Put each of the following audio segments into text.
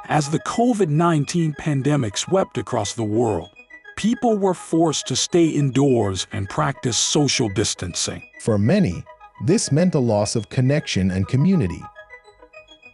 As the COVID-19 pandemic swept across the world, people were forced to stay indoors and practice social distancing. For many, this meant a loss of connection and community.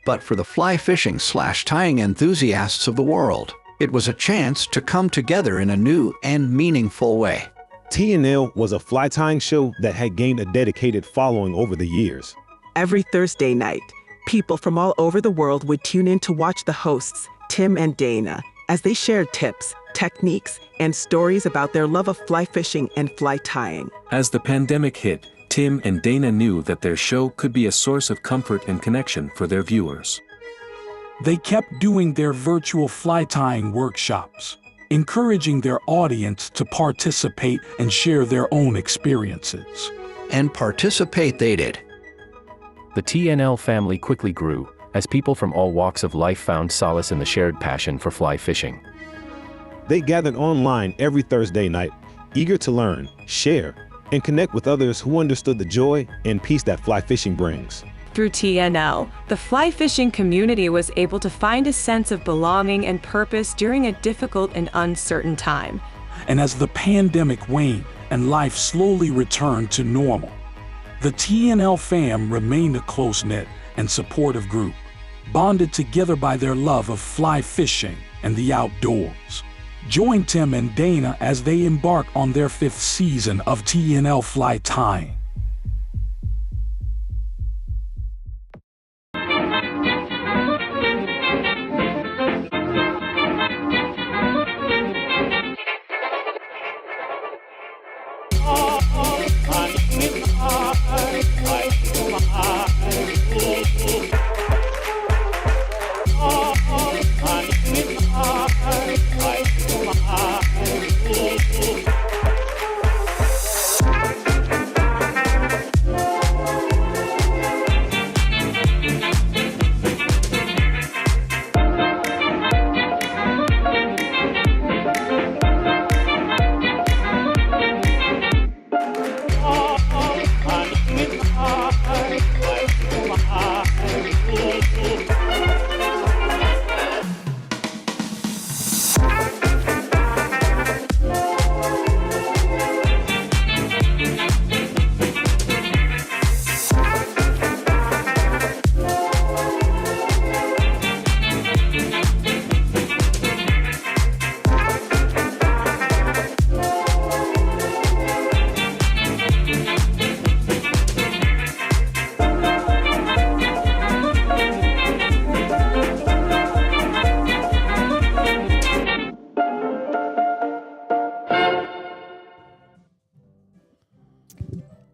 But for the fly fishing / tying enthusiasts of the world, it was a chance to come together in a new and meaningful way. TNL was a fly tying show that had gained a dedicated following over the years. Every Thursday night, people from all over the world would tune in to watch the hosts, Tim and Dana, as they shared tips, techniques, and stories about their love of fly fishing and fly tying. As the pandemic hit, Tim and Dana knew that their show could be a source of comfort and connection for their viewers. They kept doing their virtual fly tying workshops, encouraging their audience to participate and share their own experiences. And participate they did. The TNL family quickly grew, as people from all walks of life found solace in the shared passion for fly fishing. They gathered online every Thursday night, eager to learn, share, and connect with others who understood the joy and peace that fly fishing brings. Through TNL, the fly fishing community was able to find a sense of belonging and purpose during a difficult and uncertain time. And as the pandemic waned and life slowly returned to normal, the TNL fam remained a close-knit and supportive group, bonded together by their love of fly fishing and the outdoors. Join Tim and Dana as they embark on their 5th season of TNL Fly Tying.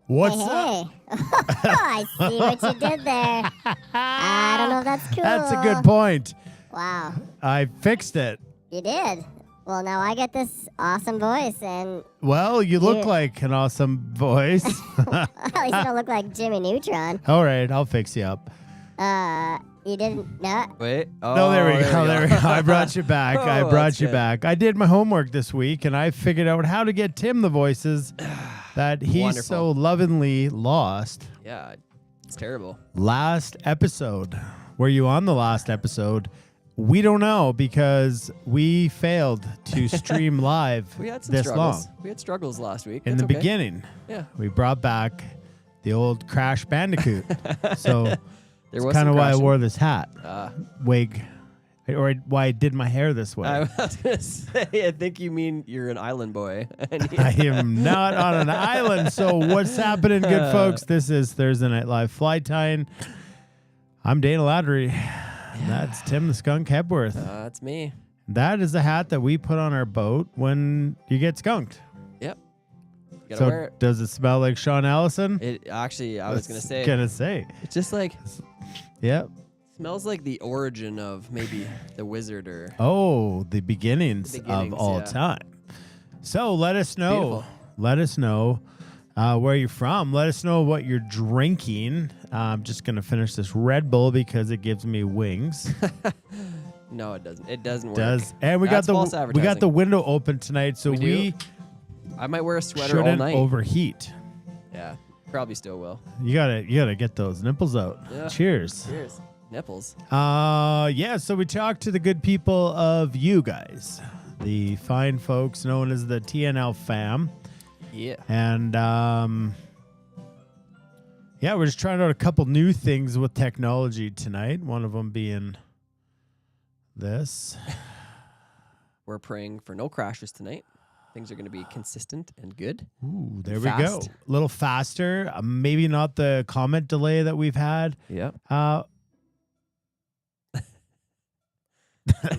What's up? I see what you did there. I don't know if that's cool. That's a good point. Wow. I fixed it. You did. Well, now I get this awesome voice, and Well, you look like an awesome voice. at least you don't look like Jimmy Neutron. All right, I'll fix you up. You didn't. No. Wait. Oh, No, there we go. There we go. I brought you back. I Oh, brought that's you good. back. I did my homework this week, and I figured out how to get Tim the voices that he Wonderful. so lovingly lost. Yeah, it's terrible. Last episode. Were you on the last episode? We don't know because we failed to stream live We had some this struggles. long. We had struggles last week. In That's the okay. beginning, Yeah. we brought back the old Crash Bandicoot. So There that's was kind of some why I crashing. wore this hat, wig, or why I did my hair this way. I was gonna say, I think you mean you're an island boy. I am not on an island. So what's happening, good folks? This is Thursday Night Live Fly Tying. I'm Dana Lattery. That's Tim the Skunk Hepworth. That's me. That is the hat that we put on our boat when you get skunked. Yep. You gotta So wear it. does it smell like Sean Allison? It actually, I was gonna say, it's just like Yep. smells like the origin of maybe the wizard or. Oh, the beginnings, The beginnings, of all yeah. time. So let us know. beautiful. Let us know where you're from. Let us know what you're drinking. I'm just going to finish this Red Bull because it gives me wings. No, it doesn't. It doesn't work. And we That's false got the advertising. window open tonight, so We do? we I might wear a sweater all shouldn't night. overheat. Yeah, probably still will. You gotta get those nipples out. Yeah. Cheers. Cheers. Nipples. Yeah, so we talked to the good people of you guys, the fine folks known as the TNL fam. Yeah. And yeah, we're just trying out a couple new things with technology tonight. One of them being this. We're praying for no crashes tonight. Things are going to be consistent and good. Ooh, there we go. A little faster. Maybe not the comment delay that we've had. Yep.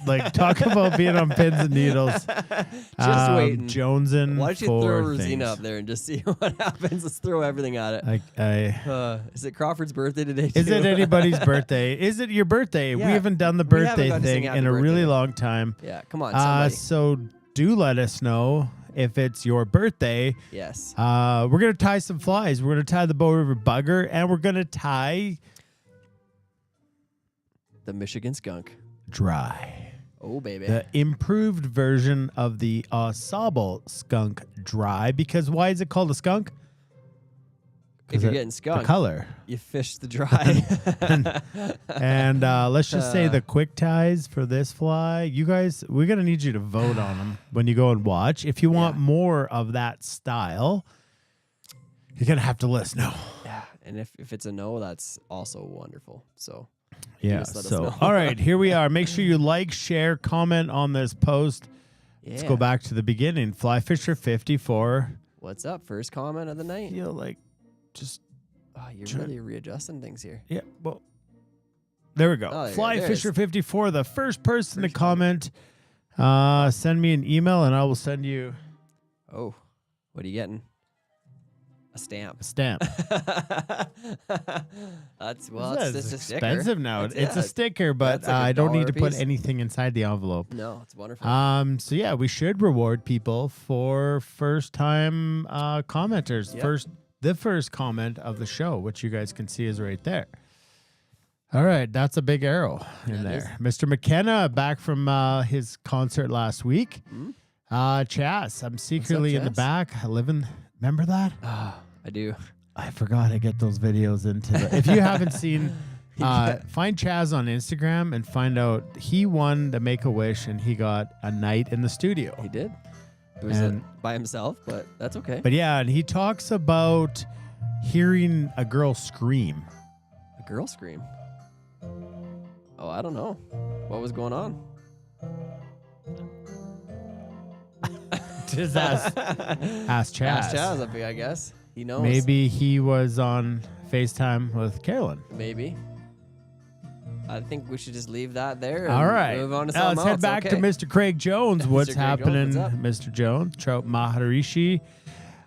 Like, talk about being on pins and needles. Just waiting. Jonesing. Why don't you for throw Rosina things. up there and just see what happens? Let's throw everything at it. Is it Crawford's birthday today? Is it anybody's birthday? Is it your birthday? Yeah. We haven't done the We haven't birthday got to sing thing happy in a really birthday. long time. Yeah, come on, somebody. So do let us know if it's your birthday. Yes. We're going to tie some flies. We're going to tie the Bow River Bugger, and we're going to tie the Michigan skunk. Dry. Oh, baby. The improved version of the sable skunk dry. Because why is it called a skunk? If you're getting skunked, the color. you fish the dry. and let's just say the quick ties for this fly. You guys, we're going to need you to vote on them when you go and watch. If you want more of that style, you're going to have to let us know. Yeah, and if it's a no, that's also wonderful. So... yeah. So, all right, here we are. Make sure you like, share, comment on this post. Yeah. Let's go back to the beginning. Fly Fisher 54. What's up? First comment of the night. Feel like just. Oh, you're really readjusting things here. Yeah. Well, there we go. Oh, Fly Fisher 54. The first person to comment. Send me an email and I will send you. Oh, what are you getting? A stamp. A stamp. It's just a sticker. Expensive now. It's a a sticker, but like I don't need to put $1 anything inside the envelope. No, it's wonderful. So yeah, we should reward people for first time commenters. Yep. The first comment of the show, which you guys can see is right there. All right, that's a big arrow in there. Mr. McKenna back from his concert last week. Chaz, I'm secretly in the back. I live in. Remember that? I do. I forgot I get those videos into the. If you haven't seen, find Chaz on Instagram and find out he won the Make-A-Wish and he got a night in the studio. He did. It was by himself, but that's okay. But yeah, and he talks about hearing a girl scream. A girl scream? Oh, I don't know. What was going on? Just ask Chaz. Ask Chaz, I guess. He knows. Maybe he was on FaceTime with Carolyn. Maybe. I think we should just leave that there. And all right. Move on to Now something let's head else. back Okay. to Mr. Craig Jones. What's Mr. Craig happening, Jones, what's Mr. Jones? Trout Maharishi.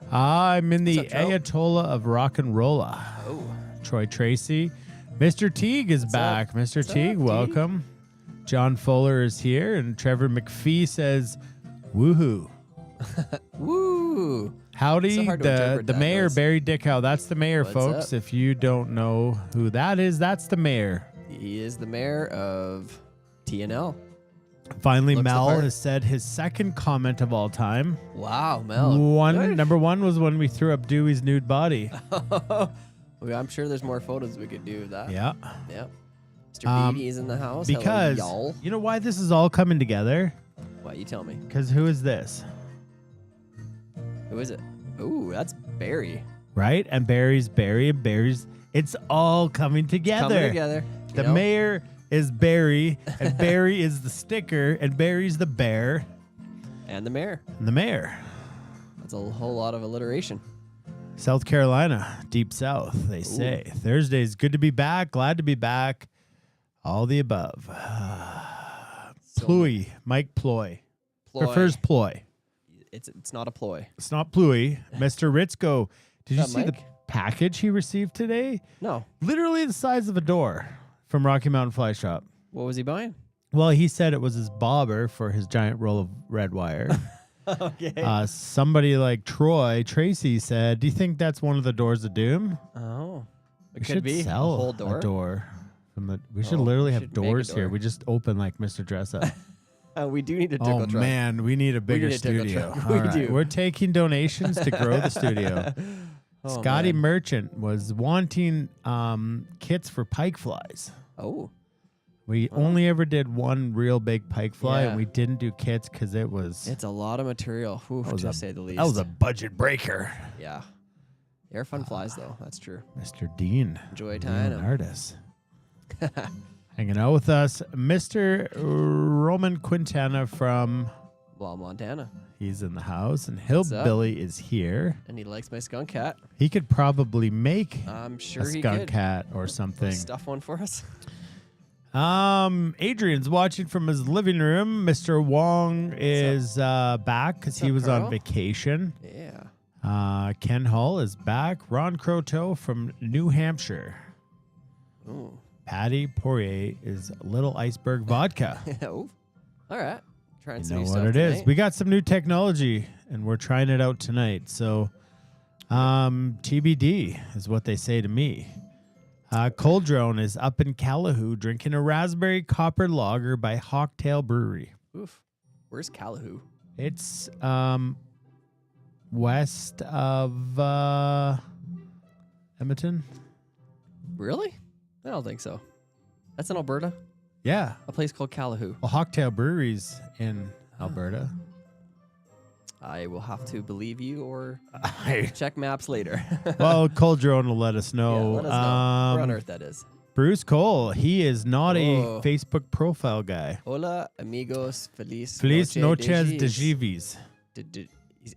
I'm in the Ayatollah of Rock and Rolla. Oh. Troy Tracy. Mr. Teague is back. Mr. Teague, welcome. John Fuller is here, and Trevor McPhee says, woohoo. Woo. Howdy, the mayor, noise. Barry Dickow. That's the mayor, What's folks. up? If you don't know who that is, that's the mayor. He is the mayor of TNL. Finally, Looks the Mel part. has said his second comment of all time. Wow, Mel. Number one was when we threw up Dewey's nude body. Well, I'm sure there's more photos we could do of that. Yeah. Yep. Mr. Beatty is in the house. Because, Hello, y'all. you know why this is all coming together? Why, you tell me. Because who is this? Who is it? Ooh, that's Barry. Right? And Barry's Barry and Barry's. It's all coming together. Coming together. The mayor is Barry, and Barry is the sticker, and Barry's the bear. And the mayor. And the mayor. That's a whole lot of alliteration. South Carolina, deep south, they say. Thursday's good to be back, glad to be back. All the above. Ploy, Mike Ploy. Prefers ploy. It's not a ploy. It's not Ploy. Mr. Ritzko, did you see Mike? the package he received today? No. Literally the size of a door from Rocky Mountain Fly Shop. What was he buying? Well, he said it was his bobber for his giant roll of red wire. Okay. Somebody like Tracy said, do you think that's one of the doors of doom? Oh. It We could should be sell a whole door. a door. We should literally we have should make a doors here. door. We just open like Mr. Dress Up. We do need a tickle Oh, truck. man. We need a bigger need a tickle studio. truck. All We right. do. We're taking donations to grow the studio. Oh, Scotty man. Merchant was wanting kits for pike flies. Oh. We only ever did one real big pike fly, Yeah. and we didn't do kits because It's a lot of material, to say the least. That was a budget breaker. Yeah. They're fun flies, though. That's true. Mr. Dean. Enjoy tying them. Artist. Hanging out with us, Mr. Roman Quintana from Montana. He's in the house, and Hillbilly is here. And he likes my skunk cat. He could probably make I'm sure a he skunk could. cat or something. Stuff one for us. Adrian's watching from his living room. Mr. Wong is back because he was Carl? on vacation. Yeah. Ken Hall is back. Ron Croteau from New Hampshire. Ooh. Patty Poirier is Little Iceberg Vodka. Oh. All right. Trying You some know new what stuff it is. tonight. We got some new technology, and we're trying it out tonight. So, TBD is what they say to me. Cold Drone is up in Callahoo drinking a raspberry copper lager by Hawktail Brewery. Oof. Where's Callahoo? It's west of Edmonton. Really? I don't think so. That's in Alberta? Yeah. A place called Callahoo. Well, Hawktail Brewery's in Alberta. I will have to believe you or check maps later. Well, Cold Drone will let us know. Yeah, let us know where on earth that is. Bruce Cole, he is not Whoa. a Facebook profile guy. Hola, amigos, feliz Noches de Givis. Givis.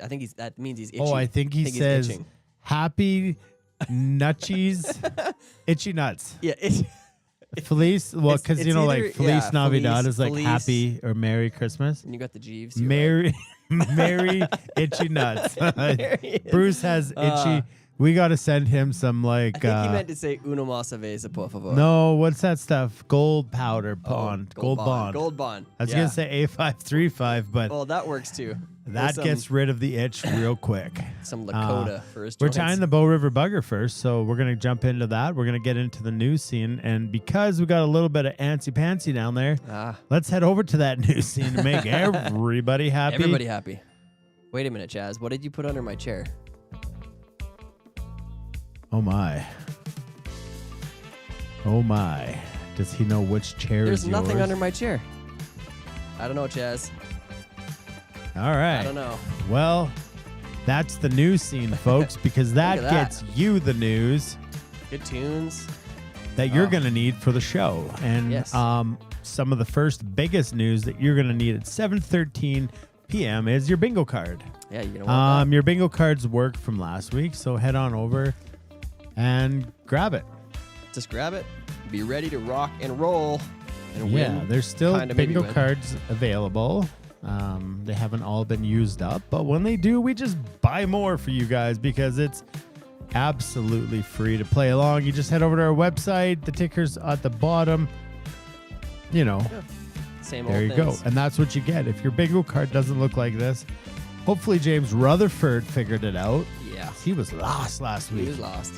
I think that means he's itchy. Oh, I think he he's says itching. happy nutchies, itchy nuts. Yeah, itchy. Feliz, well, It's- because it's you know, either- like Feliz yeah, Navidad Feliz- is like Feliz. happy or Merry Christmas. And you got the Jeeves. you're Merry, Merry itchy nuts. Merry- Bruce has itchy. We got to send him some like. I think he meant to say uno más cerveza, por favor. No, what's that stuff? Gold powder bond. Gold Bond. Gold Bond. I was Yeah. gonna say A535, but Well, that works too. that Or gets rid of the itch real quick. some Lakota for his We're joints. tying the Bow River Bugger first, so we're gonna jump into that. We're gonna get into the news scene, and because we got a little bit of antsy pantsy down there, let's head over to that news scene to make everybody happy. Everybody happy. Wait a minute, Chaz. What did you put under my chair? Oh my. Oh my. Does he know which chair There's is nothing yours? under my chair. I don't know, Chaz. All right. I don't know. Well, that's the news scene, folks, because that, Look at that. gets you the news Good tunes. that you're going to need for the show. And Yes. some of the first biggest news that you're going to need at 7:13 p.m. is your bingo card. Yeah, you're gonna want Your bingo cards worked from last week, so head on over and grab it. that. Just grab it. Be ready to rock and roll and Yeah, win. there's still Kinda maybe bingo win. cards available. They haven't all been used up, but when they do, we just buy more for you guys because it's absolutely free to play along. You just head over to our website, the ticker's at the bottom. You know, Same there old you go. things. And that's what you get. If your bingo card doesn't look like this, hopefully James Rutherford figured it out. Yeah. He was lost last He week. was lost.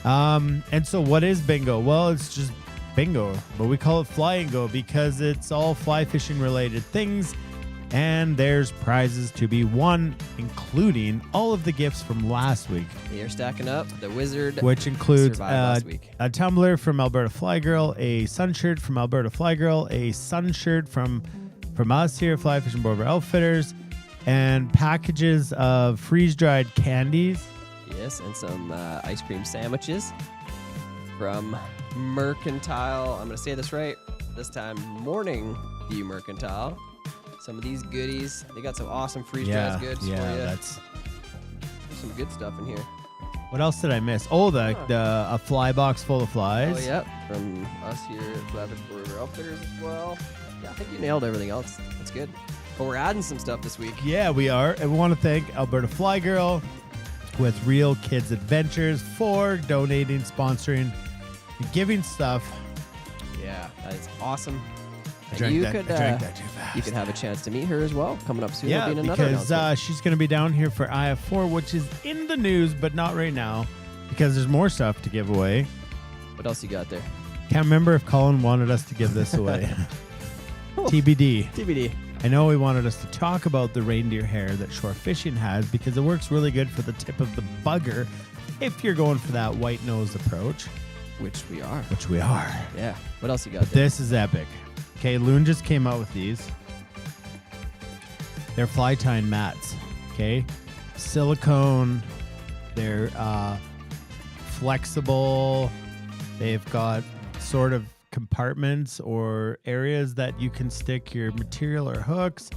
And so what is bingo? Well, it's just bingo, but we call it flying go because it's all fly fishing related things. And there's prizes to be won, including all of the gifts from last week, You're stacking up. The wizard. which includes survived last week. a tumbler from Alberta Fly Girl, a sun shirt from Alberta Fly Girl, a sun shirt from us here, Fly Fishing Board Outfitters, and packages of freeze-dried candies. Yes, and some ice cream sandwiches from Mercantile. I'm going to say this right this time. Morning View Mercantile. Some of these goodies. They got some awesome freeze-dried goods for you. That's. There's some good stuff in here. What else did I miss? Oh, a fly box full of flies. Oh, yep. From us here at Fly Fishing Board Outfitters as well. Yeah, I think you nailed everything else. That's good. But we're adding some stuff this week. Yeah, we are. And we want to thank Alberta Fly Girl with Real Kids Adventures for donating, sponsoring, and giving stuff. Yeah, that is awesome. I drank that too You could have a chance to meet her as well coming up soon. Yeah, There'll be another because announcement. she's going to be down here for IF4, which is in the news, but not right now because there's more stuff to give away. What else you got there? Can't remember if Colin wanted us to give this away. TBD. TBD. I know he wanted us to talk about the reindeer hair that shore fishing has because it works really good for the tip of the bugger if you're going for that white nose approach. Which we are. Yeah. What else you got there? This is epic. Okay, Loon just came out with these. They're fly tying mats. Okay, silicone. They're flexible. They've got sort of compartments or areas that you can stick your material or hooks.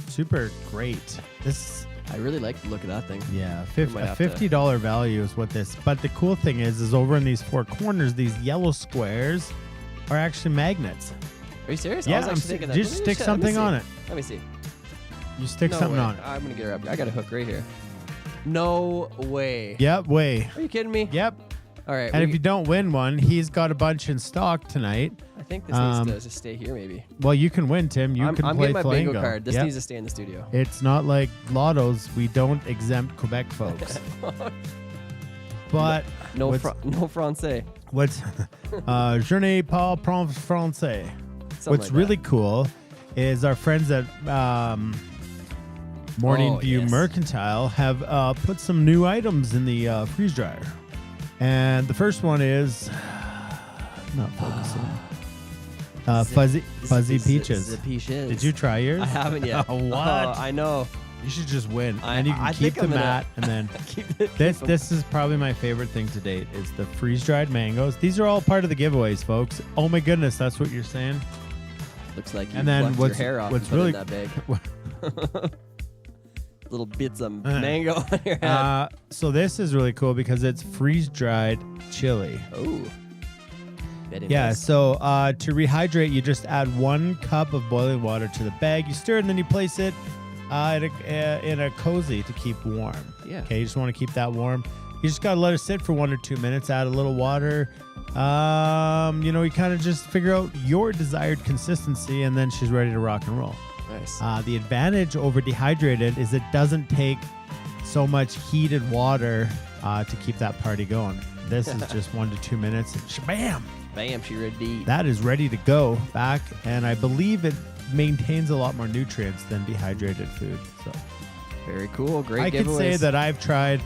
Super great. This. I really like the look of that thing. Yeah, a $50 value is what this. But the cool thing is over in these four corners, these yellow squares are actually magnets. Are you serious? Yeah, I was actually thinking that. Just stick something on it. Let me see. You stick something on it. I'm gonna get her up. I got a hook right here. No way. Yep, way. Are you kidding me? Yep. All right. And if you don't win one, he's got a bunch in stock tonight. I think this needs to just stay here, maybe. Well, you can win, Tim. I'm getting play my Flamingo. bingo card. This Yep. needs to stay in the studio. It's not like lottos. We don't exempt Quebec folks. But no français. What's je n'ai pas français. What's like really cool is our friends at Morning View Mercantile have put some new items in the freeze dryer. And the first one is not focusing. Fuzzy peaches. Did you try yours? I haven't yet. What? Oh, I know. You should just win. And you can I keep think the I'm mat. And then this is probably my favorite thing to date is the freeze-dried mangoes. These are all part of the giveaways, folks. Oh my goodness, that's what you're saying? Looks like you and then your hair off what's and put really it in that bag. Little bits of mango on your head. So this is really cool because it's freeze-dried chili. Oh. Yeah, nice. so to rehydrate, you just add 1 cup of boiling water to the bag. You stir it, and then you place it in a cozy to keep warm. Yeah. Okay, you just want to keep that warm. You just got to let it sit for 1 or 2 minutes, add a little water. You kind of just figure out your desired consistency, and then she's ready to rock and roll. Nice. The advantage over dehydrated is it doesn't take so much heated water to keep that party going. This is just 1 to 2 minutes. And shabam! Bam, she ready to eat. That is ready to go back, and I believe it maintains a lot more nutrients than dehydrated food. So very cool. Great I giveaways. can say that I've tried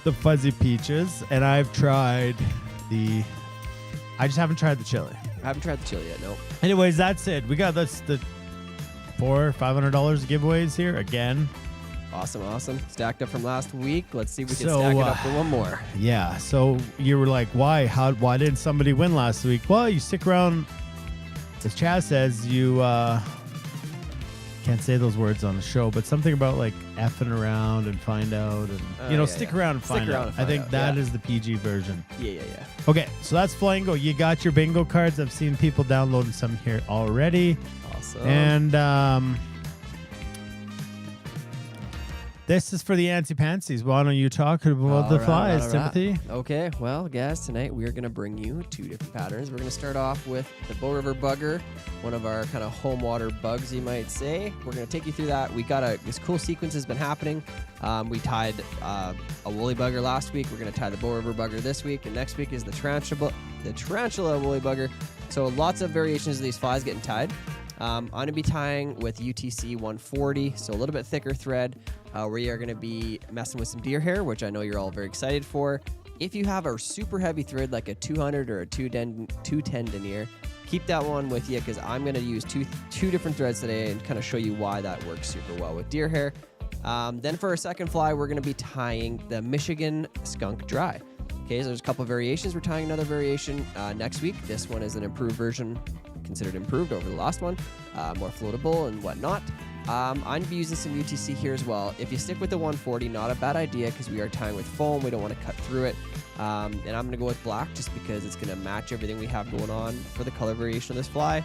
the fuzzy peaches, and I've tried I just haven't tried the chili. I haven't tried the chili yet, no. Anyways, that's it. We got the $500 giveaways here again. Awesome. Stacked up from last week. Let's see if we can stack it up for one more. Yeah. So you were like, why? Why didn't somebody win last week? Well, you stick around. As Chaz says, you can't say those words on the show, but something about like effing around and find out, and stick around and find out. I think that is the PG version. Yeah. Okay, so that's Flamingo. You got your bingo cards. I've seen people downloading some here already. Awesome. And this is for the anti-pansies. Why don't you talk about the flies, Timothy? Okay, well, guys, tonight we are going to bring you 2 different patterns. We're going to start off with the Bow River Bugger, one of our kind of home water bugs, you might say. We're going to take you through that. We got this cool sequence has been happening. We tied a woolly bugger last week. We're going to tie the Bow River Bugger this week, and next week is the tarantula woolly bugger. So lots of variations of these flies getting tied. I'm going to be tying with UTC 140, so a little bit thicker thread. We are going to be messing with some deer hair, which I know you're all very excited for. If you have a super heavy thread like a 200 or a 210 denier, keep that one with you because I'm going to use two different threads today and kind of show you why that works super well with deer hair. Then for our second fly, we're going to be tying the Michigan Skunk Dry. Okay, so there's a couple of variations. We're tying another variation next week. This one is an improved version, considered improved over the last one, more floatable and whatnot. I'm going to be using some UTC here as well. If you stick with the 140, not a bad idea because we are tying with foam. We don't want to cut through it. And I'm going to go with black just because it's going to match everything we have going on for the color variation of this fly.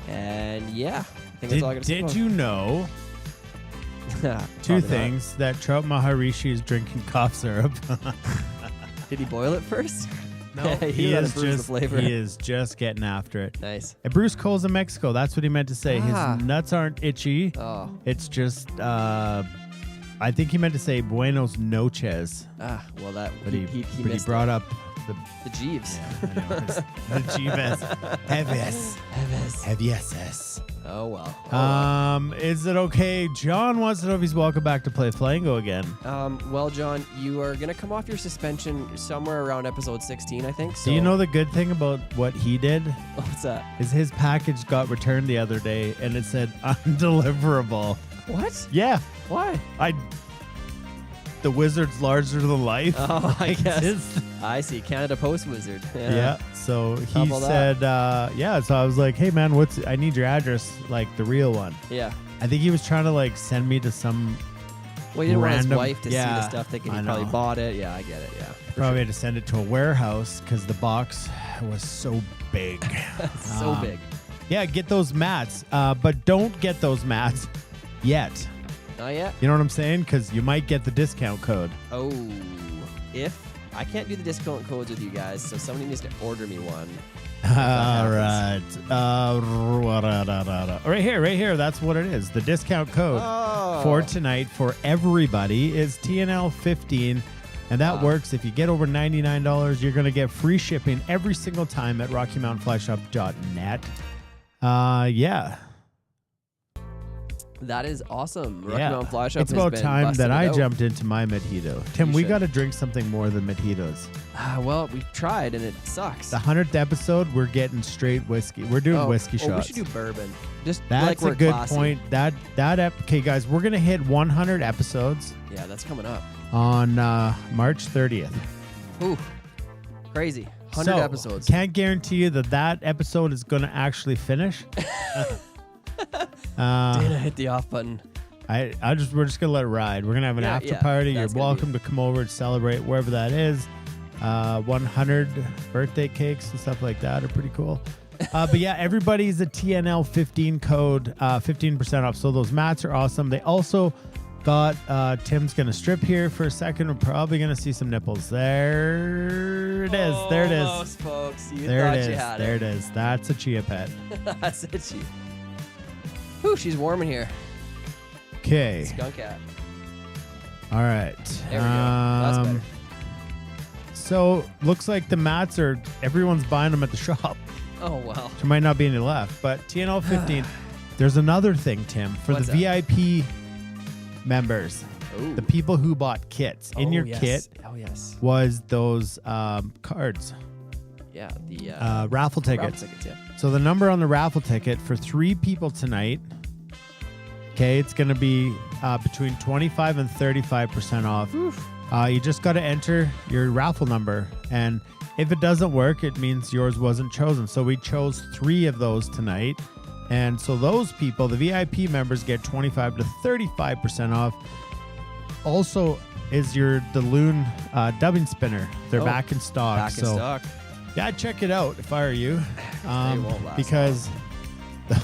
And yeah, I think that's all I got to say. Did you know two things? That Trout Maharishi is drinking cough syrup. Did he boil it first? No, he is just getting after it. Nice. And Bruce Cole's in Mexico. That's what he meant to say. His nuts aren't itchy. Oh. It's just, I think he meant to say Buenos noches. Well, that. But he brought up the Jeeves. Yeah, I know. The Jeeves. Heavies. Oh, well. Is it okay? John wants to know if he's welcome back to play Flango again. Well, John, you are going to come off your suspension somewhere around episode 16, I think. So. Do you know the good thing about what he did? What's that? Is his package got returned the other day, and it said undeliverable. What? Yeah. Why? The wizard's larger than life. Oh, I guess. His, I see. Canada Post Wizard. yeah. So he How about said, yeah. So I was like, hey, man, I need your address, like the real one. Yeah. I think he was trying to like send me to some. Well, he didn't want his random- wife to see yeah, the stuff thinking he I probably know. bought it. Yeah, I get it. Yeah. Probably had to send it to a warehouse because the box was so big. So big. Yeah, get those mats, but don't get those mats yet. Not yet? You know what I'm saying? Because you might get the discount code. Oh, if I can't do the discount codes with you guys, so somebody needs to order me one. All right. Right here. That's what it is. The discount code for tonight for everybody is TNL15. And that works. If you get over $99, you're going to get free shipping every single time at RockyMountainFlyShop.net. Yeah. That is awesome. Rocky Yeah. Mountain Fly Shop It's has about been time busting that it I out. jumped into my mojito. Tim, we should. got to drink something more than mojitos. Well, we've tried and it sucks. The 100th episode, we're getting straight whiskey. We're doing whiskey we shots. should do bourbon. Just That's like we're a good classy. point. Okay, guys, we're gonna hit 100 episodes Yeah, that's coming up. on March 30th. Ooh, crazy. 100 So, episodes. Can't guarantee you that episode is gonna actually finish. Dana hit the off button. We're just gonna let it ride. We're gonna have an after yeah, party. You're that's gonna welcome to come over and celebrate wherever that is. 100 birthday cakes and stuff like that are pretty cool. But yeah, everybody's a TNL 15 code, 15% off. So those mats are awesome. They also got Tim's gonna strip here for a second. We're probably gonna see some nipples. There it is. There it is. Almost, folks. You There thought it you is. had There it. it is. That's a chia pet. That's it, she. Whew, she's warm in here. Okay. Skunk cat. All right. There we go. That's better. So looks like the mats are everyone's buying them at the shop. Oh, wow. There might not be any left, but TNL 15. There's another thing, Tim, for What's the that? VIP members, Ooh. the people who bought kits. In your yes. kit Oh, yes. was those cards, Yeah, the raffle tickets. Raffle tickets, yeah. So the number on the raffle ticket for 3 people tonight, okay, it's going to be between 25 and 35% off. You just got to enter your raffle number, and if it doesn't work, it means yours wasn't chosen. So we chose 3 of those tonight, and so those people, the VIP members, get 25 to 35% off. Also, is the loon dubbing spinner? They're back in stock. Back in stock. Yeah, check it out if I were you, won't last because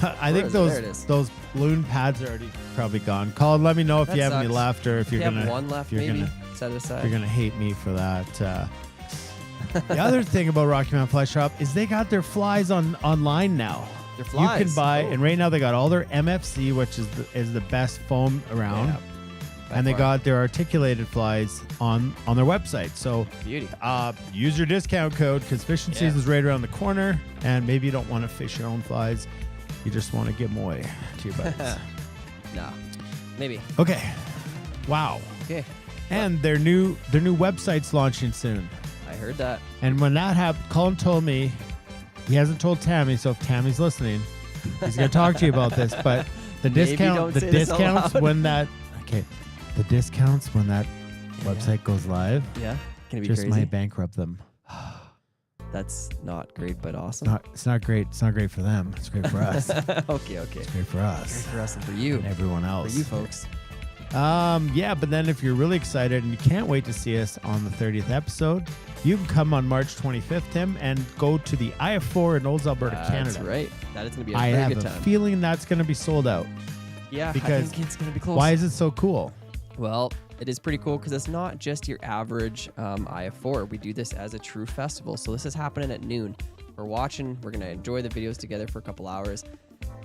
I Where think is it? There it is. those balloon pads are already probably gone. Colin, let me know if That you have any sucks. left, or if you're You have gonna one left, you're maybe. gonna Set it aside. you're gonna hate me for that. The other thing about Rocky Mountain Fly Shop is they got their flies online now. Their You flies. can buy, Oh. and right now they got all their MFC, which is the best foam around. Yeah, by And they far. got their articulated flies on their website. So Beauty. use your discount code because fishing Yeah. season is right around the corner. And maybe you don't want to fish your own flies. You just want to give them away to your buddies. No. Maybe. Okay. Wow. Okay. And their new website's launching soon. I heard that. And when that happened, Colin told me, he hasn't told Tammy, so if Tammy's listening, he's going to talk to you about this. But the Maybe don't discount, the say this out discounts loud. when that, okay, the discounts when that website goes live, Yeah. Can it be just crazy? might bankrupt them. That's not great, but awesome. It's not great. It's not great for them. It's great for us. okay. It's great for us. Great for us and for you. And everyone else. For you folks. Yeah, but then if you're really excited and you can't wait to see us on the 30th episode, you can come on March 25th, Tim, and go to the IF4 in Olds, Alberta, Canada. That's right. That is going to be a I very have good a time. feeling that's going to be sold out. Yeah, because I think it's going to be close. Why is it so cool? Well, it is pretty cool because it's not just your average IF4. We do this as a true festival. So this is happening at noon. We're watching. We're going to enjoy the videos together for a couple hours.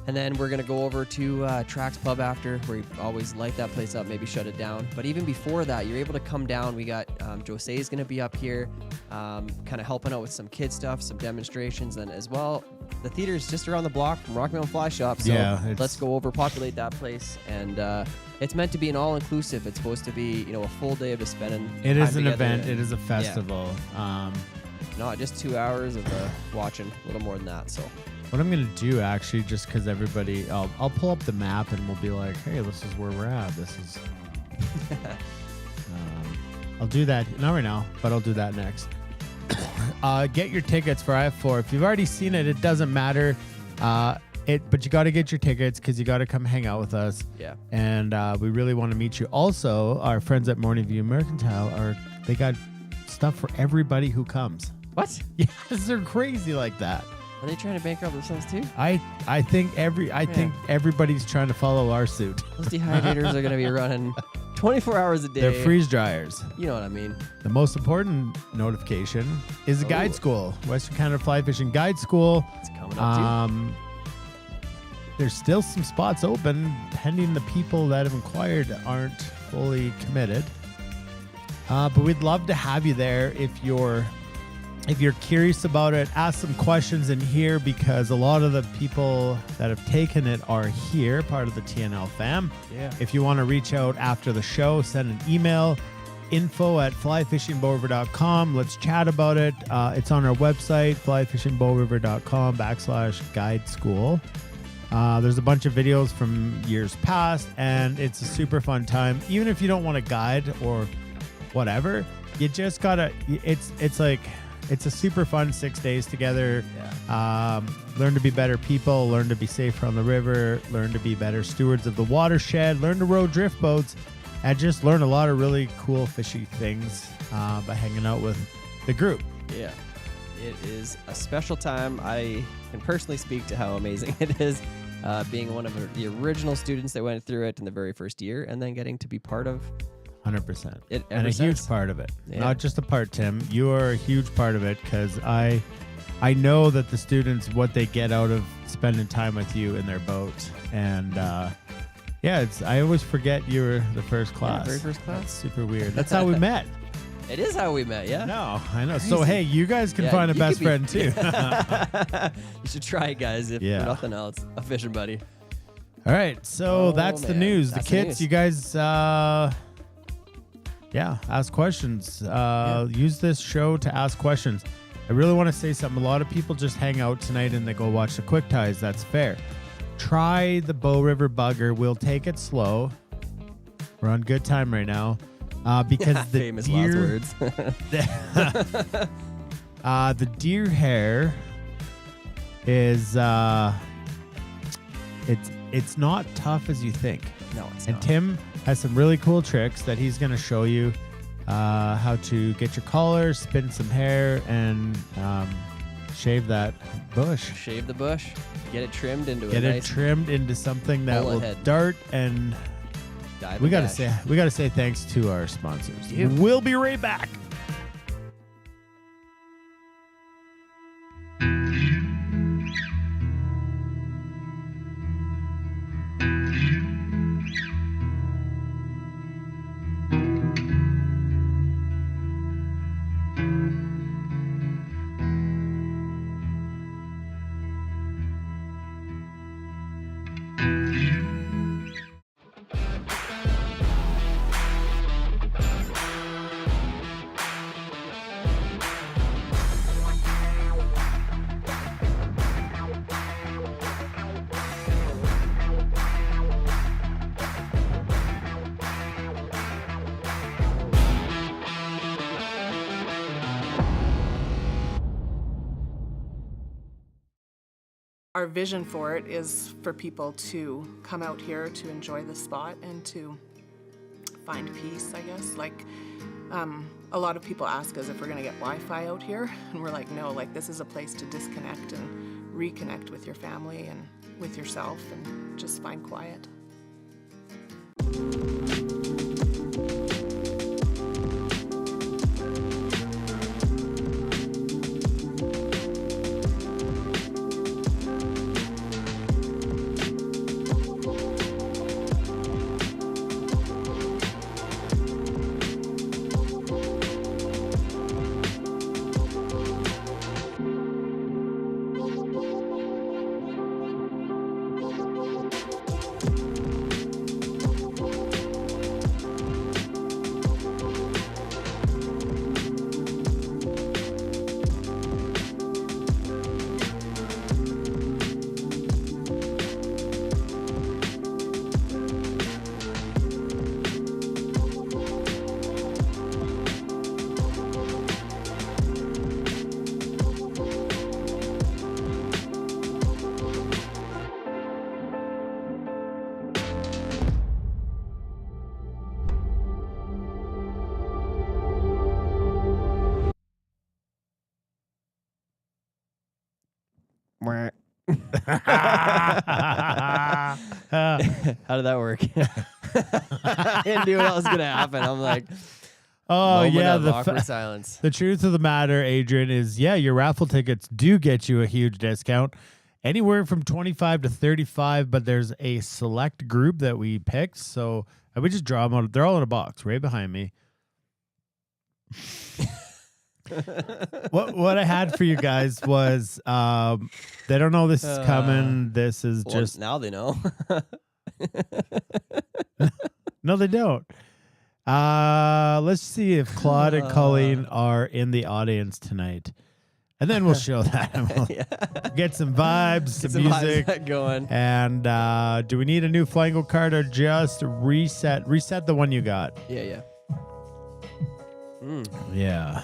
And then we're going to go over to Trax Pub after, where we always light that place up, maybe shut it down. But even before that, you're able to come down. We got Jose's going to be up here, kind of helping out with some kid stuff, some demonstrations. And as well, the theater is just around the block from Rocky Mountain Fly Shop. So let's go overpopulate that place. And it's meant to be an all-inclusive. It's supposed to be, you know, a full day of just spending It time is an together. event. It is a festival. Not just 2 hours of watching, a little more than that. So What I'm going to do, actually, just because everybody, I'll pull up the map and we'll be like, hey, this is where we're at. This is... I'll do that. Not right now, but I'll do that next. Get your tickets for IF4. If you've already seen it, it doesn't matter. But you got to get your tickets because you got to come hang out with us. Yeah. And we really want to meet you. Also, our friends at Morning View Mercantile, they got stuff for everybody who comes. What? Yes, they're crazy like that. Are they trying to bankrupt themselves too? I think think everybody's trying to follow our suit. Those dehydrators are going to be running 24 hours a day. They're freeze dryers. You know what I mean. The most important notification is the guide school, Western Canada Fly Fishing Guide School. It's coming up too. There's still some spots open, pending the people that have inquired aren't fully committed. But we'd love to have you there if you're curious about it. Ask some questions in here because a lot of the people that have taken it are here, part of the TNL fam. Yeah. If you want to reach out after the show, send an email, info@flyfishingbowriver.com. Let's chat about it. It's on our website, flyfishingbowriver.com/guide school. There's a bunch of videos from years past, and it's a super fun time. Even if you don't want to guide or whatever, you just gotta. It's a super fun 6 days together. Yeah. Learn to be better people. Learn to be safer on the river. Learn to be better stewards of the watershed. Learn to row drift boats, and just learn a lot of really cool fishy things by hanging out with the group. Yeah. It is a special time. I can personally speak to how amazing it is, being one of the original students that went through it in the very first year, and then getting to be part of 100%. And a huge part of it. Yeah. Not just a part, Tim. You are a huge part of it because I know that the students, what they get out of spending time with you in their boat. And I always forget you were the first class. Yeah, very first class. That's super weird. That's how we met. It is how we met, yeah. No, I know. Crazy. So, hey, you guys can find a best friend too. You should try it, guys, if for nothing else. A fishing buddy. All right, so that's the news. That's the kids, you guys... ask questions. Use this show to ask questions. I really want to say something. A lot of people just hang out tonight and they go watch the quick ties. That's fair. Try the Bow River Bugger. We'll take it slow. We're on good time right now. Because the famous deer, last words. the deer hair is it's not tough as you think. No, it's and not. Tim has some really cool tricks that he's going to show you how to get your collar, spin some hair, and shave that bush. Shave the bush. Get it trimmed into Get a it nice trimmed into something that will head. dart and dive we and got to dash. say thanks to our sponsors. Yeah. We'll be right back. Our vision for it is for people to come out here to enjoy the spot and to find peace, I guess. Like, a lot of people ask us if we're going to get Wi-Fi out here, and we're like, no, like this is a place to disconnect and reconnect with your family and with yourself and just find quiet. How did that work? I didn't knew what was gonna happen. I'm like, oh yeah, of awkward silence. The truth of the matter, Adrian, is your raffle tickets do get you a huge discount, anywhere from 25 to 35. But there's a select group that we picked, so I would just draw them out. They're all in a box right behind me. What I had for you guys was they don't know this is coming. This is just now they know. No, they don't. Let's see if Claude and Colleen are in the audience tonight. And then we'll show that. We'll get some vibes, some music vibes going. And do we need a new Flango card or just reset the one you got? Yeah. Yeah.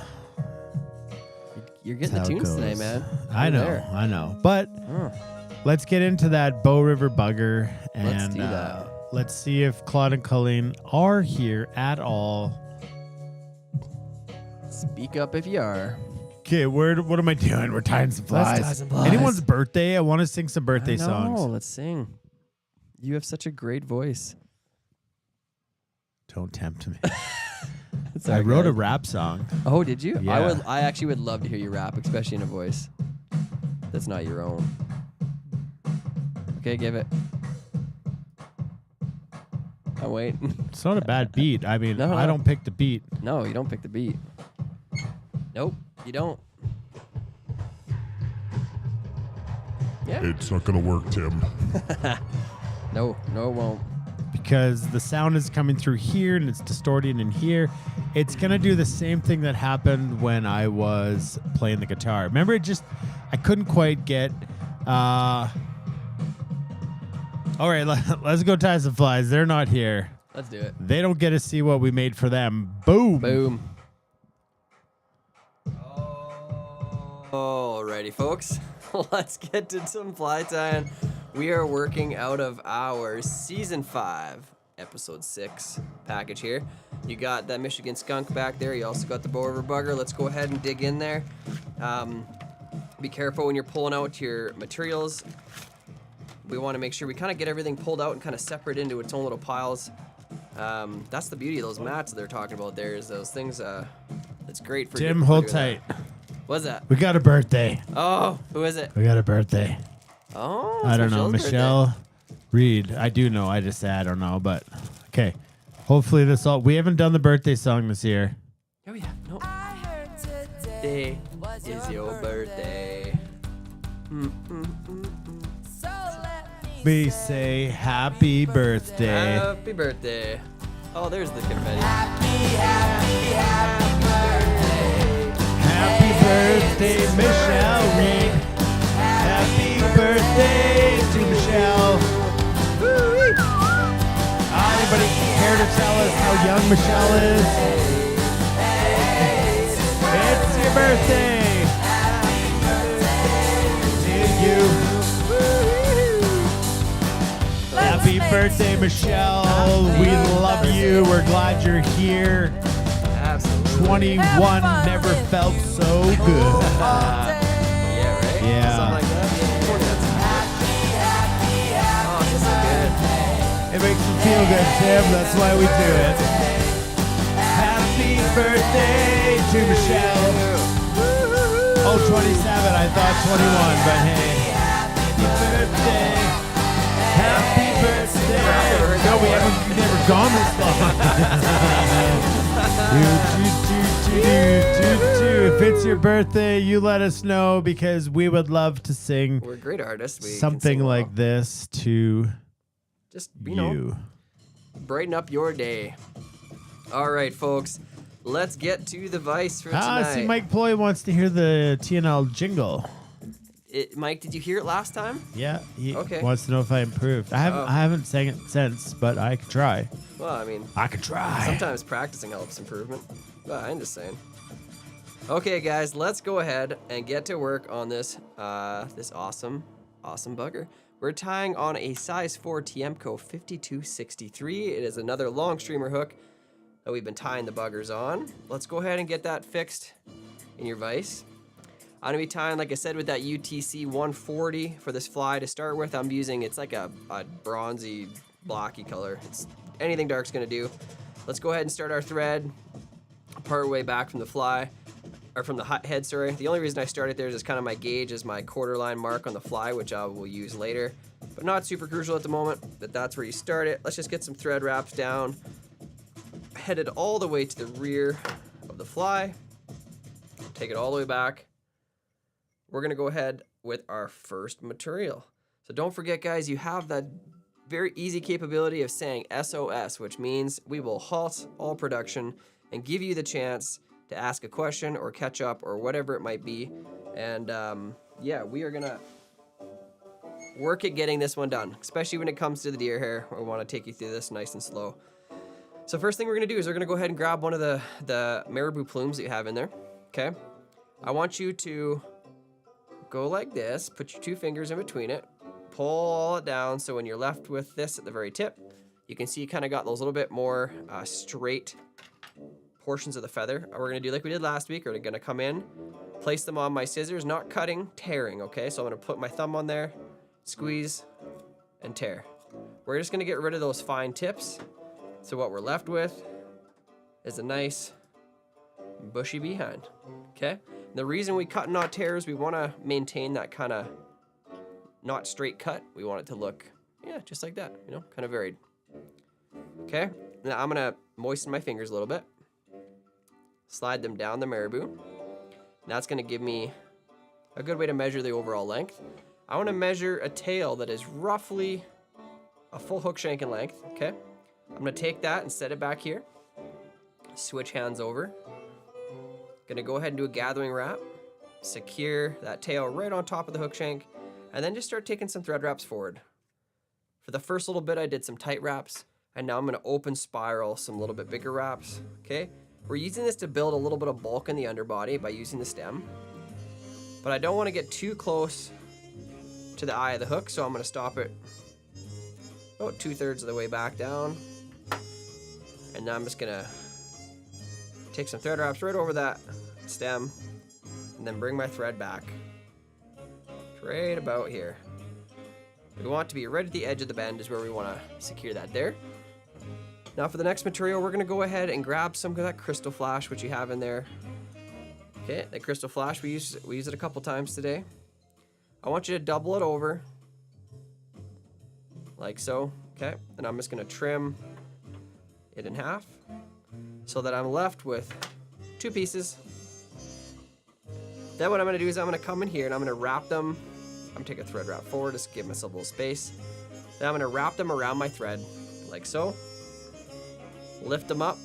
You're getting the tunes today, man. I know. But let's get into that Bow River bugger. And let's do that. Let's see if Claude and Colleen are here at all. Speak up if you are. Okay, what am I doing? We're tying some flies. Let's tie some flies. Anyone's birthday? I want to sing some birthday songs. Let's sing. You have such a great voice. Don't tempt me. I wrote a rap song. Oh, did you? Yeah. I actually would love to hear you rap, especially in a voice that's not your own. Okay, give it. I'm waiting. It's not a bad beat. I mean, No. I don't pick the beat. No, you don't pick the beat. Nope, you don't. Yeah. It's not gonna work, Tim. No, it won't. Because the sound is coming through here and it's distorting in here. It's going to do the same thing that happened when I was playing the guitar. Remember, I couldn't quite get... All right, let's go tie some flies. They're not here. Let's do it. They don't get to see what we made for them. Boom. Boom. Alrighty, folks. Let's get to some fly tying. We are working out of our Season 5, Episode 6 package here. You got that Michigan skunk back there. You also got the Bow River bugger. Let's go ahead and dig in there. Be careful when you're pulling out your materials. We want to make sure we kind of get everything pulled out and kind of separate into its own little piles. That's the beauty of those mats they're talking about there, is those things. It's great for Tim, hold tight. What's that? We got a birthday. Oh, who is it? We got a birthday. Oh, I don't know. Michelle's Michelle birthday. Reed. I do know. I just say I don't know. But okay. Hopefully we haven't done the birthday song this year. Oh, yeah. No. Today is your birthday. We say happy birthday. Happy birthday. Oh, there's the confetti. Happy birthday, Michelle Reed. Happy birthday to Michelle. Anybody care to tell us how young Michelle is? It's your birthday. To you. Happy birthday, Michelle. We love you. We're glad you're here. Absolutely. 21 never felt so good. Yeah, right? Yeah. Something like that. Oh, it's so good. It makes me feel good, Tim. That's why we do it. Happy birthday to Michelle. Oh, 27. I thought 21, but hey. Happy birthday. Happy birthday. No, we've never gone this long. If it's your birthday, you let us know, because we would love to sing We're great artists. We something can sing like well. this to Just, you know, brighten up your day. All right, folks. Let's get to the Vice for tonight. See, Mike Ploy wants to hear the TNL jingle. Mike, did you hear it last time? Yeah, he Okay. wants to know if I improved. I haven't sang it since, but I could try. Well, I mean, I could try. Sometimes practicing helps improvement. But I'm just saying. Okay, guys, let's go ahead and get to work on this this awesome bugger. We're tying on a size 4 Tiemco 5263. It is another long streamer hook that we've been tying the buggers on. Let's go ahead and get that fixed in your vise. I'm going to be tying, like I said, with that UTC 140 for this fly to start with. I'm using, it's like a bronzy, blocky color. Anything dark's going to do. Let's go ahead and start our thread part way back from the fly, or from the head, sorry. The only reason I started there is kind of my gauge is my quarter line mark on the fly, which I will use later, but not super crucial at the moment, but that's where you start it. Let's just get some thread wraps down, headed all the way to the rear of the fly. Take it all the way back. We're gonna go ahead with our first material. So don't forget, guys, you have that very easy capability of saying SOS, which means we will halt all production and give you the chance to ask a question or catch up or whatever it might be. And yeah, we are gonna work at getting this one done, especially when it comes to the deer hair. We wanna take you through this nice and slow. So first thing we're gonna do is we're gonna go ahead and grab one of the marabou plumes that you have in there, okay? I want you to go like this, put your 2 fingers in between it, pull it down, so when you're left with this at the very tip, you can see you kind of got those little bit more straight portions of the feather. We're gonna do like we did last week. We're gonna come in, place them on my scissors, not cutting, tearing, okay? So I'm gonna put my thumb on there, squeeze, and tear. We're just gonna get rid of those fine tips. So what we're left with is a nice bushy behind, okay? The reason we cut and not tear is we wanna maintain that kind of not straight cut. We want it to look, yeah, just like that, you know, kind of varied. Okay, now I'm gonna moisten my fingers a little bit, slide them down the marabou. That's gonna give me a good way to measure the overall length. I wanna measure a tail that is roughly a full hook shank in length, okay? I'm gonna take that and set it back here. Switch hands over. Gonna go ahead and do a gathering wrap. Secure that tail right on top of the hook shank, and then just start taking some thread wraps forward. For the first little bit, I did some tight wraps, and now I'm gonna open spiral some little bit bigger wraps, okay? We're using this to build a little bit of bulk in the underbody by using the stem, but I don't wanna get too close to the eye of the hook, so I'm gonna stop it about 2/3 of the way back down. And now I'm just gonna take some thread wraps right over that stem and then bring my thread back right about here. We want it to be right at the edge of the bend is where we want to secure that there. Now for the next material, we're gonna go ahead and grab some of that crystal flash, which you have in there. Okay, the crystal flash, we use it a couple times today. I want you to double it over like so, okay? And I'm just gonna trim it in half so that I'm left with 2 pieces. Then what I'm gonna do is I'm gonna come in here and I'm gonna wrap them. I'm gonna take a thread wrap forward, just give myself a little space. Then I'm gonna wrap them around my thread like so. Lift them up,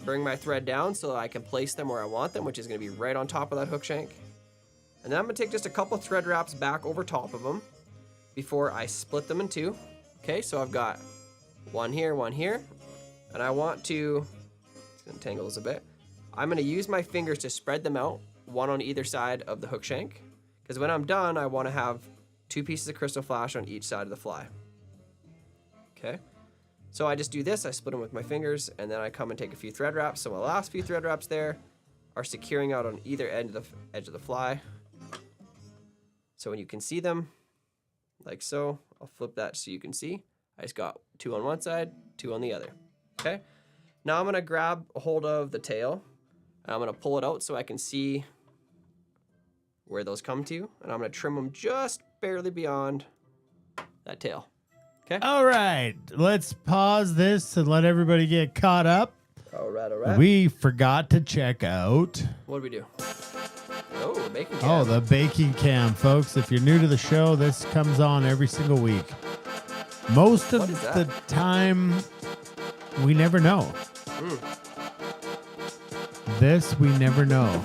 bring my thread down so I can place them where I want them, which is gonna be right on top of that hook shank. And then I'm gonna take just a couple thread wraps back over top of them before I split them in 2. Okay, so I've got one here, and I want to, it's gonna tangle this a bit. I'm gonna use my fingers to spread them out, one on either side of the hook shank, because when I'm done, I wanna have 2 pieces of crystal flash on each side of the fly. Okay, so I just do this, I split them with my fingers, and then I come and take a few thread wraps. So my last few thread wraps there are securing out on either end of the edge of the fly. So when you can see them, like so, I'll flip that so you can see. I just got 2 on one side, 2 on the other. Okay, now I'm gonna grab a hold of the tail. I'm gonna pull it out so I can see where those come to, and I'm gonna trim them just barely beyond that tail. Okay. All right, let's pause this and let everybody get caught up. All right. We forgot to check out. What did we do? Oh, the baking cam. Oh, the baking cam, folks. If you're new to the show, this comes on every single week. Most of the time, we never know. This, we never know.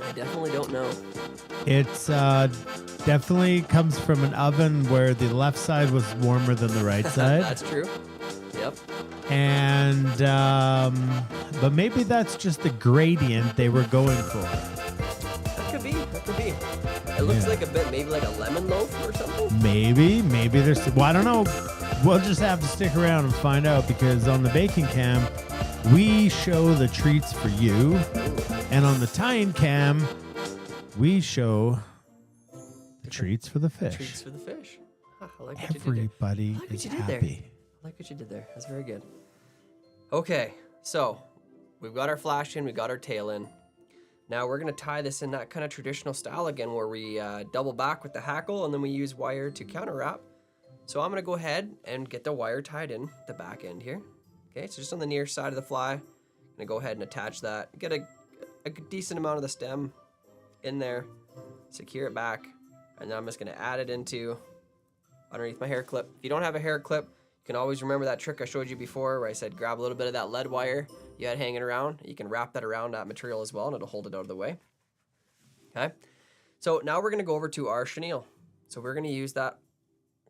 I definitely don't know. It's definitely comes from an oven where the left side was warmer than the right side. That's true. Yep. And, but maybe that's just the gradient they were going for. That could be. It looks like a bit, maybe like a lemon loaf or something. Maybe there's, well, I don't know. We'll just have to stick around and find out, because on the baking cam, we show the treats for you. And on the tying cam, we show the treats for the fish. Treats for the fish. Huh, I like what you did there. Everybody I like what is you did there. happy. I like what you did there. That's very good. Okay, so we've got our flash in, we've got our tail in. Now we're gonna tie this in that kind of traditional style again, where we double back with the hackle and then we use wire to counter wrap. So I'm gonna go ahead and get the wire tied in the back end here. Okay, so just on the near side of the fly, I'm gonna go ahead and attach that. Get a decent amount of the stem in there, secure it back, and then I'm just gonna add it into underneath my hair clip. If you don't have a hair clip, you can always remember that trick I showed you before where I said grab a little bit of that lead wire you had hanging around. You can wrap that around that material as well and it'll hold it out of the way. Okay, so now we're gonna go over to our chenille. So we're gonna use that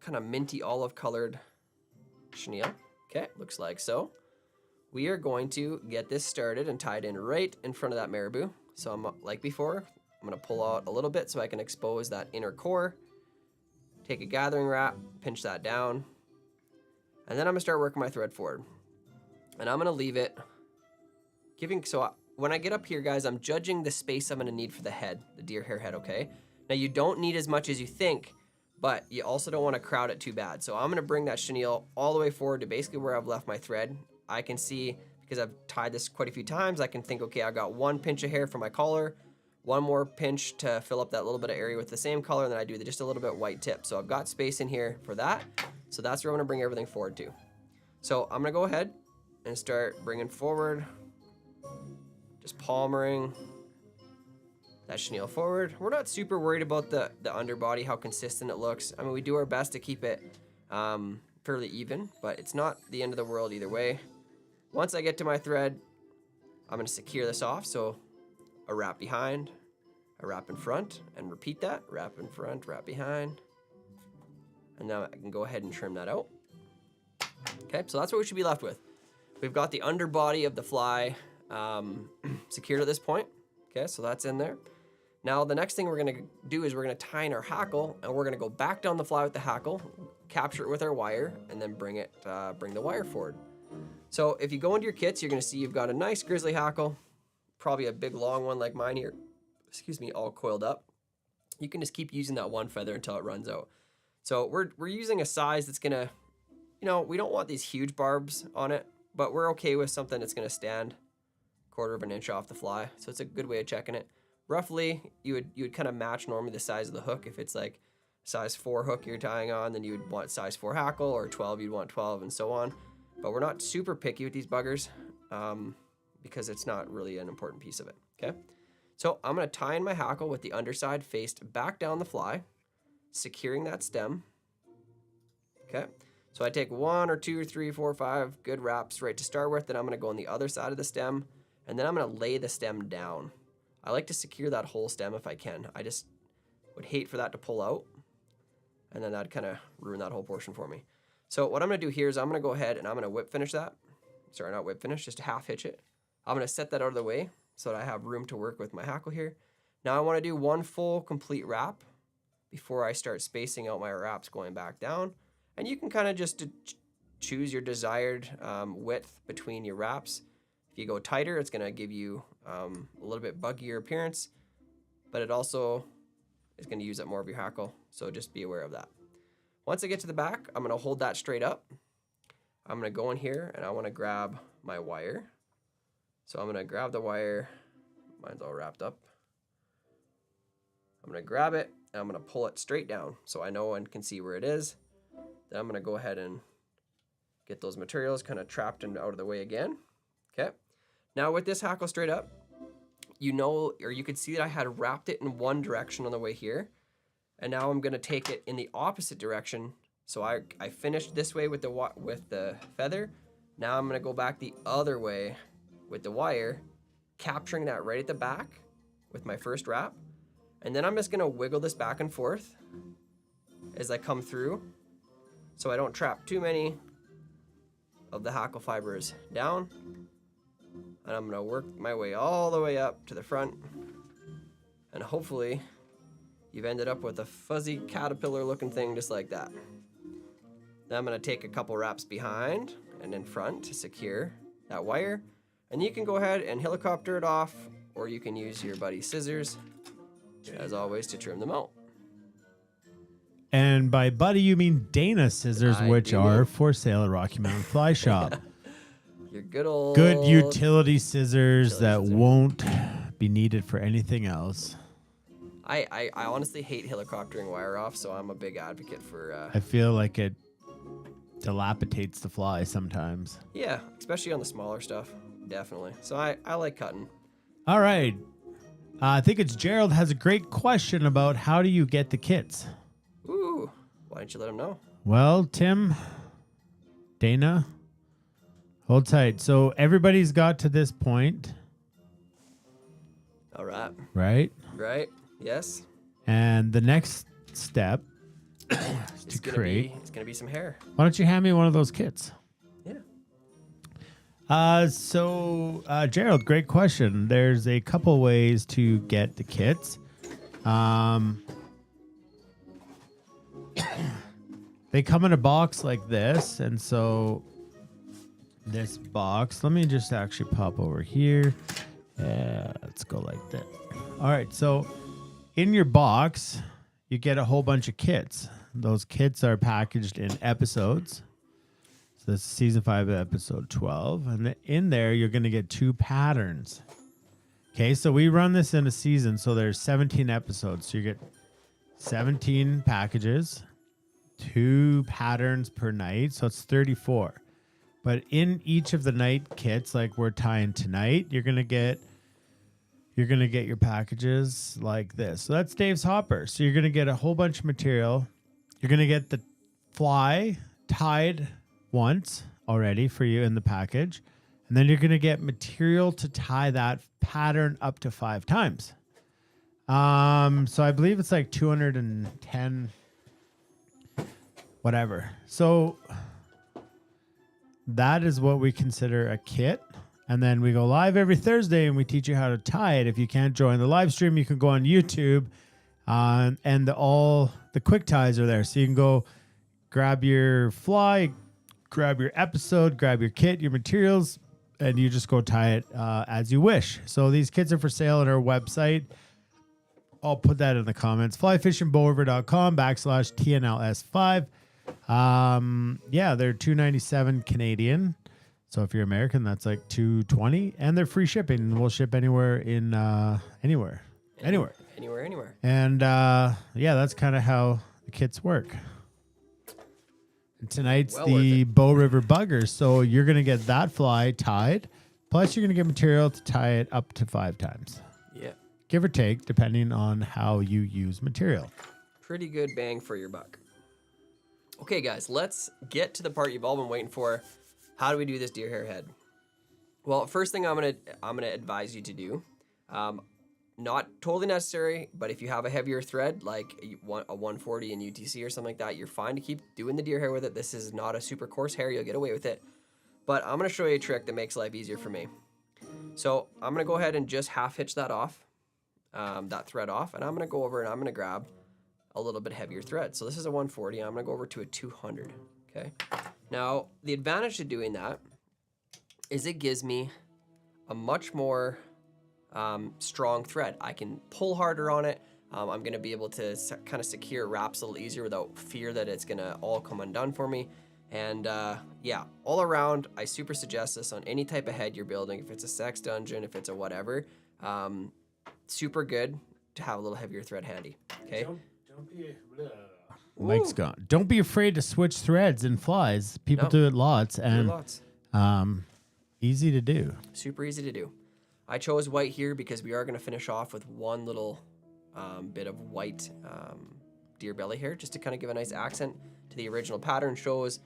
kind of minty olive colored chenille. Okay, looks like so. We are going to get this started and tied in right in front of that marabou. So I'm like before, I'm gonna pull out a little bit so I can expose that inner core. Take a gathering wrap, pinch that down, and then I'm gonna start working my thread forward. And I'm gonna leave it when I get up here, guys, I'm judging the space I'm gonna need for the head, the deer hair head, okay? Now you don't need as much as you think, but you also don't wanna crowd it too bad. So I'm gonna bring that chenille all the way forward to basically where I've left my thread. I can see, because I've tied this quite a few times, I can think, okay, I've got one pinch of hair for my collar, one more pinch to fill up that little bit of area with the same color, and then I do just a little bit white tip. So I've got space in here for that. So that's where I'm gonna bring everything forward to. So I'm gonna go ahead and start bringing forward, just palmering that chenille forward. We're not super worried about the underbody, how consistent it looks. I mean, we do our best to keep it fairly even, but it's not the end of the world either way. Once I get to my thread, I'm gonna secure this off. So a wrap behind, a wrap in front, and repeat that. Wrap in front, wrap behind. And now I can go ahead and trim that out. Okay, so that's what we should be left with. We've got the underbody of the fly secured at this point. Okay, so that's in there. Now the next thing we're gonna do is we're gonna tie in our hackle, and we're gonna go back down the fly with the hackle, capture it with our wire, and then bring the wire forward. So if you go into your kits, you're gonna see you've got a nice grizzly hackle, probably a big long one like mine here, all coiled up. You can just keep using that one feather until it runs out. So we're using a size that's gonna, we don't want these huge barbs on it, but we're okay with something that's gonna stand 1/4 of an inch off the fly. So it's a good way of checking it. Roughly, you would kind of match normally the size of the hook. If it's like size 4 hook you're tying on, then you would want size 4 hackle, or 12 you'd want 12, and so on. But we're not super picky with these buggers because it's not really an important piece of it, okay? So I'm gonna tie in my hackle with the underside faced back down the fly, securing that stem, okay? So I take 1 or 2 or 3, 4, 5 good wraps right to start with, then I'm gonna go on the other side of the stem, and then I'm gonna lay the stem down. I like to secure that whole stem if I can. I just would hate for that to pull out, and then that'd kind of ruin that whole portion for me. So what I'm gonna do here is I'm gonna go ahead and I'm gonna whip finish that. Sorry, not whip finish, just half hitch it. I'm gonna set that out of the way so that I have room to work with my hackle here. Now I wanna do one full complete wrap before I start spacing out my wraps going back down. And you can kind of just choose your desired width between your wraps. If you go tighter, it's gonna give you a little bit buggier appearance, but it also is gonna use up more of your hackle. So just be aware of that. Once I get to the back, I'm gonna hold that straight up. I'm gonna go in here and I wanna grab my wire. So I'm gonna grab the wire, mine's all wrapped up. I'm gonna grab it and I'm gonna pull it straight down so I know and can see where it is. Then I'm gonna go ahead and get those materials kind of trapped and out of the way again. Okay. Now with this hackle straight up, you could see that I had wrapped it in one direction on the way here. And now I'm gonna take it in the opposite direction. So I finished this way with the feather. Now I'm gonna go back the other way with the wire, capturing that right at the back with my first wrap. And then I'm just gonna wiggle this back and forth as I come through, so I don't trap too many of the hackle fibers down. And I'm gonna work my way all the way up to the front. And hopefully you've ended up with a fuzzy caterpillar looking thing just like that. Then I'm gonna take a couple wraps behind and in front to secure that wire. And you can go ahead and helicopter it off, or you can use your buddy's scissors as always, to trim them out. And by buddy, you mean Dana scissors, I which do. are for sale at Rocky Mountain Fly Shop. Your good old... Good utility scissors that won't be needed for anything else. I honestly hate helicoptering wire off, so I'm a big advocate for... I feel like it dilapidates the fly sometimes. Yeah, especially on the smaller stuff. Definitely. So I like cutting. All right. I think it's Gerald has a great question about how do you get the kits? Ooh, why don't you let him know? Well, Tim, Dana, hold tight. So everybody's got to this point. All right. Right? Right. Yes. And the next step is to create. It's gonna be some hair. Why don't you hand me one of those kits? Yeah. So Gerald, great question. There's a couple ways to get the kits. They come in a box like this, and so this box, let me just actually pop over here. Let's go like that. All right, so in your box, you get a whole bunch of kits. Those kits are packaged in episodes. So this is season 5, episode 12. And in there, you're going to get 2 patterns. Okay, so we run this in a season, so there's 17 episodes. So you get 17 packages, 2 patterns per night, so it's 34. But in each of the night kits, like we're tying tonight, you're gonna get your packages like this. So that's Dave's hopper. So you're gonna get a whole bunch of material. You're gonna get the fly tied once already for you in the package, and then you're gonna get material to tie that pattern up to 5 times. So I believe it's like 210, whatever. So that is what we consider a kit. And then we go live every Thursday and we teach you how to tie it. If you can't join the live stream, you can go on YouTube, and all the quick ties are there. So you can go grab your fly, grab your episode, grab your kit, your materials, and you just go tie it as you wish. So these kits are for sale on our website. I'll put that in the comments. flyfishingbowriver.com/TNLS5. Yeah, they're $297 Canadian. So if you're American, that's like $220, and they're free shipping. We'll ship anywhere in anywhere. And yeah, that's kind of how the kits work. And tonight's the Bow River Buggers. So you're gonna get that fly tied, plus you're gonna get material to tie it up to 5 times. Yeah. Give or take, depending on how you use material. Pretty good bang for your buck. Okay, guys, let's get to the part you've all been waiting for. How do we do this deer hair head? Well, first thing I'm gonna advise you to do, not totally necessary, but if you have a heavier thread, like a 140 in UTC or something like that, you're fine to keep doing the deer hair with it. This is not a super coarse hair, you'll get away with it. But I'm gonna show you a trick that makes life easier for me. So I'm gonna go ahead and just half hitch that off, that thread off, and I'm gonna go over and I'm gonna grab a little bit heavier thread. So this is a 140, I'm gonna go over to a 200, okay? Now, the advantage to doing that is it gives me a much more strong thread. I can pull harder on it. I'm gonna be able to kind of secure wraps a little easier without fear that it's gonna all come undone for me. And yeah, all around, I super suggest this on any type of head you're building. If it's a sex dungeon, if it's a whatever, super good to have a little heavier thread handy, okay? Mike's gone. Don't be afraid to switch threads in flies. People do it lots, and easy to do. Super easy to do. I chose white here because we are going to finish off with one little bit of white deer belly hair, just to kind of give a nice accent to the original pattern shows,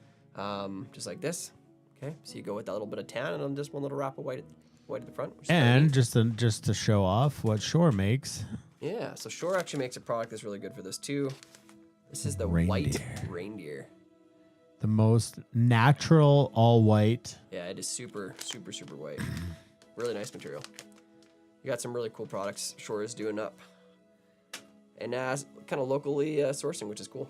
just like this. Okay, so you go with that little bit of tan and then just one little wrap of white at the front. And just to show off what Shore makes. Yeah, so Shore actually makes a product that's really good for this too. This is the white reindeer. The most natural, all white. Yeah, it is super, super, super white. Really nice material. You got some really cool products Shore is doing up. And kind of locally sourcing, which is cool.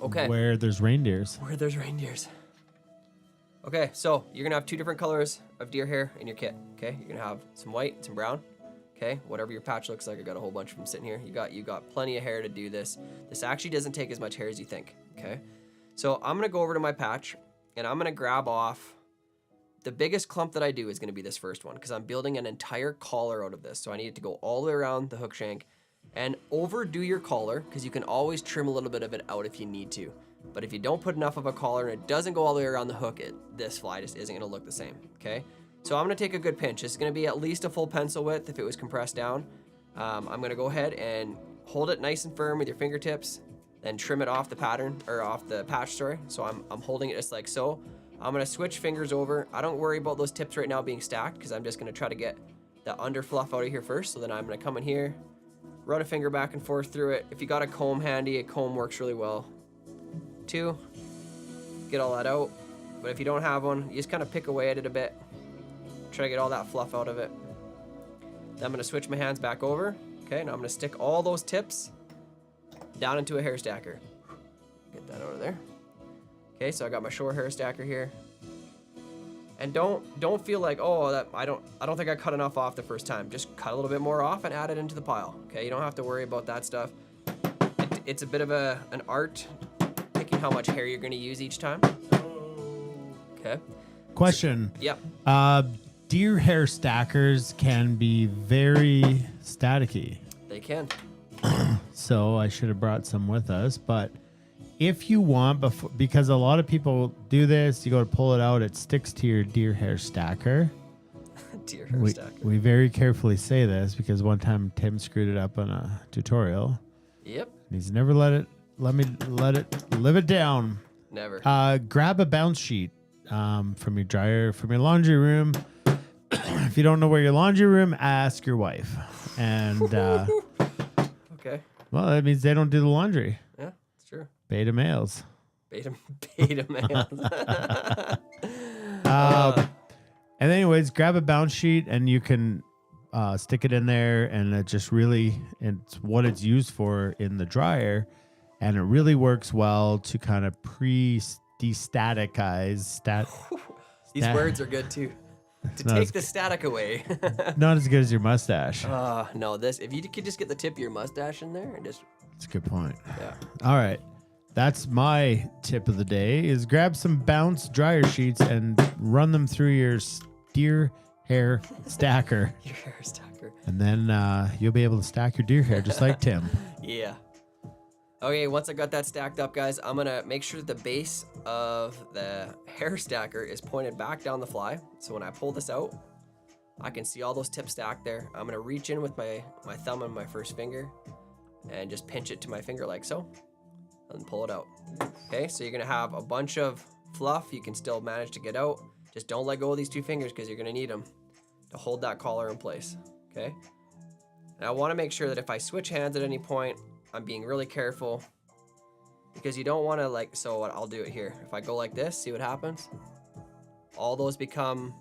Okay. Where there's reindeers. Where there's reindeers. Okay, so you're going to have 2 different colors of deer hair in your kit. Okay, you're going to have some white and some brown. Okay, whatever your patch looks like. I got a whole bunch of them sitting here. You got plenty of hair to do this. This actually doesn't take as much hair as you think. Okay, so I'm gonna go over to my patch and I'm gonna grab off. The biggest clump that I do is gonna be this first one because I'm building an entire collar out of this. So I need it to go all the way around the hook shank and overdo your collar because you can always trim a little bit of it out if you need to. But if you don't put enough of a collar and it doesn't go all the way around the hook, this fly just isn't gonna look the same, okay? So I'm gonna take a good pinch. It's gonna be at least a full pencil width if it was compressed down. I'm gonna go ahead and hold it nice and firm with your fingertips, then trim it off the pattern, or off the patch, sorry. So I'm holding it just like so. I'm gonna switch fingers over. I don't worry about those tips right now being stacked because I'm just gonna try to get the under fluff out of here first. So then I'm gonna come in here, run a finger back and forth through it. If you got a comb handy, a comb works really well. 2, get all that out. But if you don't have one, you just kind of pick away at it a bit. Try to get all that fluff out of it. Then I'm gonna switch my hands back over. Okay, now I'm gonna stick all those tips down into a hair stacker. Get that out of there. Okay, so I got my short hair stacker here. And don't feel like, oh, that I don't think I cut enough off the first time. Just cut a little bit more off and add it into the pile. Okay, you don't have to worry about that stuff. It's a bit of an art picking how much hair you're gonna use each time. Okay. Question. Yep. Deer hair stackers can be very staticky. They can. So I should have brought some with us. But if you want, because a lot of people do this, you go to pull it out, it sticks to your deer hair stacker. Deer hair stacker. We very carefully say this because one time Tim screwed it up on a tutorial. Yep. And he's never let it live it down. Never. Grab a bounce sheet from your dryer, from your laundry room. If you don't know where your laundry room, ask your wife. And okay. Well, that means they don't do the laundry. Yeah, it's true. Beta males. Beta males. And anyways, grab a bounce sheet and you can stick it in there, and it's what it's used for in the dryer, and it really works well to kind of destaticize. These words are good too. To take the static away. Not as good as your mustache. No, if you could just get the tip of your mustache in there and just. That's a good point. Yeah. All right. That's my tip of the day is grab some bounce dryer sheets and run them through your deer hair stacker. Your hair stacker. And then you'll be able to stack your deer hair just like Tim. Yeah. Okay, once I got that stacked up, guys, I'm gonna make sure that the base of the hair stacker is pointed back down the fly. So when I pull this out, I can see all those tips stacked there. I'm gonna reach in with my thumb and my first finger and just pinch it to my finger like so, and pull it out. Okay, so you're gonna have a bunch of fluff you can still manage to get out. Just don't let go of these 2 fingers because you're gonna need them to hold that collar in place, okay? And I wanna make sure that if I switch hands at any point, I'm being really careful because you don't want to so I'll do it here. If I go like this, see what happens? All those become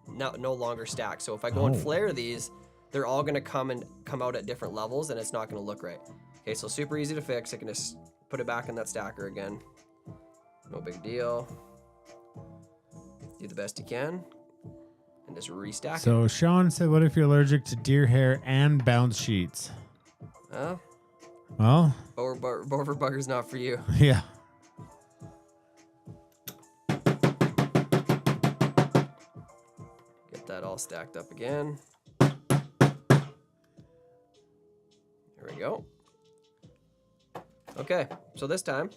no longer stacked. So if I go and flare these, they're all going to come out at different levels and it's not going to look right. Okay, so super easy to fix. I can just put it back in that stacker again. No big deal. Do the best you can and just restack it. So Sean said, what if you're allergic to deer hair and bounce sheets? Well, Bover bugger's not for you. Yeah. Get that all stacked up again. Here we go. Okay, so this time,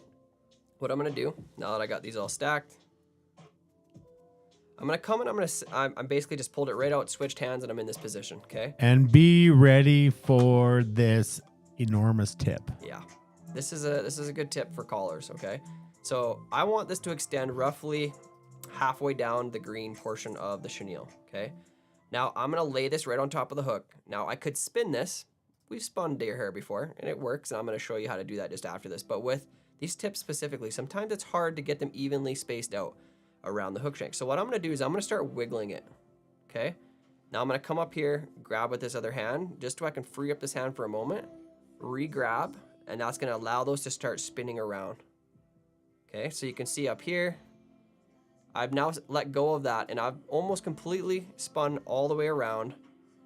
what I'm gonna do, now that I got these all stacked, I'm gonna come and I'm basically just pulled it right out, switched hands, and I'm in this position, okay? And be ready for this enormous tip. Yeah, this is a good tip for collars, okay? So I want this to extend roughly halfway down the green portion of the chenille, okay? Now I'm gonna lay this right on top of the hook. Now I could spin this. We've spun deer hair before and it works, and I'm gonna show you how to do that just after this. But with these tips specifically, sometimes it's hard to get them evenly spaced out around the hook shank. So what I'm gonna do is I'm gonna start wiggling it, okay? Now I'm gonna come up here, grab with this other hand, just so I can free up this hand for a moment, re-grab, and that's gonna allow those to start spinning around. Okay, so you can see up here, I've now let go of that and I've almost completely spun all the way around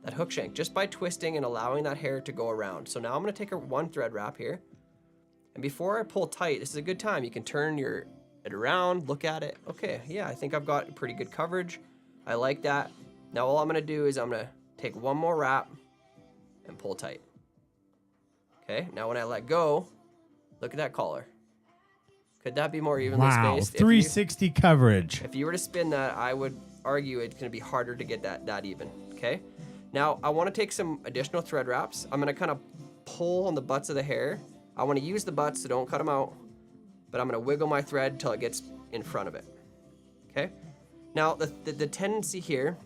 that hook shank just by twisting and allowing that hair to go around. So now I'm gonna take one thread wrap here. And before I pull tight, this is a good time. You can turn it around, look at it. Okay, yeah, I think I've got pretty good coverage. I like that. Now all I'm gonna do is I'm gonna take one more wrap and pull tight. Okay, now when I let go, look at that collar. Could that be more evenly spaced? 360 coverage. If you were to spin that, I would argue it's gonna be harder to get that even, okay? Now, I wanna take some additional thread wraps. I'm gonna kind of pull on the butts of the hair. I wanna use the butts, so don't cut them out, but I'm gonna wiggle my thread until it gets in front of it, okay? Now, the tendency here,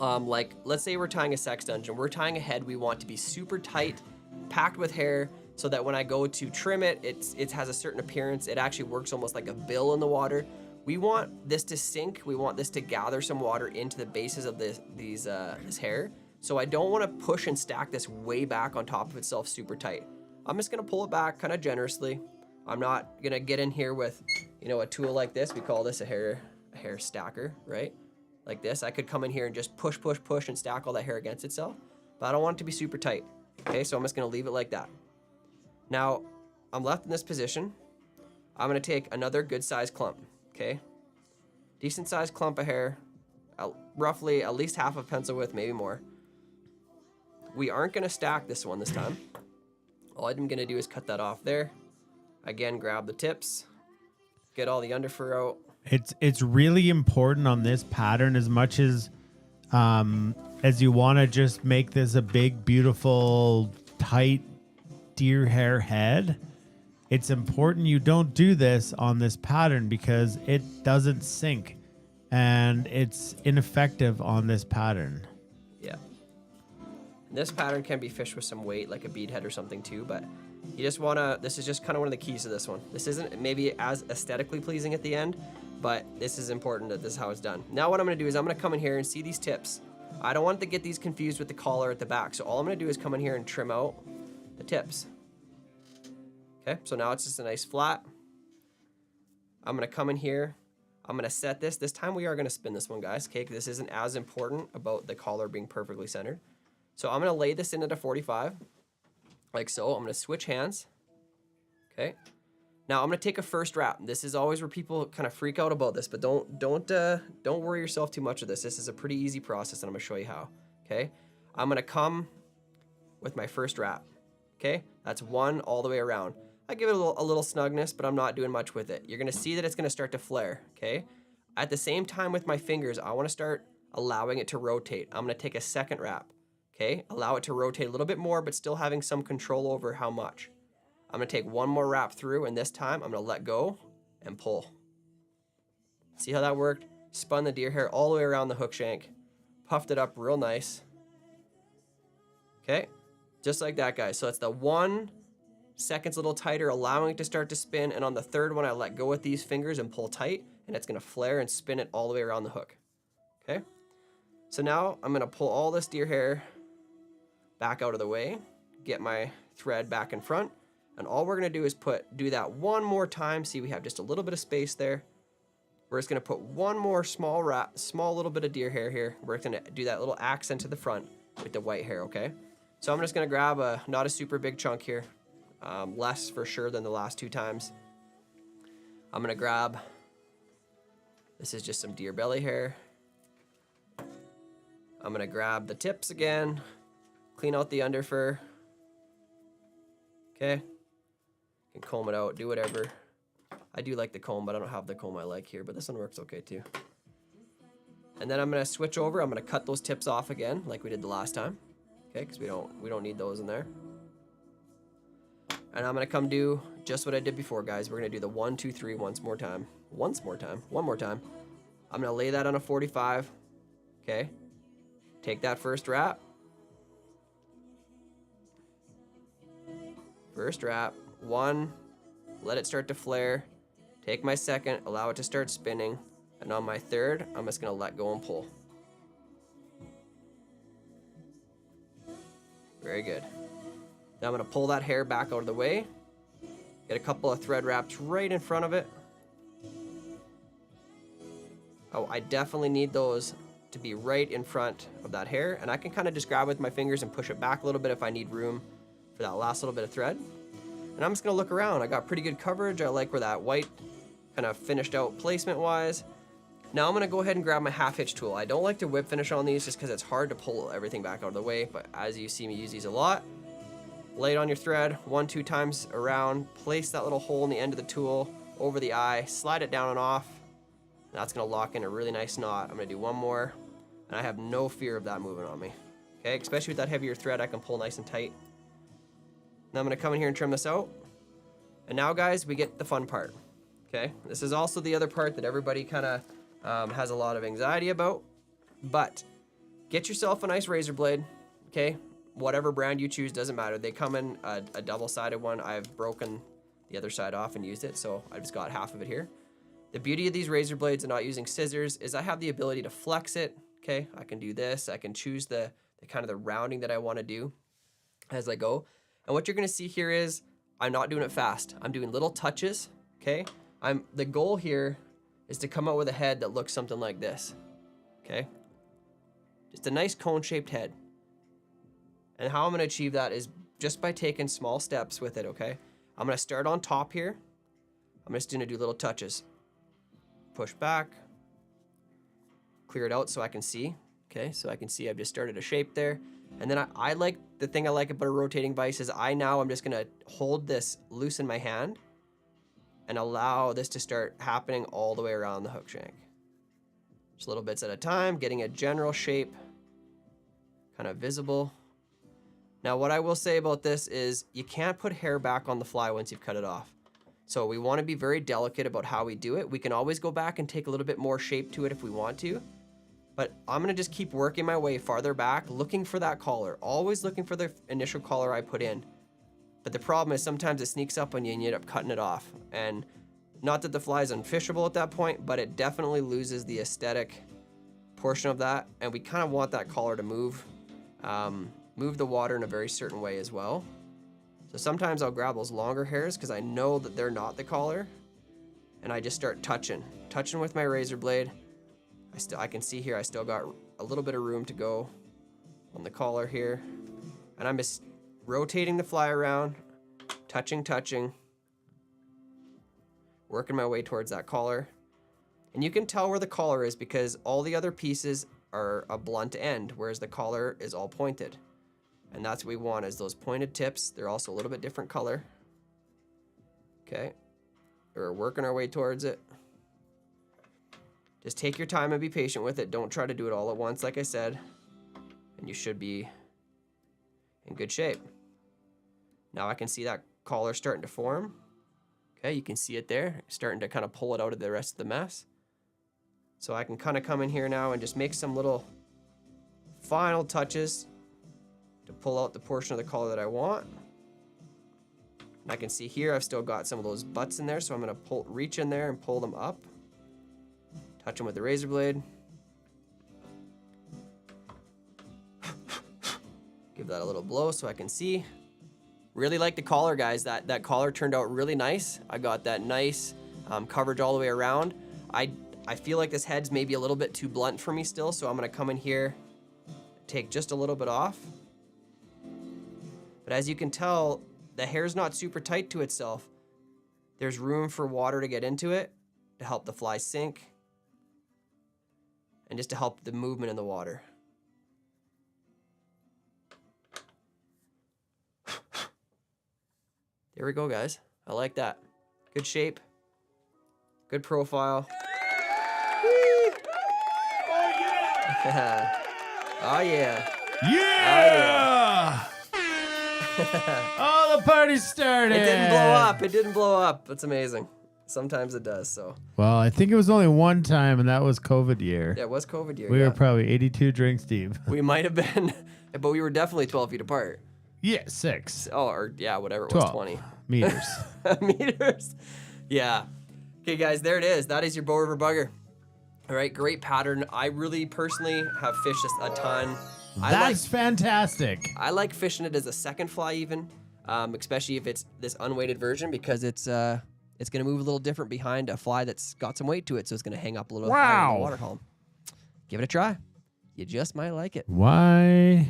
like, let's say we're tying a sex dungeon. We're tying a head we want to be super tight, packed with hair, so that when I go to trim it, it has a certain appearance. It actually works almost like a bill in the water. We want this to sink. We want this to gather some water into the bases of this hair. So I don't want to push and stack this way back on top of itself super tight. I'm just gonna pull it back kind of generously. I'm not gonna get in here with, a tool like this. We call this a hair stacker, right? Like this. I could come in here and just push and stack all that hair against itself, but I don't want it to be super tight. Okay, so I'm just gonna leave it like that. Now, I'm left in this position. I'm gonna take another good sized clump, okay? Decent sized clump of hair, roughly at least half of pencil width, maybe more. We aren't gonna stack this one this time. All I'm gonna do is cut that off there. Again, grab the tips, get all the underfur out. It's really important on this pattern as much as you want to just make this a big, beautiful, tight deer hair head. It's important you don't do this on this pattern because it doesn't sink and it's ineffective on this pattern. Yeah. This pattern can be fished with some weight, like a bead head or something too, but you just wanna, this is just kind of one of the keys to this one. This isn't maybe as aesthetically pleasing at the end, but this is important that this is how it's done. Now what I'm gonna do is I'm gonna come in here and see these tips. I don't want to get these confused with the collar at the back, so all I'm gonna do is come in here and trim out the tips. Okay, so now it's just a nice flat. I'm gonna come in here, I'm gonna set this. This time we are gonna spin this one, guys, okay? This isn't as important about the collar being perfectly centered. So I'm gonna lay this in at a 45, like so. I'm gonna switch hands, okay? Now I'm gonna take a first wrap. This is always where people kind of freak out about this, but don't worry yourself too much with this. This is a pretty easy process, and I'm gonna show you how, okay? I'm gonna come with my first wrap, okay? That's one all the way around. I give it a little snugness, but I'm not doing much with it. You're gonna see that it's gonna start to flare, okay? At the same time with my fingers, I wanna start allowing it to rotate. I'm gonna take a second wrap, okay? Allow it to rotate a little bit more, but still having some control over how much. I'm gonna take one more wrap through, and this time I'm gonna let go and pull. See how that worked? Spun the deer hair all the way around the hook shank, puffed it up real nice. Okay, just like that, guys. So it's the 1 second a little tighter, allowing it to start to spin, and on the third one I let go with these fingers and pull tight, and it's gonna flare and spin it all the way around the hook. Okay, so now I'm gonna pull all this deer hair back out of the way, get my thread back in front, and all we're gonna do is do that one more time. See, we have just a little bit of space there. We're just gonna put one more small little bit of deer hair here. We're gonna do that little accent to the front with the white hair, okay? So I'm just gonna grab not a super big chunk here, less for sure than the last 2 times. I'm gonna grab, this is just some deer belly hair. I'm gonna grab the tips again, clean out the underfur. Okay, you can comb it out, do whatever. I do like the comb, but I don't have the comb I like here, but this one works okay too. And then I'm gonna switch over, I'm gonna cut those tips off again, like we did the last time. Okay, because we don't need those in there. And I'm gonna come do just what I did before, guys. We're gonna do the 1, 2, 3 one more time. One more time. I'm gonna lay that on a 45. Okay, take that first wrap. First wrap, 1, let it start to flare. Take my second, allow it to start spinning. And on my third, I'm just gonna let go and pull. Very good. Now I'm gonna pull that hair back out of the way. Get a couple of thread wraps right in front of it. Oh, I definitely need those to be right in front of that hair, and I can kind of just grab with my fingers and push it back a little bit if I need room for that last little bit of thread. And I'm just gonna look around. I got pretty good coverage. I like where that white kind of finished out placement wise. Now I'm gonna go ahead and grab my half hitch tool. I don't like to whip finish on these just because it's hard to pull everything back out of the way, but as you see me use these a lot, lay it on your thread 1-2 times around, place that little hole in the end of the tool over the eye, slide it down and off, and that's gonna lock in a really nice knot. I'm gonna do one more, and I have no fear of that moving on me. Okay, especially with that heavier thread, I can pull nice and tight. Now I'm gonna come in here and trim this out. And now guys, we get the fun part. Okay, this is also the other part that everybody kind of has a lot of anxiety about, but get yourself a nice razor blade, okay? Whatever brand you choose, doesn't matter. They come in a double-sided one. I've broken the other side off and used it, so I've just got half of it here. The beauty of these razor blades and not using scissors is I have the ability to flex it, okay? I can do this. I can choose the kind of the rounding that I want to do as I go. And what you're gonna see here is I'm not doing it fast. I'm doing little touches, okay? The goal here is to come out with a head that looks something like this, okay? Just a nice cone-shaped head. And how I'm gonna achieve that is just by taking small steps with it, okay? I'm gonna start on top here. I'm just gonna do little touches. Push back, clear it out so I can see, okay? So I can see I've just started a shape there. And then I like, the thing I like about a rotating vise is I'm just gonna hold this loose in my hand and allow this to start happening all the way around the hook shank. Just little bits at a time, getting a general shape kind of visible. Now what I will say about this is you can't put hair back on the fly once you've cut it off. So we want to be very delicate about how we do it. We can always go back and take a little bit more shape to it if we want to, but I'm gonna just keep working my way farther back, looking for that collar, always looking for the initial collar I put in. But the problem is sometimes it sneaks up on you and you end up cutting it off. And not that the fly is unfishable at that point, but it definitely loses the aesthetic portion of that. And we kind of want that collar to move the water in a very certain way as well. So sometimes I'll grab those longer hairs because I know that they're not the collar, and I just start touching with my razor blade. I can see here I still got a little bit of room to go on the collar here, and I'm just rotating the fly around, touching, working my way towards that collar. And you can tell where the collar is because all the other pieces are a blunt end, whereas the collar is all pointed. And that's what we want, is those pointed tips. They're also a little bit different color. Okay, we're working our way towards it. Just take your time and be patient with it. Don't try to do it all at once, like I said, and you should be in good shape. Now I can see that collar starting to form. Okay, you can see it there, starting to kind of pull it out of the rest of the mess. So I can kind of come in here now and just make some little final touches to pull out the portion of the collar that I want. And I can see here I've still got some of those butts in there, so I'm gonna reach in there and pull them up. Touch them with the razor blade. Give that a little blow so I can see. Really like the collar, guys. That collar turned out really nice. I got that nice coverage all the way around. I feel like this head's maybe a little bit too blunt for me still, so I'm gonna come in here, take just a little bit off. But as you can tell, the hair's not super tight to itself. There's room for water to get into it, to help the fly sink, and just to help the movement in the water. There we go, guys. I like that. Good shape, good profile. Oh yeah. Yeah! Oh, the party started. It didn't blow up. It didn't blow up. That's amazing. Sometimes it does, so. Well, I think it was only one time, and that was COVID year. Yeah, it was COVID year. We were probably 82 drinks deep. We might have been, but we were definitely 12 feet apart. Yeah, 6. Oh, or yeah, whatever it 12 was, 20. meters. Meters. Yeah. Okay, guys, there it is. That is your Bow River Bugger. All right, great pattern. I really personally have fished this a ton. That's fantastic. I like fishing it as a second fly even, especially if it's this unweighted version, because it's going to move a little different behind a fly that's got some weight to it, so it's going to hang up a little higher in the water column. Give it a try. You just might like it. Why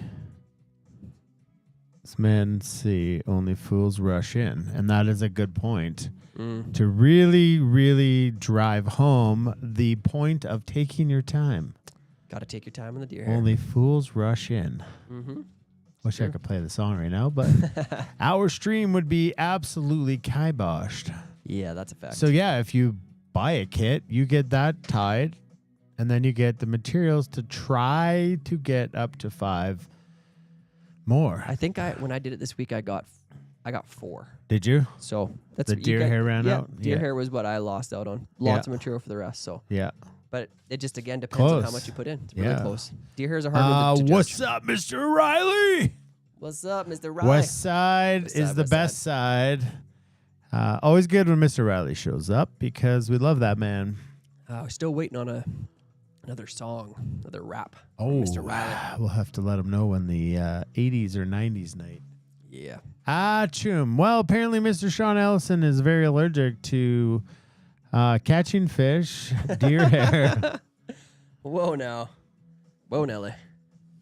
does men see only fools rush in? And that is a good point to really, really drive home the point of taking your time. Got to take your time on the deer hair. Only fools rush in. Wish I could play the song right now, but our stream would be absolutely kiboshed. Yeah, that's a fact. So yeah, if you buy a kit, you get that tied, and then you get the materials to try to get up to 5 more. I think when I did it this week, I got 4. Did you? So that's The deer hair ran out? Deer Yeah. hair was what I lost out on. Lots of material for the rest. So Yeah. but it just again depends on how Close. much you put in. It's really Yeah. close. Deer hair is a hard one to What's judge. up, Mr. Riley? What's up, Mr. Riley? West Side West is Side, the West best side. Always good when Mr. Riley shows up because we love that man. We're still waiting on another song, another rap. Oh, Mr. Riley. we'll have to let him know when the 80s or 90s night. Yeah. Chum. Well, apparently Mr. Sean Ellison is very allergic to catching fish, deer hair, Whoa now. Whoa, Nelly.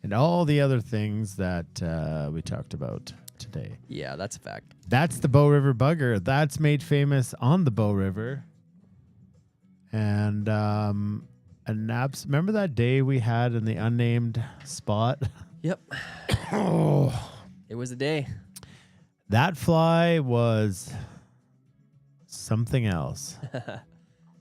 and all the other things that we talked about today. Yeah, that's a fact. That's the Bow River Bugger. That's made famous on the Bow River. And naps. Remember that day we had in the unnamed spot? Yep. It was a day. That fly was something else.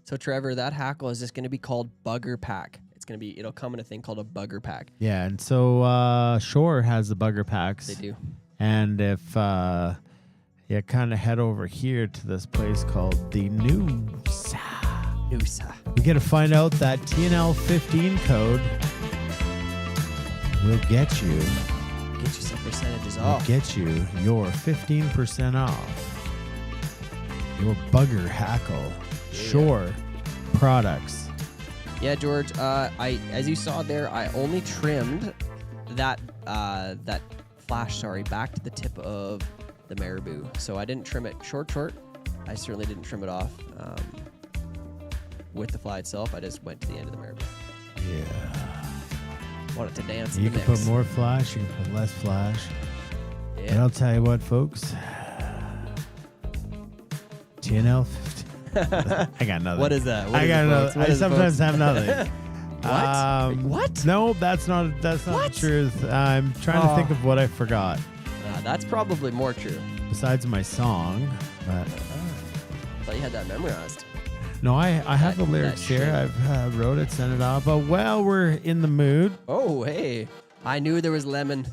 So Trevor, that hackle is just going to be called Bugger Pack. It'll come in a thing called a Bugger Pack. Yeah, and so Shore has the bugger packs. They do. And if you kind of head over here to this place called the Noosa, we get to find out that TNL 15 code will get you some percentages will off. get you your 15% off your bugger hackle Shore products. Yeah, George. As you saw there, I only trimmed that flash. Back to the tip of the marabou. So I didn't trim it short. I certainly didn't trim it off with the fly itself. I just went to the end of the marabou. Yeah. Wanted to dance. You in the can mix. put more flash, you can put less flash. Yeah. And I'll tell you what, folks. TNL 15. I got nothing. What is that? What I is got it, nothing. folks? What I is it, sometimes folks? have nothing. What? No, that's not the truth. I'm trying to think of what I forgot. That's probably more true. Besides my song, but I thought you had that memorized. no, I have the lyrics here. I've wrote it, sent it off. But while we're in the mood, Oh, hey. I knew there was lemon.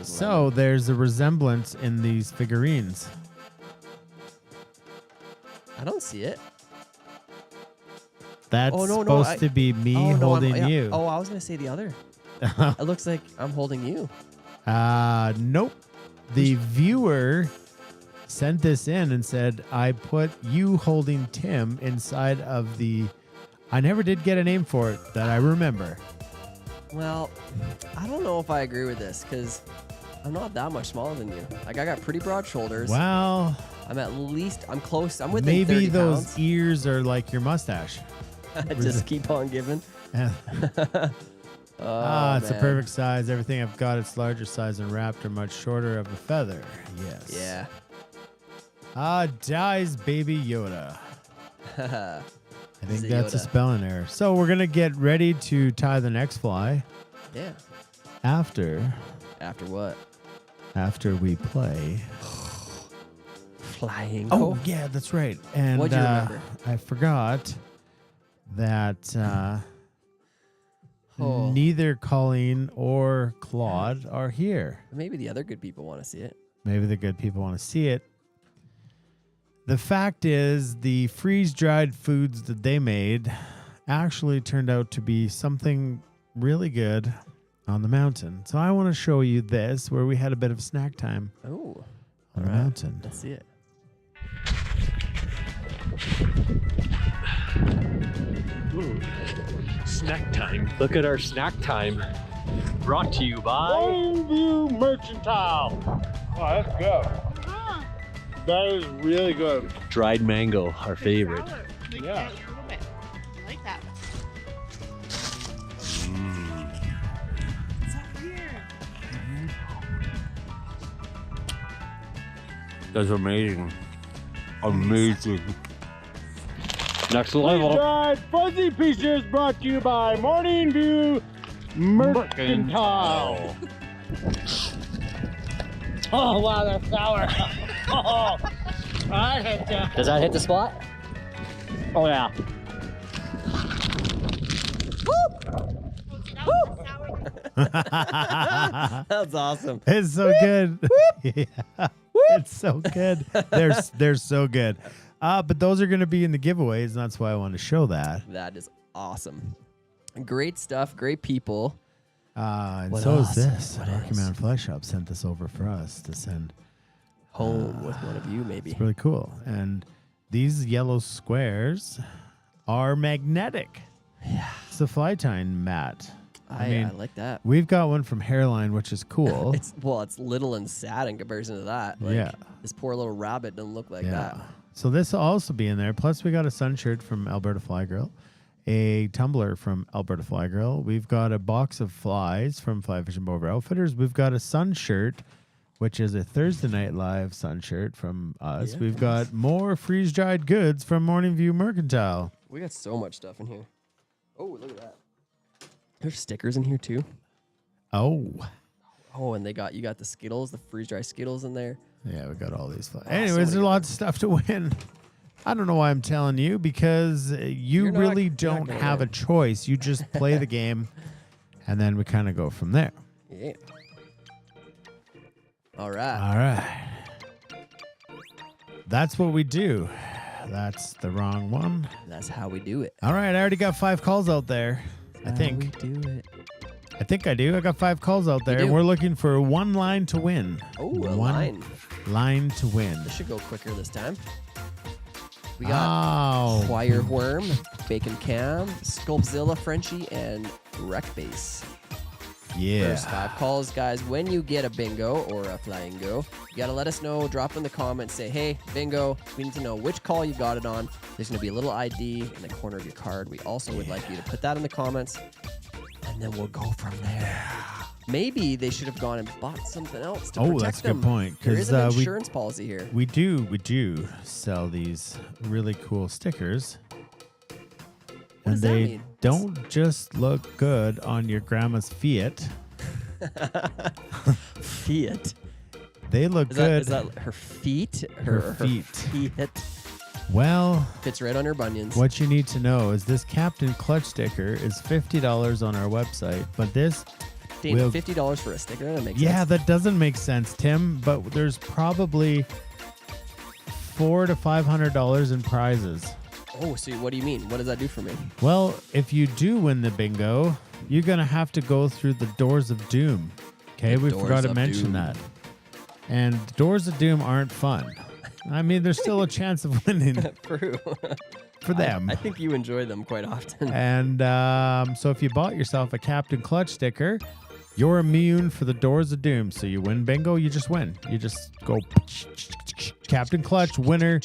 so there's a resemblance in these figurines. I don't see it. That's Oh, no, supposed to be me holding you. Oh, I was going to say the other. It looks like I'm holding you. Nope. The viewer sent this in and said, I put you holding Tim inside of the... I never did get a name for it that I remember. Well, I don't know if I agree with this because I'm not that much smaller than you. Like, I got pretty broad shoulders. Well, I'm close. I'm within maybe 30 those pounds. ears are like your mustache. Just keep on giving. Yeah. It's a man. perfect size. Everything I've got, it's larger size and wrapped or much shorter of a feather. Yes. Yeah. Dies Baby Yoda. I think Is it that's a Yoda? spelling error. So we're going to get ready to tie the next fly Yeah. after After what? we play. Flying. Oh, yeah, that's right. And What'd you remember? I forgot that Oh. neither Colleen or Claude are here. Maybe the other good people want to see it. Maybe the good people want to see it. The fact is, the freeze-dried foods that they made actually turned out to be something really good on the mountain. So I want to show you this, where we had a bit of snack time Oh. on the mountain. Let's see it. Ooh. Snack time. Look at our snack time. Brought to you by Longview Mercantile. Oh, that's good. That is really good. Dried mango, our favorite. Yeah. That's amazing. Amazing. Next level. Dried Fuzzy Pieces brought to you by Morning View Mercantile. Oh, wow, that's sour. Oh, I hit that. Does that hit the spot? Oh, yeah. That's awesome. It's so good. Yeah. It's so good. They're so good. But those are going to be in the giveaways, and that's why I want to show that. That is awesome. Great stuff. Great people. And What so else? is this. What Rocky else? Mountain Fly Shop sent this over for us to send home with one of you, maybe. It's really cool. And these yellow squares are magnetic. Yeah. It's the fly tying mat. I like that. We've got one from Hairline, which is cool. It's little and sad in comparison to that. Like, Yeah. This poor little rabbit doesn't look like that. So this will also be in there. Plus, we got a sun shirt from Alberta Fly Grill, a tumbler from Alberta Fly Grill. We've got a box of flies from Fly Fishing Bover Outfitters. We've got a sun shirt, which is a Thursday Night Live sun shirt from us. Yes. We've got more freeze-dried goods from Morning View Mercantile. We got so much stuff in here. Oh, look at that. There's stickers in here too. Oh. Oh, and you got the Skittles, the freeze-dry Skittles in there. Yeah, we got all these flies. Oh, Anyways, so there's lots of stuff to win. I don't know why I'm telling you, because you really don't have a choice. You just play the game, and then we kind of go from there. Yeah. All right. All right. That's what we do. That's the wrong one. That's how we do it. All right, I already got 5 calls out there. I think. We do it. I think I do. I got 5 calls out there, and we're looking for one line to win. Oh, one a line. Line to win. This should go quicker this time. We got Wire Worm, Bacon Cam, Sculpzilla Frenchie, and Wreck Base. Yeah. First 5 calls, guys. When you get a bingo or a flying go, you got to let us know. Drop in the comments. Say, hey, bingo. We need to know which call you got it on. There's going to be a little ID in the corner of your card. We also would like you to put that in the comments, and then we'll go from there. Maybe they should have gone and bought something else to protect that's a them. good point. There is an 'cause, insurance policy here. We do sell these really cool stickers. What does that they mean? don't just look good on your grandma's Fiat. Fiat. They look Is good. that her feet? Her feet. Fiat. Well, Fits right on her bunions. what you need to know is this Captain Clutch sticker is $50 on our website, but this Dana, will $50 for a sticker? That makes Yeah, sense. that doesn't make sense, Tim. But there's probably $400 to $500 in prizes. Oh, so what do you mean? What does that do for me? Well, if you do win the bingo, you're gonna have to go through the Doors of Doom. Okay, The we Doors forgot to of mention Doom. that. And Doors of Doom aren't fun. I mean, there's still a chance of winning True. for them. I think you enjoy them quite often. And so if you bought yourself a Captain Clutch sticker, you're immune for the Doors of Doom. So you win bingo, you just win. You just go Captain Clutch, winner.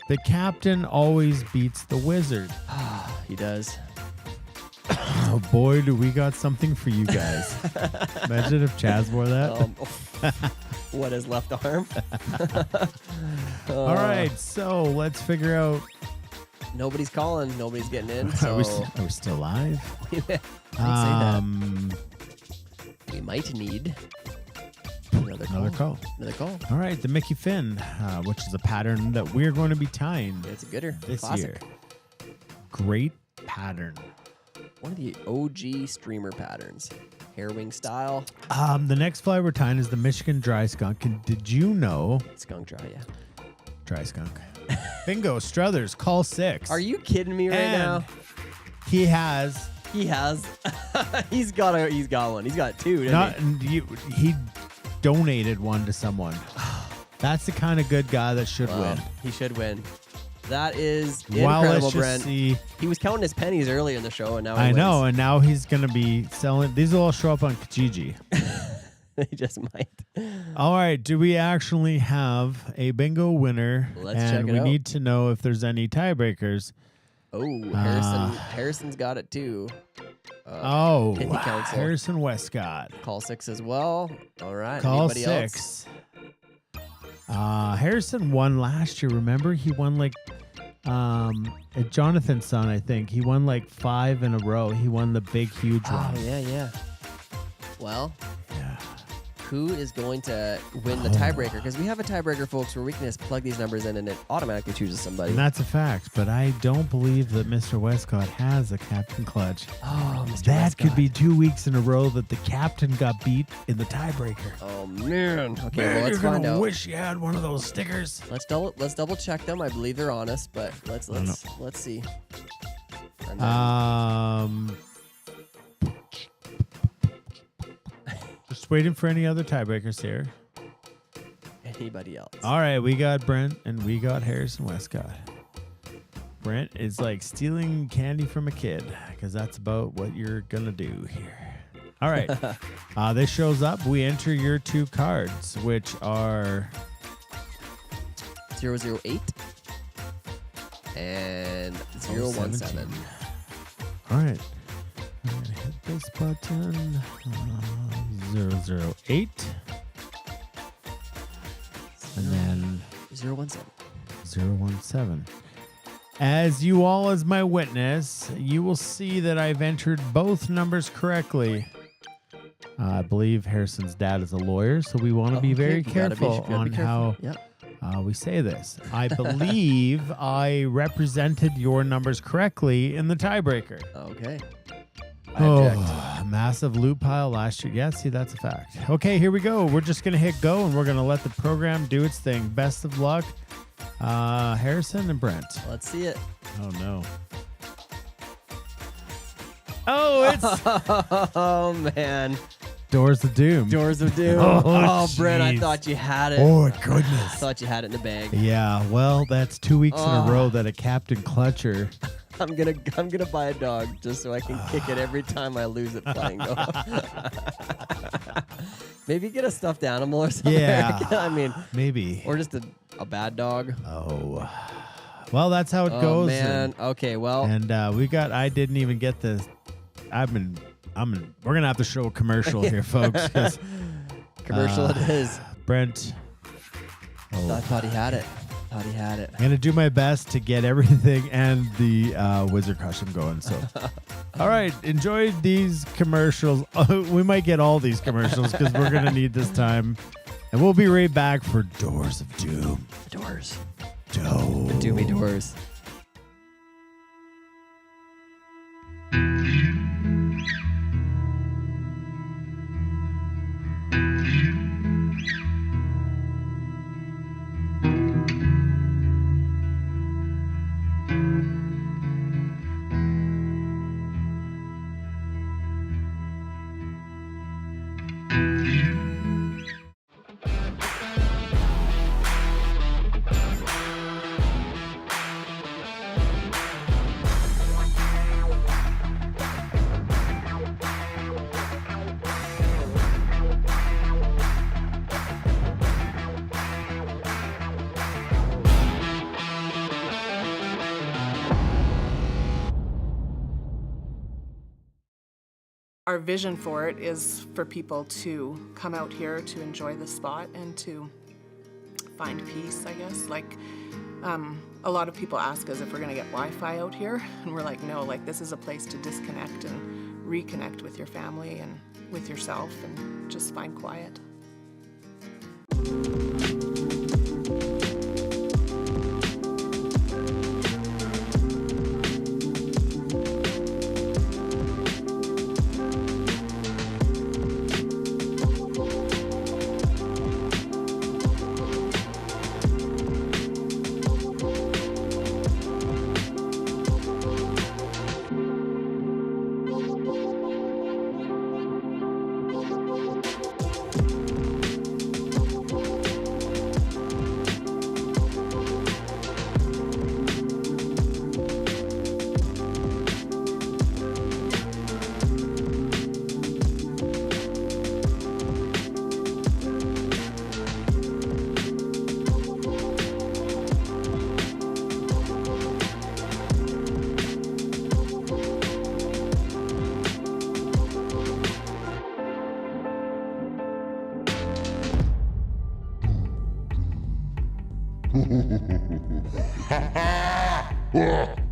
The captain always beats the wizard. He does. Oh boy, do we got something for you guys. Imagine if Chaz wore that. What is left arm? All right, so let's figure out. Nobody's calling. Nobody's getting in. So Are we still live? I didn't say that. We might need another call. Another call. All right, the Mickey Finn, which is a pattern that we're going to be tying. It's a gooder. This Classic. year. Great pattern. One of the OG streamer patterns. Hair wing style. The next fly we're tying is the Michigan Dry Skunk. And did you know? Skunk dry, yeah. Dry Skunk. Bingo, Struthers, call 6. Are you kidding me right now? He has. He has. He's got one. He's got 2. He donated one to someone. That's the kind of good guy that should win. He should win. That is Well, incredible, let's just Brent. see. He was counting his pennies earlier in the show, and now he I wins. know, and now he's going to be selling. These will all show up on Kijiji. They just might. All right, do we actually have a bingo winner? Let's and check it we out. need to know if there's any tiebreakers. Oh, Harrison's got it too. Pithy Council. Harrison Westcott. Call 6 as well. All right. Call Anybody 6. else? Harrison won last year. Remember, he won like Jonathan's son. I think he won like 5 in a row. He won the big, huge one. Oh yeah. Well, who is going to win the tiebreaker? Because we have a tiebreaker, folks, where we can just plug these numbers in and it automatically chooses somebody. And that's a fact, but I don't believe that Mr. Westcott has a captain clutch. Oh, Mr. That Westcott. could be 2 weeks in a row that the captain got beat in the tiebreaker. Oh man. Okay, Man, well, let's you're find gonna out. wish you had one of those stickers. Let's double check them. I believe they're honest, but let's see. And then- Just waiting for any other tiebreakers here. Anybody else? All right, we got Brent and we got Harrison Westcott. Brent is like stealing candy from a kid because that's about what you're gonna do here. All right, this shows up. We enter your 2 cards, which are 008 and 017. All right. I'm going to hit this button. 008. And then 017. 017. As you all as my witness, you will see that I've entered both numbers correctly. I believe Harrison's dad is a lawyer, so we want to be very careful on how we say this. I believe I represented your numbers correctly in the tiebreaker. Okay. Massive loot pile last year. Yeah, see, that's a fact. Okay, here we go. We're just going to hit go, and we're going to let the program do its thing. Best of luck, Harrison and Brent. Let's see it. Oh, no. Oh, it's... Oh, man. Doors of Doom. Doors of Doom. Oh, Brent, I jeez. thought you had it. Oh, goodness. I thought you had it in the bag. Yeah, well, that's 2 weeks in a row that a captain clutcher... I'm gonna buy a dog just so I can kick it every time I lose it playing though. Maybe get a stuffed animal or something. Yeah. I mean, maybe. Or just a bad dog. Oh. Well, that's how it goes. Man. Okay, well. And I didn't even get the we're gonna have to show a commercial here, folks. Commercial it is. Brent. I thought he had it. I'm going to do my best to get everything and the Wizard Custom going. So, all right, enjoy these commercials. We might get all these commercials because we're going to need this time. And we'll be right back for Doors of Doom. Doors. Doom. The Doomy Doors. Our vision for it is for people to come out here to enjoy the spot and to find peace, I guess. Like, a lot of people ask us if we're going to get Wi-Fi out here, and we're like, no, like this is a place to disconnect and reconnect with your family and with yourself and just find quiet.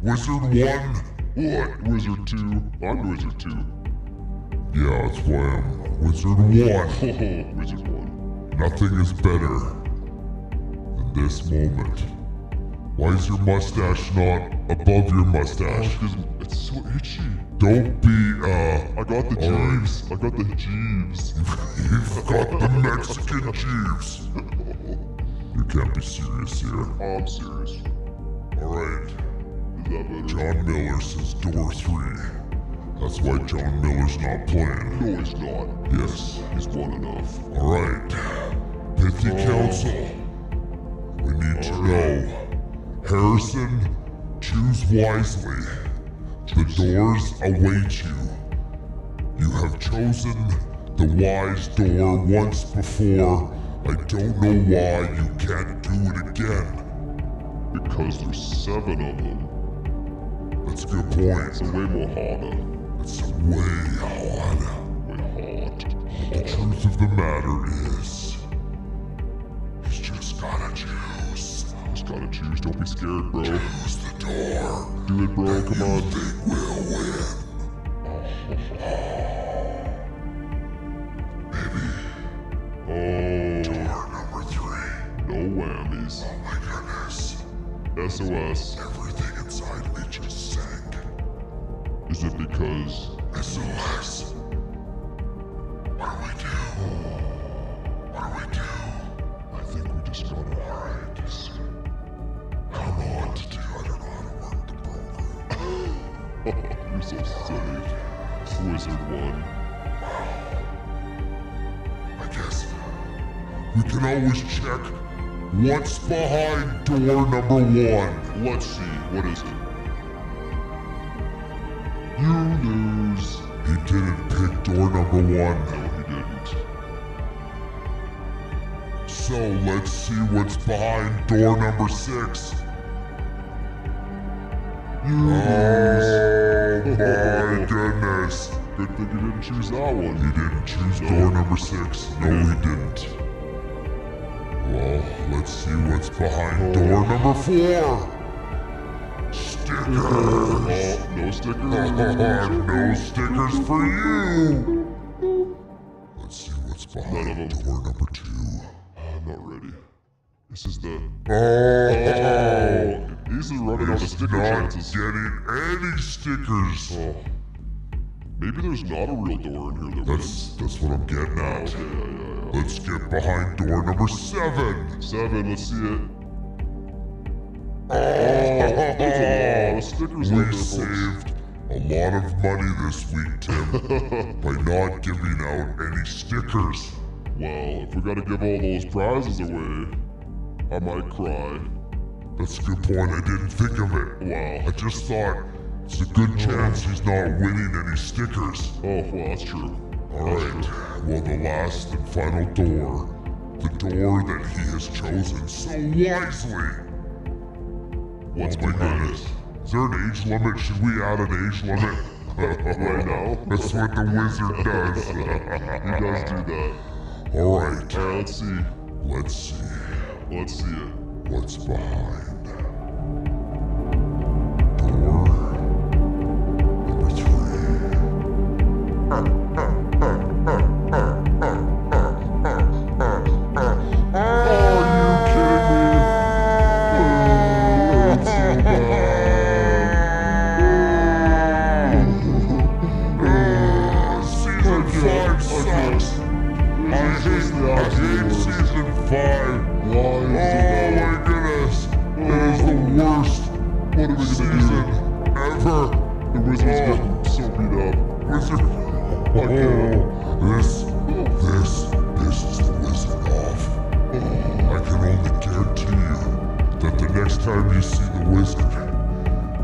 Wizard 1? What? Wizard 2? I'm Wizard 2. Yeah, that's why I'm Wizard 1. Wizard 1. Nothing is better than this moment. Why is your mustache not above your mustache? Because it's so itchy. Don't be, I got the Jeeves. I got the Jeeves. You've got the Mexican Jeeves. You can't be serious here. I'm serious. Alright. John Miller says door 3. That's why John Miller's not playing. No, he's not. Yes. He's won enough. Alright. Pithy Council. We need to know. Harrison, choose wisely. The doors await you. You have chosen the wise door once before. I don't know why you can't do it again. Because there's 7 of them. That's a good point. It's way more harder. It's way harder. Way hard. The truth of the matter is, he's just gotta choose. Just gotta choose. Don't be scared, bro. Choose the door. Do it, bro. Come on. You think we'll win? Maybe. Oh. Door number 3. No whammies. Oh my goodness. SOS. Everything inside me just sank. Is it because SOS? What do we do? What do we do? I think we just gotta alright. Come on to do. I don't know how to work the program. You're so silly. Wizard 1. I guess we can always check what's behind door number 1. Let's see. What is it? You lose. He didn't pick door number 1. No, he didn't. So let's see what's behind door number 6. You lose. Oh my goodness. Good thing you didn't choose that one. He didn't choose door number 6. No, he didn't. Well, let's see what's behind door number 4. Stickers! No stickers? No stickers for you! Let's see what's behind door number 2. I'm not ready. This is the... Oh! He's running out of sticker chances. Getting any stickers. Oh. Maybe there's not a real door in here. That's what I'm getting at. Yeah. Let's get behind door number 7. 7, let's see it. Oh, there's a lot of stickers in there, folks. We saved a lot of money this week, Tim, by not giving out any stickers. Well, if we gotta give all those prizes away, I might cry. That's a good point, I didn't think of it. Wow. I just thought, it's a good chance he's not winning any stickers. Oh, well, that's true. Alright, well, the last and final door. The door that he has chosen so wisely. What's behind it? Is there an age limit? Should we add an age limit? Right now? That's what the wizard does. He does do that. Alright. Let's see. Let's see it. What's behind? Door number 3. Are you kidding me? It's so bad. Season 5 sucks. I hate season 5. Why is it that? Oh my goodness. It is the worst season ever. The wizard's getting so beat up. Wizard. This is the wizard off. I can only guarantee you that the next time you see the wizard,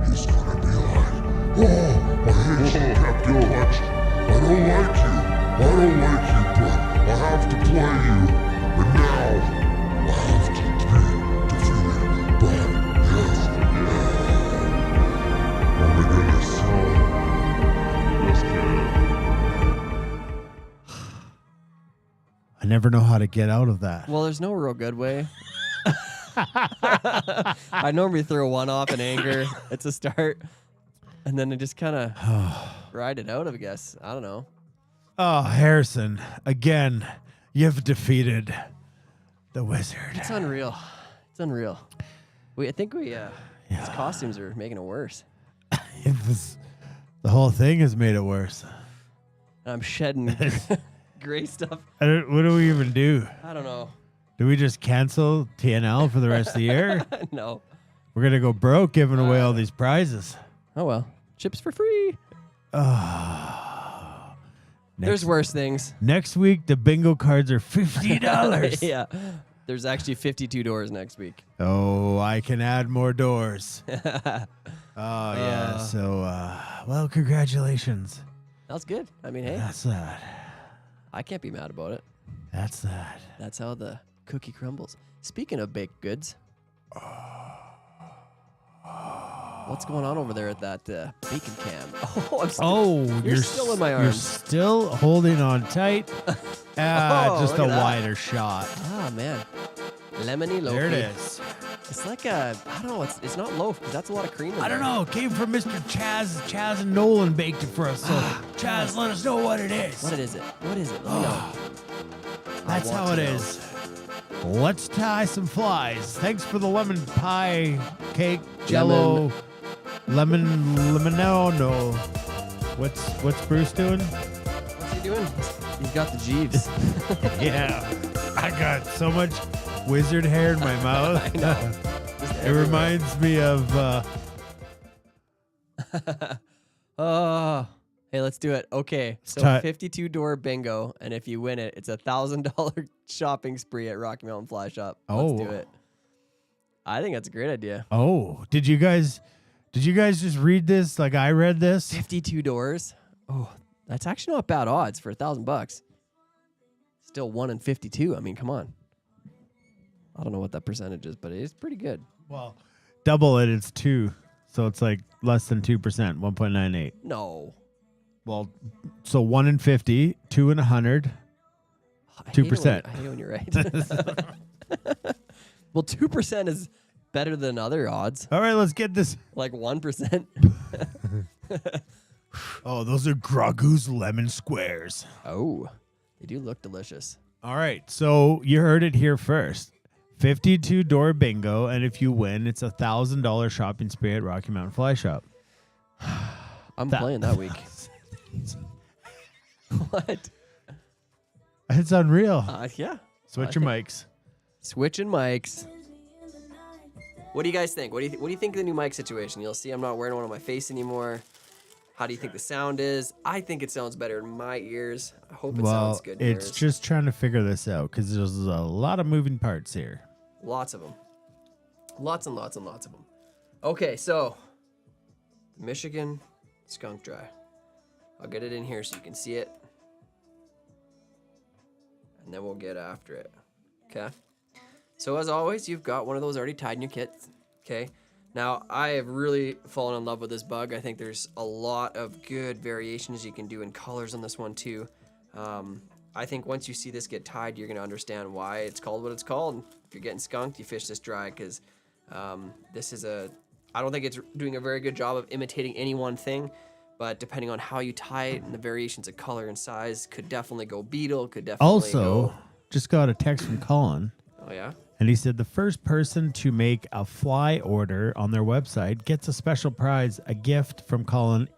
he's gonna be like, I hate you, Captain Clutch. I don't like you, but I have to play you. And now, I have to be defeated by him. Oh my goodness. Yes, I never know how to get out of that. Well, there's no real good way. I normally throw one off in anger. It's a start. And then I just kind of ride it out, I guess. I don't know. Oh, Harrison, again, you've defeated the wizard. It's unreal. It's unreal. I think his costumes are making it worse. The whole thing has made it worse. I'm shedding gray stuff. What do we even do? I don't know. Do we just cancel TNL for the rest of the year? No. We're going to go broke giving away all these prizes. Oh, well. Chips for free. There's worse things. Next week, the bingo cards are $50. Yeah. There's actually 52 doors next week. Oh, I can add more doors. Yeah. So, well, congratulations. That was good. I mean, hey. That's that. I can't be mad about it. That's that. That's how the cookie crumbles. Speaking of baked goods. What's going on over there at that bacon cam? You're still in my arms. You're still holding on tight. Just a wider shot. Oh, man. Lemony loaf. There it is. It's like I don't know. It's not loaf because that's a lot of cream in there. I don't know. It came from Mr. Chaz. Chaz and Nolan baked it for us. So, Chaz, let us know what it is. What is it? What is it? Let me know. That's how it is. Let's tie some flies. Thanks for the lemon pie, cake, jello, no. What's Bruce doing? What's he doing? He's got the Jeeves. Yeah. I got so much wizard hair in my mouth. I know. It reminds me of hey, let's do it. Okay. So 52 door bingo, and if you win it, it's $1,000 shopping spree at Rocky Mountain Fly Shop. Let's do it. I think that's a great idea. Oh, did you guys just read this like I read this? 52 doors. Oh, that's actually not bad odds for $1,000. Still 1 in 52. I mean, come on. I don't know what that percentage is, but it is pretty good. Well, double it, it's 2. So it's like less than 2%, 1.98. No. Well, so 1 in 50, 2 in 100, 2%. I hate when you're right. Well, 2% is better than other odds. All right, let's get this. Like 1%. Oh, those are Grogu's lemon squares. Oh, they do look delicious. All right, so you heard it here first. 52 door bingo, and if you win, it's $1,000 shopping spree at Rocky Mountain Fly Shop. I'm playing that week. What? It's unreal. Yeah. Switch your mics. Switching mics. What do you guys think? What do you think of the new mic situation? You'll see I'm not wearing one on my face anymore. How do you think the sound is? I think it sounds better in my ears. I hope it sounds good in yours. It's just trying to figure this out because there's a lot of moving parts here. Lots of them. Lots and lots and lots of them. Okay, so Michigan Skunk Dry. I'll get it in here so you can see it. And then we'll get after it. Okay? So as always, you've got one of those already tied in your kit. Okay? Now, I have really fallen in love with this bug. I think there's a lot of good variations you can do in colors on this one too. I think once you see this get tied, you're going to understand why it's called what it's called. If you're getting skunked, you fish this dry because this is I don't think it's doing a very good job of imitating any one thing, but depending on how you tie it and the variations of color and size, could definitely go beetle, could definitely go... Just got a text from Colin. Oh, yeah? And he said the first person to make a fly order on their website gets a special prize, a gift from Colin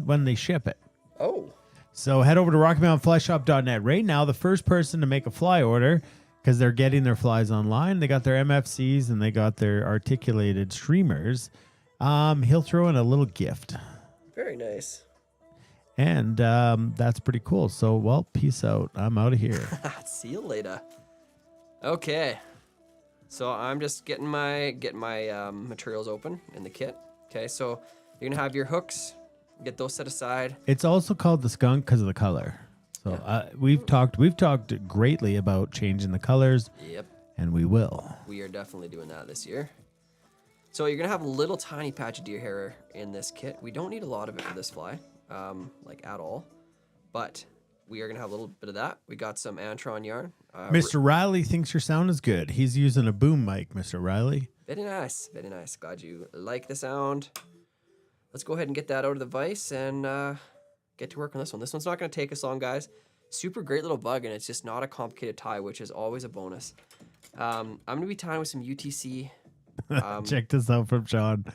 when they ship it. Oh. So head over to RockyMountainFlyShop.net right now. The first person to make a fly order, because they're getting their flies online, they got their MFCs and they got their articulated streamers. He'll throw in a little gift. Very nice. And that's pretty cool. So, well, peace out. I'm out of here. See you later. Okay. So I'm just getting my materials open in the kit. Okay, so you're gonna have your hooks. Get those set aside. It's also called the skunk because of the color. So we've talked greatly about changing the colors. Yep. And we will. We are definitely doing that this year. So you're gonna have a little tiny patch of deer hair in this kit. We don't need a lot of it for this fly, like at all. But we are going to have a little bit of that. We got some Antron yarn. Mr. Riley thinks your sound is good. He's using a boom mic, Mr. Riley. Very nice. Very nice. Glad you like the sound. Let's go ahead and get that out of the vise and get to work on this one. This one's not going to take us long, guys. Super great little bug, and it's just not a complicated tie, which is always a bonus. I'm going to be tying with some UTC. Check this out from John.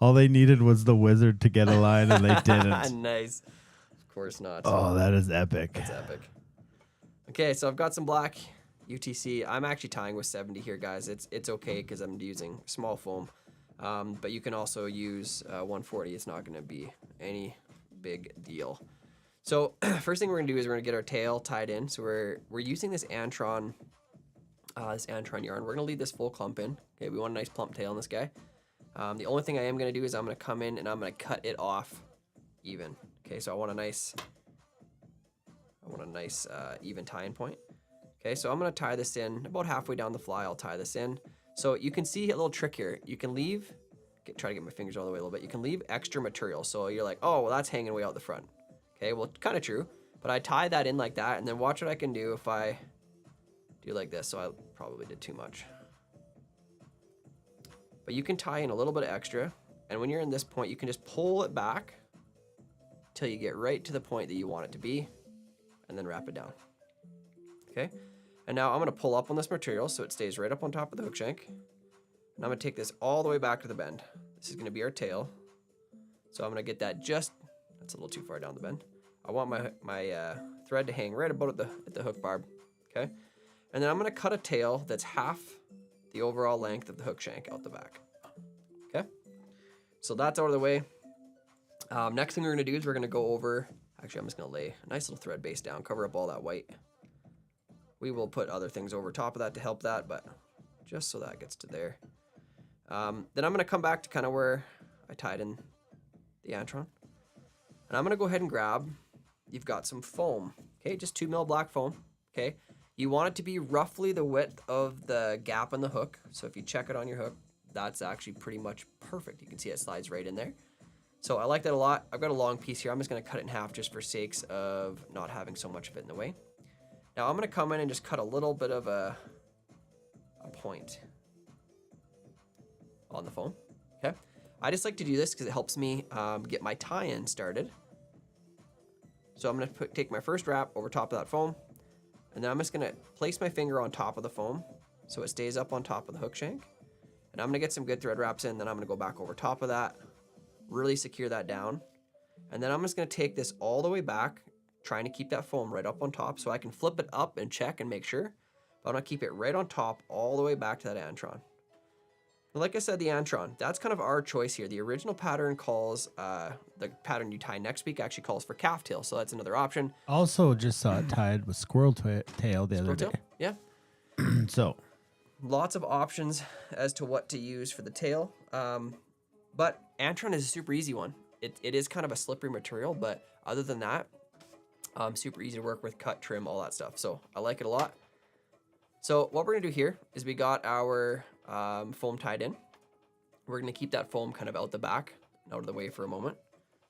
All they needed was the wizard to get a line, and they didn't. Nice. Of course not. Oh, that is epic. That's epic. Okay, so I've got some black UTC. I'm actually tying with 70 here, guys. It's okay because I'm using small foam. But you can also use 140. It's not going to be any big deal. So first thing we're going to do is we're going to get our tail tied in. So we're using this Antron yarn. We're going to leave this full clump in. Okay, we want a nice plump tail on this guy. The only thing I am going to do is I'm going to come in and I'm going to cut it off even. Okay, so I want a nice even tie-in point. Okay, so I'm going to tie this in about halfway down the fly. I'll tie this in. So you can see a little trick here. You can leave, try to get my fingers all the way a little bit. You can leave extra material. So you're like, oh, well, that's hanging way out the front. Okay, well, kind of true. But I tie that in like that, and then watch what I can do if I do like this. So I probably did too much. But you can tie in a little bit of extra. And when you're in this point, you can just pull it back till you get right to the point that you want it to be, and then wrap it down. Okay, and now I'm going to pull up on this material so it stays right up on top of the hook shank. And I'm going to take this all the way back to the bend. This is going to be our tail. So I'm going to get that that's a little too far down the bend. I want my thread to hang right about at the hook barb. Okay, and then I'm going to cut a tail that's half the overall length of the hook shank out the back. Okay, so that's out of the way. Next thing we're going to do is we're going to go over, actually I'm just going to lay a nice little thread base down, cover up all that white. We will put other things over top of that to help that, but just so that gets to there. Then I'm going to come back to kind of where I tied in the Antron. And I'm going to go ahead and grab, you've got some foam, okay, just 2 mil black foam, okay. You want it to be roughly the width of the gap on the hook. So if you check it on your hook, that's actually pretty much perfect. You can see it slides right in there. So I like that a lot. I've got a long piece here. I'm just going to cut it in half just for sakes of not having so much of it in the way. Now I'm going to come in and just cut a little bit of a point on the foam. Okay. I just like to do this because it helps me get my tie-in started. So I'm going to take my first wrap over top of that foam, and then I'm just going to place my finger on top of the foam so it stays up on top of the hook shank. And I'm going to get some good thread wraps in, then I'm going to go back over top of that, really secure that down. And then I'm just going to take this all the way back, trying to keep that foam right up on top so I can flip it up and check and make sure. But I'm going to keep it right on top all the way back to that Antron. But like I said, the Antron, that's kind of our choice here. The original pattern calls, the pattern you tie next week actually calls for calf tail, so that's another option. Also just saw it tied with squirrel tail the other day. Yeah. So lots of options as to what to use for the tail. But Antron is a super easy one. It is kind of a slippery material, but other than that, super easy to work with, cut, trim, all that stuff. So I like it a lot. So what we're gonna do here is we got our foam tied in. We're gonna keep that foam kind of out the back, out of the way for a moment.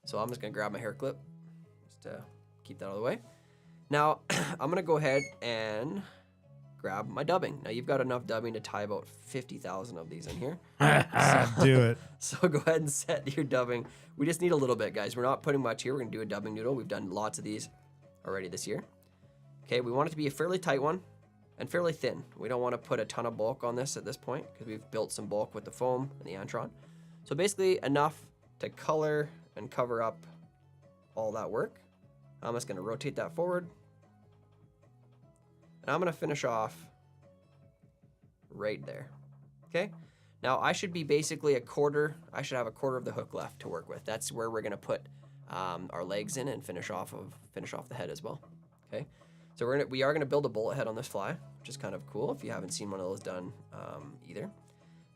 So I'm just gonna grab my hair clip just to keep that out of the way. Now I'm gonna go ahead and grab my dubbing. Now you've got enough dubbing to tie about 50,000 of these in here. Do it. So go ahead and set your dubbing. We just need a little bit, guys. We're not putting much here. We're gonna do a dubbing noodle. We've done lots of these already this year. Okay, we want it to be a fairly tight one and fairly thin. We don't want to put a ton of bulk on this at this point because we've built some bulk with the foam and the Antron. So basically enough to color and cover up all that work. I'm just gonna rotate that forward. And I'm gonna finish off right there, okay? Now I should be basically I should have a quarter of the hook left to work with. That's where we're gonna put our legs in and finish off the head as well, okay? So we are gonna build a bullet head on this fly, which is kind of cool if you haven't seen one of those done either.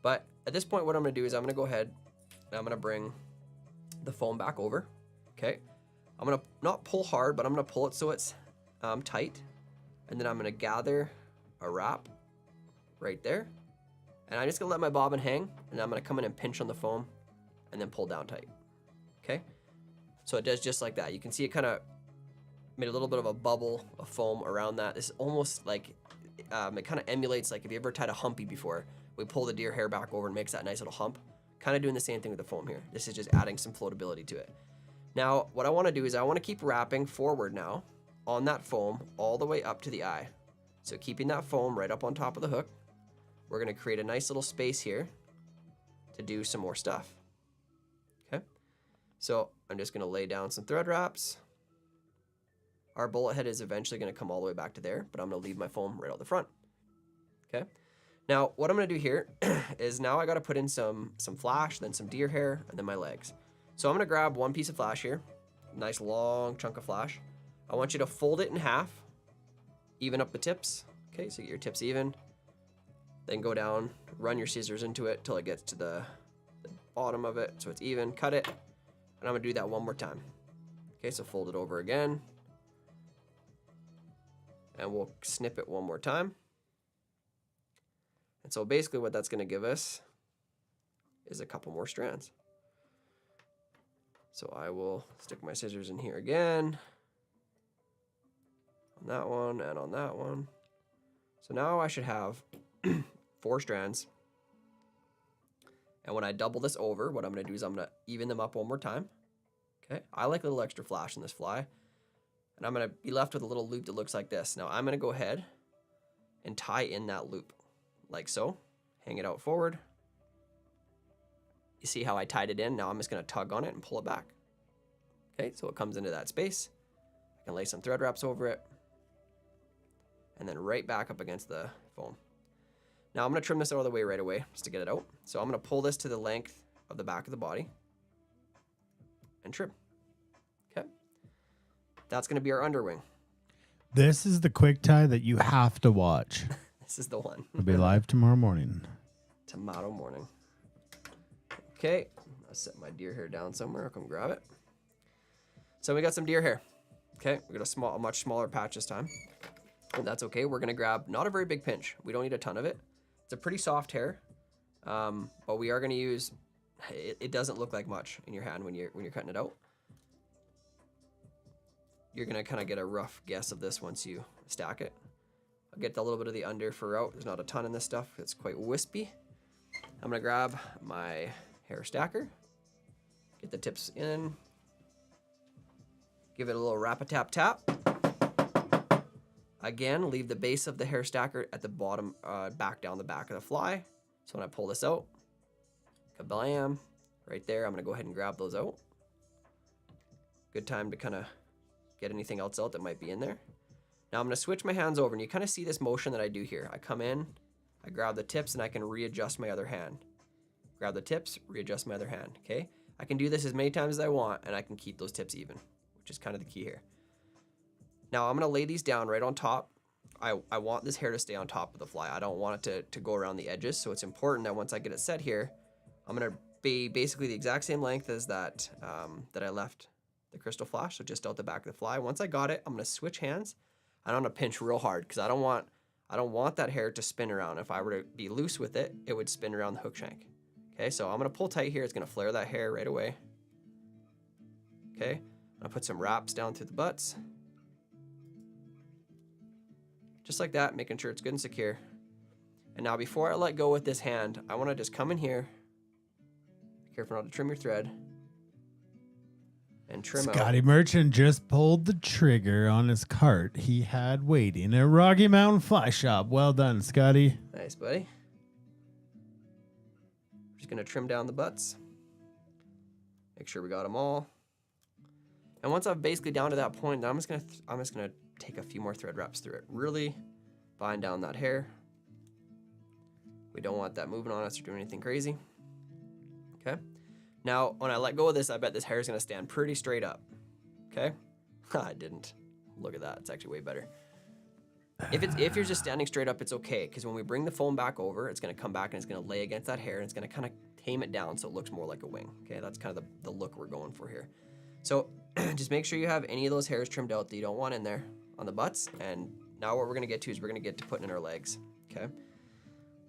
But at this point, what I'm gonna do is I'm gonna go ahead and I'm gonna bring the foam back over, okay? I'm gonna not pull hard, but I'm gonna pull it so it's tight. And then I'm gonna gather a wrap right there. And I'm just gonna let my bobbin hang, and I'm gonna come in and pinch on the foam and then pull down tight, okay? So it does just like that. You can see it kind of made a little bit of a bubble of foam around that. This is almost like, it kind of emulates, like if you ever tied a humpy before, we pull the deer hair back over and makes that nice little hump. Kind of doing the same thing with the foam here. This is just adding some floatability to it. Now, what I want to do is I want to keep wrapping forward now on that foam all the way up to the eye. So keeping that foam right up on top of the hook, we're going to create a nice little space here to do some more stuff. Okay, so I'm just going to lay down some thread wraps. Our bullet head is eventually going to come all the way back to there, but I'm going to leave my foam right out the front. Okay, now what I'm going to do here is now I got to put in some flash, then some deer hair, and then my legs. So I'm going to grab one piece of flash here, nice long chunk of flash. I want you to fold it in half, even up the tips. Okay, so get your tips even. Then go down, run your scissors into it till it gets to the bottom of it so it's even. Cut it, and I'm going to do that one more time. Okay, so fold it over again. And we'll snip it one more time. And so basically what that's going to give us is a couple more strands. So I will stick my scissors in here again, on that one and on that one. So now I should have 4 strands. And when I double this over, what I'm going to do is I'm going to even them up one more time. Okay, I like a little extra flash in this fly. And I'm going to be left with a little loop that looks like this. Now I'm going to go ahead and tie in that loop like so. Hang it out forward. You see how I tied it in? Now I'm just going to tug on it and pull it back. Okay, so it comes into that space. I can lay some thread wraps over it. And then right back up against the foam. Now I'm going to trim this out of the way right away just to get it out. So I'm going to pull this to the length of the back of the body and trim. Okay. That's going to be our underwing. This is the quick tie that you have to watch. This is the one. It'll be live tomorrow morning. Tomorrow morning. Okay, I'll set my deer hair down somewhere. I'll come grab it. So we got some deer hair. Okay, we got a much smaller patch this time. And that's okay. We're gonna grab not a very big pinch. We don't need a ton of it. It's a pretty soft hair, but we are gonna use. It doesn't look like much in your hand when you're cutting it out. You're gonna kind of get a rough guess of this once you stack it. I'll get a little bit of the under fur out. There's not a ton in this stuff. It's quite wispy. I'm gonna grab my hair stacker, get the tips in, give it a little rap-a-tap-tap. Again, leave the base of the hair stacker at the bottom, back down the back of the fly. So when I pull this out, kablam, right there, I'm gonna go ahead and grab those out. Good time to kind of get anything else out that might be in there. Now I'm gonna switch my hands over, and you kind of see this motion that I do here. I come in, I grab the tips, and I can readjust my other hand. Grab the tips, readjust my other hand, okay? I can do this as many times as I want, and I can keep those tips even, which is kind of the key here. Now I'm gonna lay these down right on top. I want this hair to stay on top of the fly. I don't want it to go around the edges, so it's important that once I get it set here, I'm gonna be basically the exact same length as that that I left the crystal flash, so just out the back of the fly. Once I got it, I'm gonna switch hands, and I'm gonna pinch real hard because I don't want that hair to spin around. If I were to be loose with it, it would spin around the hook shank. Okay, so I'm gonna pull tight here. It's gonna flare that hair right away. Okay, I'm gonna put some wraps down through the butts. Just like that, making sure it's good and secure. And now before I let go with this hand, I wanna just come in here, be careful not to trim your thread, and trim out. Scotty Merchant just pulled the trigger on his cart he had waiting at Rocky Mountain Fly Shop. Well done, Scotty. Nice, buddy. Just gonna trim down the butts. Make sure we got them all. And once I'm basically down to that point, I'm just gonna take a few more thread wraps through it. Really bind down that hair. We don't want that moving on us or doing anything crazy. Okay. Now, when I let go of this, I bet this hair is gonna stand pretty straight up. Okay. I didn't. Look at that. It's actually way better. If you're just standing straight up, it's okay, because when we bring the foam back over, it's gonna come back and it's gonna lay against that hair and it's gonna kind of tame it down so it looks more like a wing. Okay, that's kind of the look we're going for here. So just make sure you have any of those hairs trimmed out that you don't want in there on the butts. And now what we're gonna get to is we're gonna get to putting in our legs. Okay,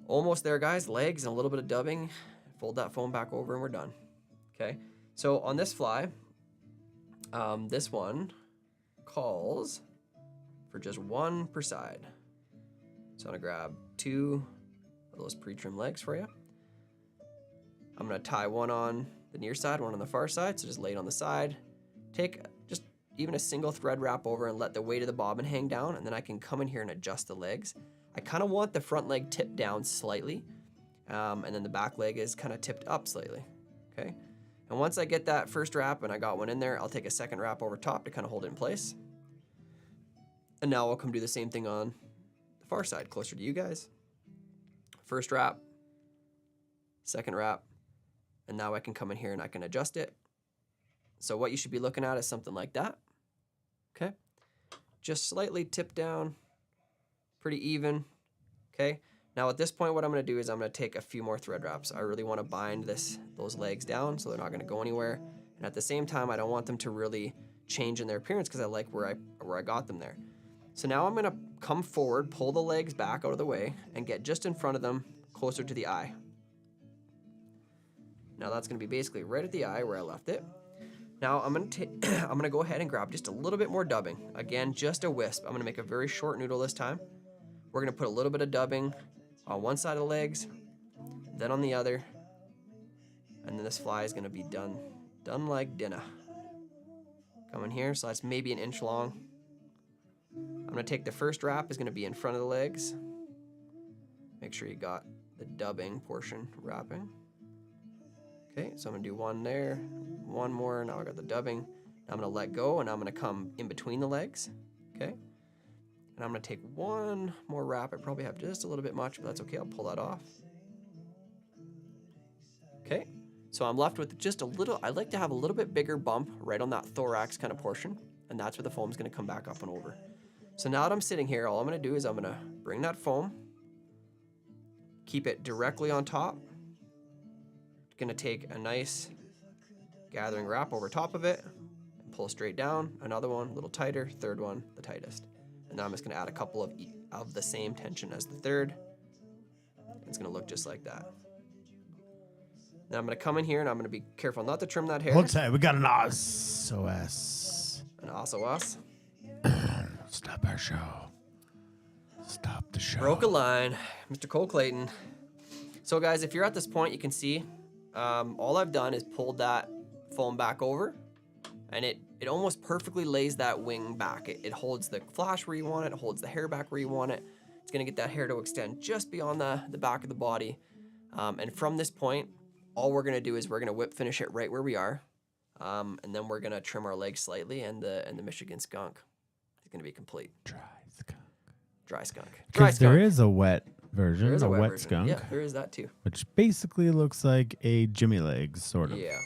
almost there, guys. Legs and a little bit of dubbing. Fold that foam back over and we're done. Okay, so on this fly, this one calls for just one per side. So I'm gonna grab 2 of those pre-trimmed legs for you. I'm gonna tie one on the near side, one on the far side, so just lay it on the side. Take just even a single thread wrap over and let the weight of the bobbin hang down, and then I can come in here and adjust the legs. I kind of want the front leg tipped down slightly, and then the back leg is kind of tipped up slightly, okay? And once I get that first wrap and I got one in there, I'll take a second wrap over top to kind of hold it in place. And now I'll come do the same thing on the far side, closer to you guys. First wrap, second wrap, and now I can come in here and I can adjust it. So what you should be looking at is something like that, okay? Just slightly tipped down, pretty even, okay? Now at this point, what I'm gonna do is I'm gonna take a few more thread wraps. I really wanna bind those legs down so they're not gonna go anywhere. And at the same time, I don't want them to really change in their appearance because I like where I got them there. So now I'm gonna come forward, pull the legs back out of the way, and get just in front of them, closer to the eye. Now that's gonna be basically right at the eye where I left it. Now I'm gonna go ahead and grab just a little bit more dubbing. Again, just a wisp. I'm gonna make a very short noodle this time. We're gonna put a little bit of dubbing on one side of the legs, then on the other, and then this fly is gonna be done like dinner. Come in here, so that's maybe an inch long. I'm gonna take the first wrap, is gonna be in front of the legs. Make sure you got the dubbing portion wrapping. Okay, so I'm gonna do one there, one more, now I got the dubbing. Now I'm gonna let go and I'm gonna come in between the legs, okay? And I'm gonna take one more wrap. I probably have just a little bit much, but that's okay, I'll pull that off. Okay, so I'm left with just a little, I like to have a little bit bigger bump right on that thorax kind of portion, and that's where the foam's gonna come back up and over. So now that I'm sitting here, all I'm gonna do is I'm gonna bring that foam, keep it directly on top. Gonna take a nice gathering wrap over top of it, and pull straight down, another one, a little tighter, third one, the tightest. And then I'm just gonna add a couple of the same tension as the third. It's gonna look just like that. Now I'm gonna come in here and I'm gonna be careful not to trim that hair. Hold tight, we got an SOS. An SOS. Stop our show. Stop the show. Broke a line, Mr. Cole Clayton. So guys, if you're at this point, you can see all I've done is pulled that foam back over, and it almost perfectly lays that wing back. It holds the flash where you want it, it holds the hair back where you want it. It's gonna get that hair to extend just beyond the back of the body. And from this point, all we're gonna do is we're gonna whip finish it right where we are. And then we're gonna trim our legs slightly, and the Michigan skunk is gonna be complete. Dry skunk. Dry skunk. Dry Because skunk. there is a wet version, There is a a wet version. skunk. Yeah, there is that too. Which basically looks like a Jimmy legs, sort of. Yeah.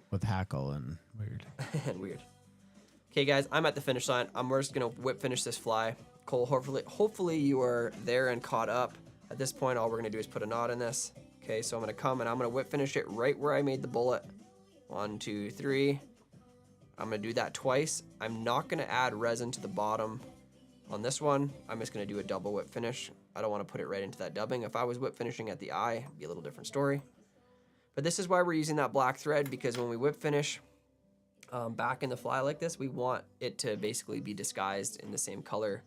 With hackle and weird. And weird. Okay, guys, I'm at the finish line. We're just gonna whip finish this fly. Cole, hopefully you are there and caught up. At this point, all we're gonna do is put a knot in this. Okay, so I'm gonna come and I'm gonna whip finish it right where I made the bullet. 1, 2, 3. I'm gonna do that twice. I'm not gonna add resin to the bottom on this one. I'm just gonna do a double whip finish. I don't wanna put it right into that dubbing. If I was whip finishing at the eye, it'd be a little different story. But this is why we're using that black thread, because when we whip finish back in the fly like this, we want it to basically be disguised in the same color.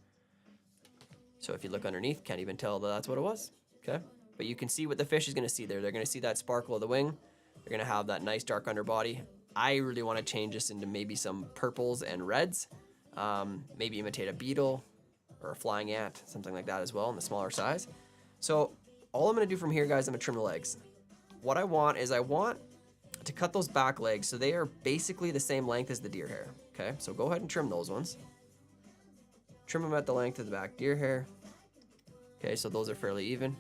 So if you look underneath, can't even tell that that's what it was, okay? But you can see what the fish is gonna see there. They're gonna see that sparkle of the wing. They're gonna have that nice dark underbody. I really wanna change this into maybe some purples and reds. Maybe imitate a beetle or a flying ant, something like that as well in the smaller size. So all I'm gonna do from here, guys, I'm gonna trim the legs. What I want is I want to cut those back legs so they are basically the same length as the deer hair, okay? So go ahead and trim those ones. Trim them at the length of the back deer hair. Okay, so those are fairly even.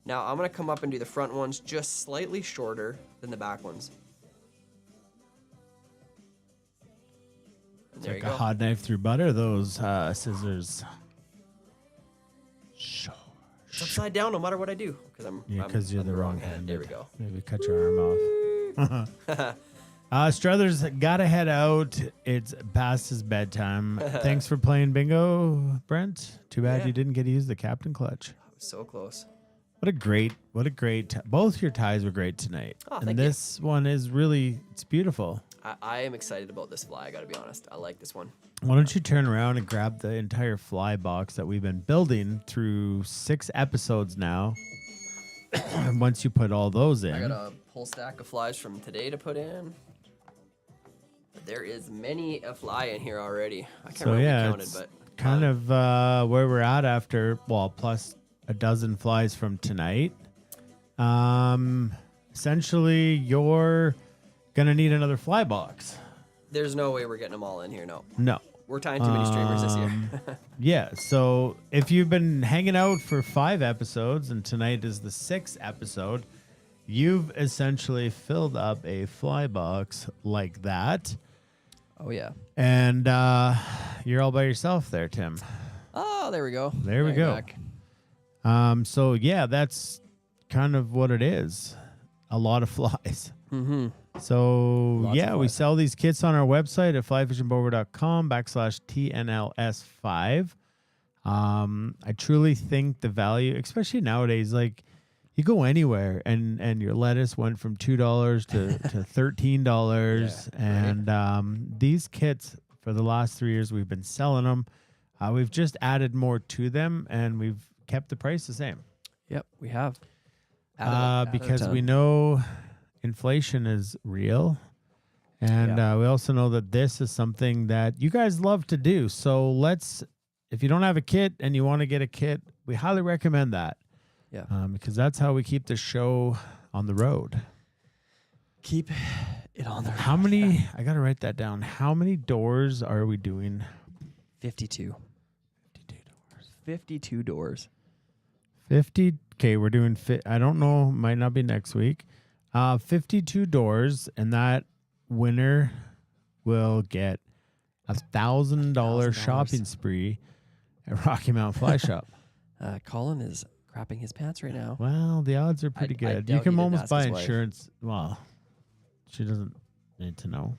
Now I'm gonna come up and do the front ones just slightly shorter than the back ones. It's like a hot knife through butter, those scissors. It's upside down no matter what I do. Because you're the wrong hand. There we go. Maybe cut your arm off. Struthers gotta head out. It's past his bedtime. Thanks for playing bingo, Brent. Too bad you didn't get to use the captain clutch. So close. What a great, both your ties were great tonight. Oh, and thank this one is really, it's beautiful. I am excited about this fly. I got to be honest. I like this one. Why don't you turn around and grab the entire fly box that we've been building through 6 episodes now. And once you put all those in. I got a whole stack of flies from today to put in. There is many a fly in here already. I can't remember if we counted, but kind of where we're at after, plus a dozen flies from tonight. Essentially, you're gonna need another fly box. there's no way we're getting them all in here. No. We're tying too many streamers this year. Yeah, so if you've been hanging out for 5 episodes and tonight is the 6th episode, you've essentially filled up a fly box like that. Oh, yeah. And you're all by yourself there, Tim. Oh, there we go. There we go. So, yeah, that's kind of what it is. A lot of flies. Mm-hmm. So, we sell these kits on our website at flyfishingbover.com/TNLS5. I truly think the value, especially nowadays, like you go anywhere and your lettuce went from $2 to $13. And these kits, for the last 3 years, we've been selling them. We've just added more to them, and we've kept the price the same. Yep, we have. Because we know inflation is real. And we also know that this is something that you guys love to do. So if you don't have a kit and you want to get a kit, we highly recommend that. Yeah. Because that's how we keep the show on the road. Keep it on the road. How many, I got to write that down. How many doors are we doing? 52. 52 doors. 50. Okay, we're doing I don't know, might not be next week. 52 doors, and that winner will get $1,000 shopping spree at Rocky Mountain Fly Shop. Colin is crapping his pants right now. Well, the odds are pretty good. You can almost buy insurance. Well, she doesn't need to know.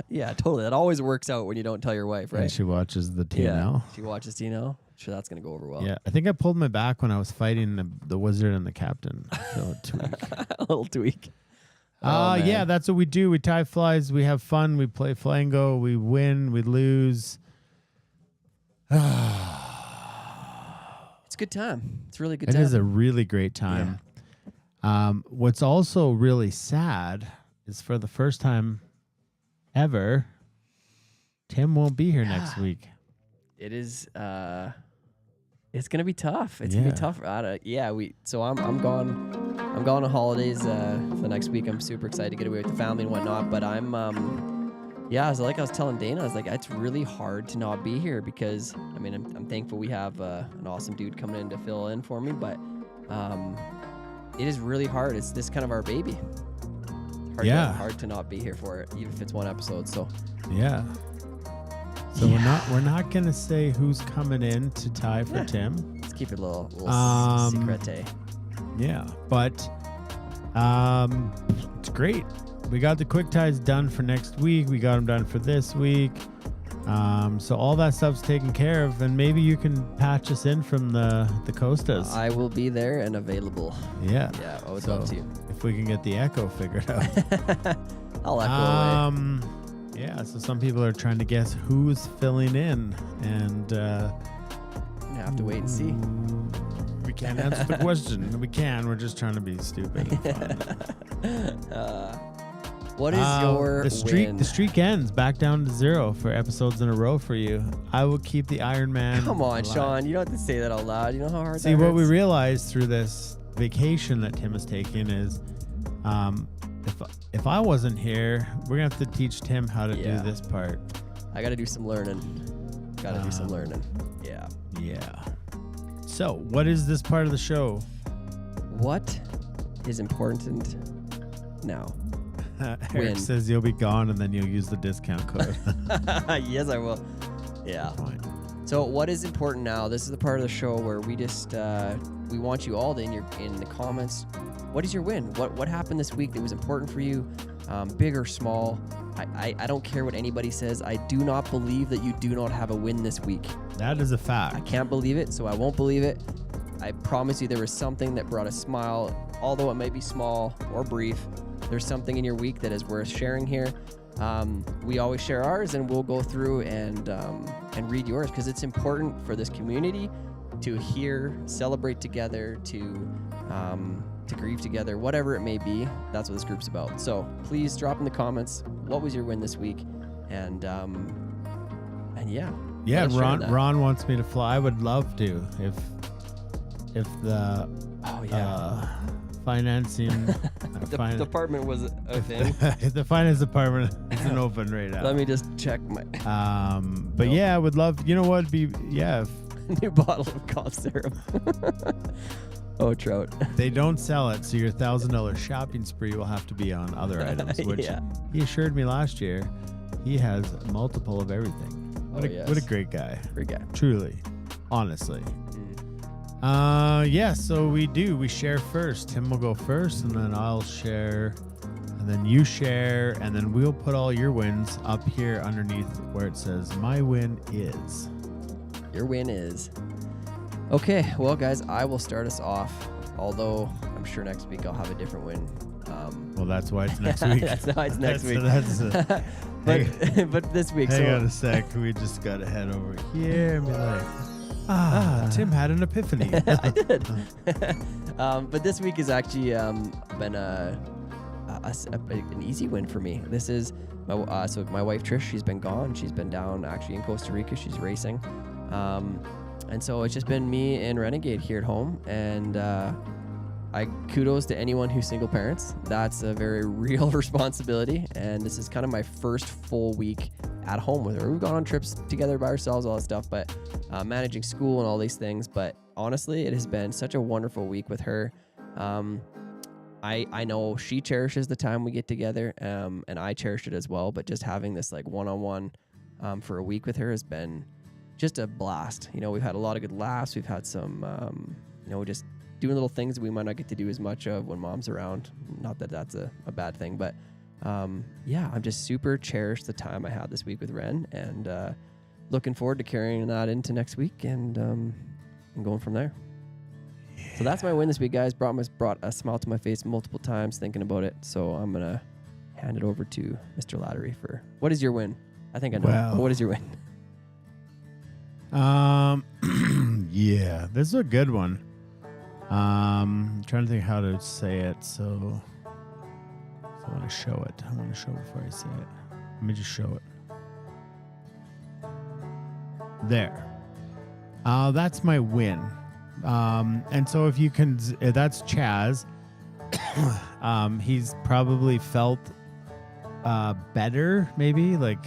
Yeah, totally. That always works out when you don't tell your wife, right? And she watches the TNL. Yeah, she watches TNL. Sure, that's going to go over well. Yeah, I think I pulled my back when I was fighting the wizard and the captain. So a little tweak. Yeah, that's what we do. We tie flies. We have fun. We play flango. We win. We lose. It's a good time. It's a really good time. It is a really great time. Yeah. What's also really sad is for the first time ever, Tim won't be here next week. It is. It's gonna be tough. It's gonna be tough. So I'm gone. I'm gone on holidays for the next week. I'm super excited to get away with the family and whatnot. But I'm I was telling Dana, I was like, it's really hard to not be here because I'm thankful we have an awesome dude coming in to fill in for me. But it is really hard. It's this kind of our baby. Hard to not be here for it, even if it's one episode. So So we're not gonna say who's coming in to tie for Tim. Let's keep it a little secret. Yeah, but it's great. We got the quick ties done for next week. We got them done for this week. So all that stuff's taken care of, and maybe you can patch us in from the Costas. I will be there and available. Yeah. Yeah, I would love to. If we can get the echo figured out. I'll echo away. Yeah, so some people are trying to guess who's filling in, and you have to wait and see. We can't answer the question. We can. We're just trying to be stupid and fun. What is your win? The streak ends back down to 0 for episodes in a row for you. I will keep the Iron Man. Come on, alive. Sean. You don't have to say that out loud. You know how hard See, that what hurts? we realized through this vacation that Tim is taking is if I wasn't here, we're going to have to teach Tim how to do this part. I got to do some learning. Yeah. Yeah. So, what is this part of the show? What is important now? Eric says you'll be gone and then you'll use the discount code. Yes, I will. Yeah. Fine. So what is important now? This is the part of the show where we just we want you all in the comments. What is your win? What happened this week that was important for you? Big or small? I don't care what anybody says. I do not believe that you do not have a win this week. That is a fact. I can't believe it, so I won't believe it. I promise you there was something that brought a smile, although it may be small or brief. there's something in your week that is worth sharing here, we always share ours, and we'll go through and read yours, because it's important for this community to hear, celebrate together, to grieve together, whatever it may be. That's what this group's about. So please drop in the comments, what was your win this week? And yeah. Yeah, Ron wants me to fly. I would love to if the financing department was a thing. If the finance department isn't open right now. Let me just check my. But yeah, I would love. You know what? New bottle of cough syrup. Oh, trout. They don't sell it, so your $1,000 shopping spree will have to be on other items. Which he assured me last year, he has multiple of everything. What a great guy. Great guy. Truly, honestly. So we share first. Tim will go first, and then I'll share, and then you share, and then we'll put all your wins up here underneath where it says my win is. Your win is. Okay, well guys, I will start us off, although I'm sure next week I'll have a different win. Well, that's why it's next week. That's why it's next week. But this week. Hang on a sec. We just got to head over here and be like, Tim had an epiphany. I did. But this week has actually been an easy win for me. This is my wife Trish. She's been gone. She's been down actually in Costa Rica. She's racing. And so it's just been me and Renegade here at home. And I kudos to anyone who's single parents. That's a very real responsibility. And this is kind of my first full week at home with her. We've gone on trips together by ourselves, all that stuff, but managing school and all these things. But honestly, it has been such a wonderful week with her. I know she cherishes the time we get together, and I cherish it as well. But just having this like one-on-one for a week with her has been just a blast. You know, we've had a lot of good laughs. We've had some, just doing little things that we might not get to do as much of when mom's around. Not that that's a bad thing, but I'm just super cherished the time I had this week with Ren, and looking forward to carrying that into next week and going from there. Yeah. So that's my win this week, guys. Brought a smile to my face multiple times thinking about it. So I'm going to hand it over to Mr. Lattery for what is your win? I think I know. Well, what is your win? Yeah, this is a good one. I'm trying to think how to say it, so I want to show it. I want to show before I say it. Let me just show it. There. That's my win. And so if you can, that's Chaz. He's probably felt better, maybe, like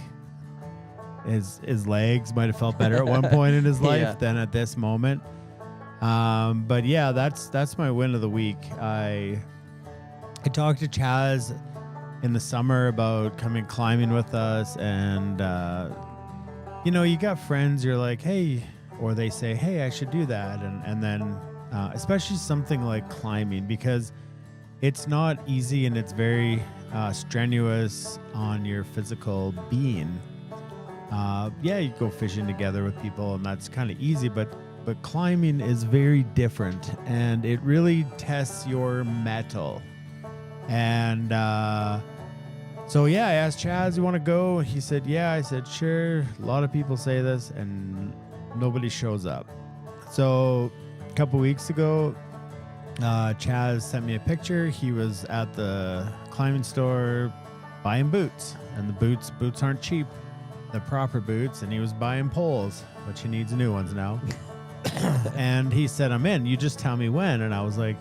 his legs might have felt better at one point in his life than at this moment. But yeah, that's my win of the week. I talked to Chaz in the summer about coming climbing with us, and you got friends, you're like, hey, or they say, hey, I should do that, and then especially something like climbing, because it's not easy and it's very strenuous on your physical being. You go fishing together with people and that's kind of easy, but climbing is very different, and it really tests your mettle. And so I asked Chaz, you want to go? He said, yeah. I said, sure. A lot of people say this and nobody shows up. So a couple weeks ago, Chaz sent me a picture. He was at the climbing store buying boots, and the boots aren't cheap. They're proper boots, and he was buying poles, which he needs new ones now. And he said, I'm in. You just tell me when. And I was like,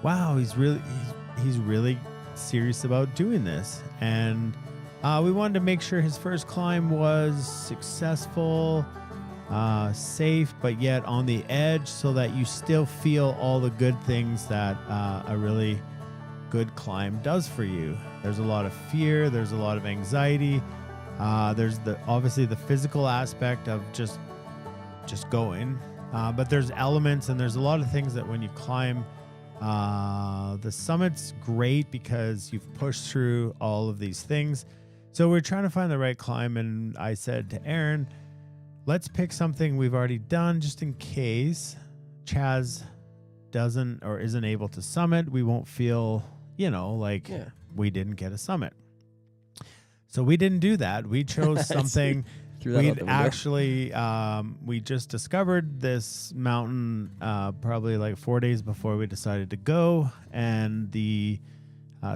wow, he's really serious about doing this. And we wanted to make sure his first climb was successful, safe, but yet on the edge, so that you still feel all the good things that a really good climb does for you. There's a lot of fear. There's a lot of anxiety. There's obviously the physical aspect of just going. But there's elements, and there's a lot of things that when you climb, the summit's great because you've pushed through all of these things. So we're trying to find the right climb, and I said to Aaron, let's pick something we've already done just in case Chaz doesn't or isn't able to summit. We won't feel, we didn't get a summit. So we didn't do that. We chose something. We'd actually, we just discovered this mountain probably like 4 days before we decided to go. And the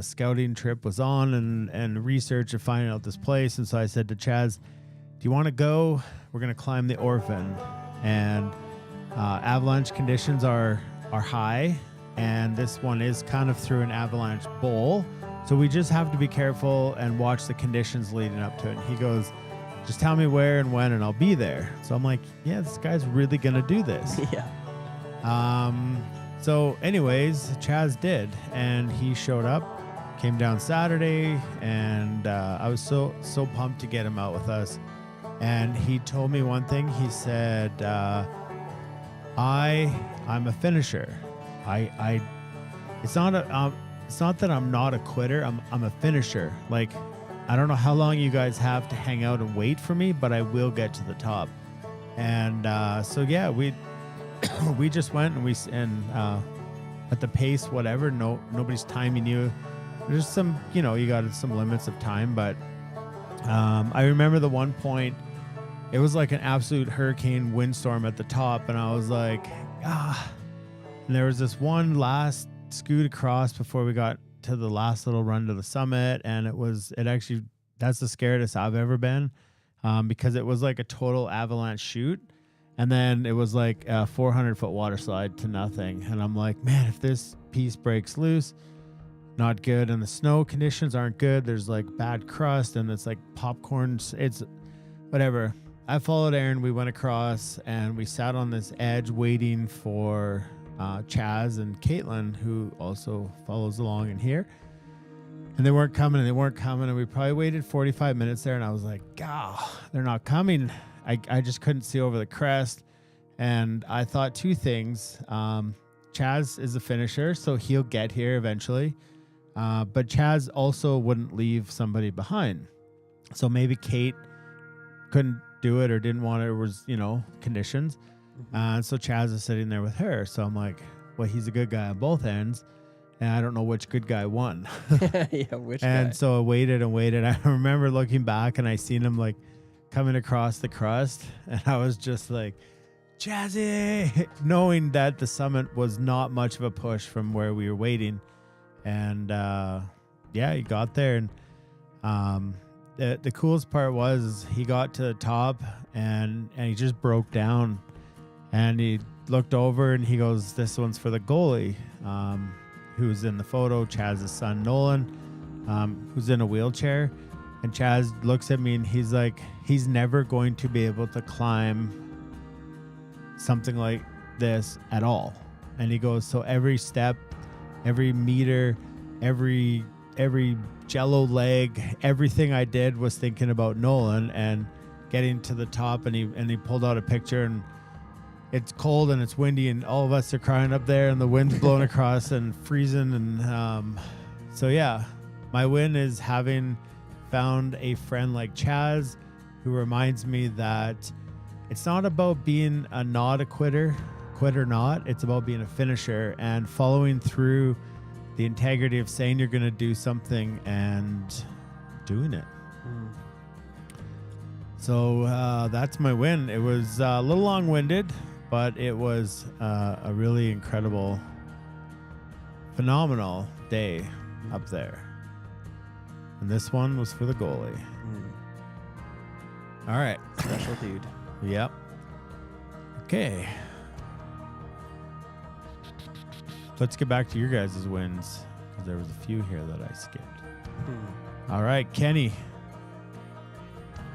scouting trip was on and research of finding out this place. And so I said to Chaz, do you want to go? We're going to climb the Orphan. And avalanche conditions are high. And this one is kind of through an avalanche bowl. So we just have to be careful and watch the conditions leading up to it. And he goes, just tell me where and when and I'll be there. So I'm like, yeah, this guy's really going to do this. Yeah. So anyways, Chaz did. And he showed up, came down Saturday. And I was so pumped to get him out with us. And he told me one thing. He said, I'm a finisher. It's not that I'm not a quitter. I'm a finisher. Like, I don't know how long you guys have to hang out and wait for me, but I will get to the top. And so yeah, we just went and at the pace, whatever. Nobody's timing you. There's some, you got some limits of time, but I remember the one point, it was like an absolute hurricane windstorm at the top, and I was like, And there was this one last scoot across before we got to the last little run to the summit, and that's the scariest I've ever been, because it was like a total avalanche chute, and then it was like a 400-foot water slide to nothing. And I'm like, man, if this piece breaks loose, not good. And the snow conditions aren't good. There's like bad crust, and it's like popcorn. It's whatever. I followed Aaron. We went across, and we sat on this edge waiting for Chaz and Caitlin, who also follows along in here. And they weren't coming, and we probably waited 45 minutes there, and I was like, they're not coming. I just couldn't see over the crest. And I thought two things. Chaz is a finisher, so he'll get here eventually. But Chaz also wouldn't leave somebody behind. So maybe Kate couldn't do it or didn't want it, or was, conditions. So Chaz is sitting there with her. So I'm like, well, he's a good guy on both ends. And I don't know which good guy won. Yeah, which and guy? So I waited and waited. I remember looking back, and I seen him like coming across the crust. And I was just like, Chazzy, knowing that the summit was not much of a push from where we were waiting. And he got there. And the coolest part was he got to the top, and he just broke down. And he looked over, and he goes, this one's for the goalie, who's in the photo, Chaz's son, Nolan, who's in a wheelchair. And Chaz looks at me, and he's like, he's never going to be able to climb something like this at all. And he goes, so every step, every meter, every jello leg, everything I did was thinking about Nolan and getting to the top. And he pulled out a picture, and it's cold and it's windy, and all of us are crying up there, and the wind's blowing across and freezing. And so yeah, my win is having found a friend like Chaz, who reminds me that it's not about being not a quitter, quit or not. It's about being a finisher and following through the integrity of saying you're going to do something and doing it. So that's my win. It was a little long-winded, but it was a really incredible, phenomenal day up there. And this one was for the goalie. All right. Special dude. Yep. Okay. Let's get back to your guys' wins, because there was a few here that I skipped. All right, Kenny.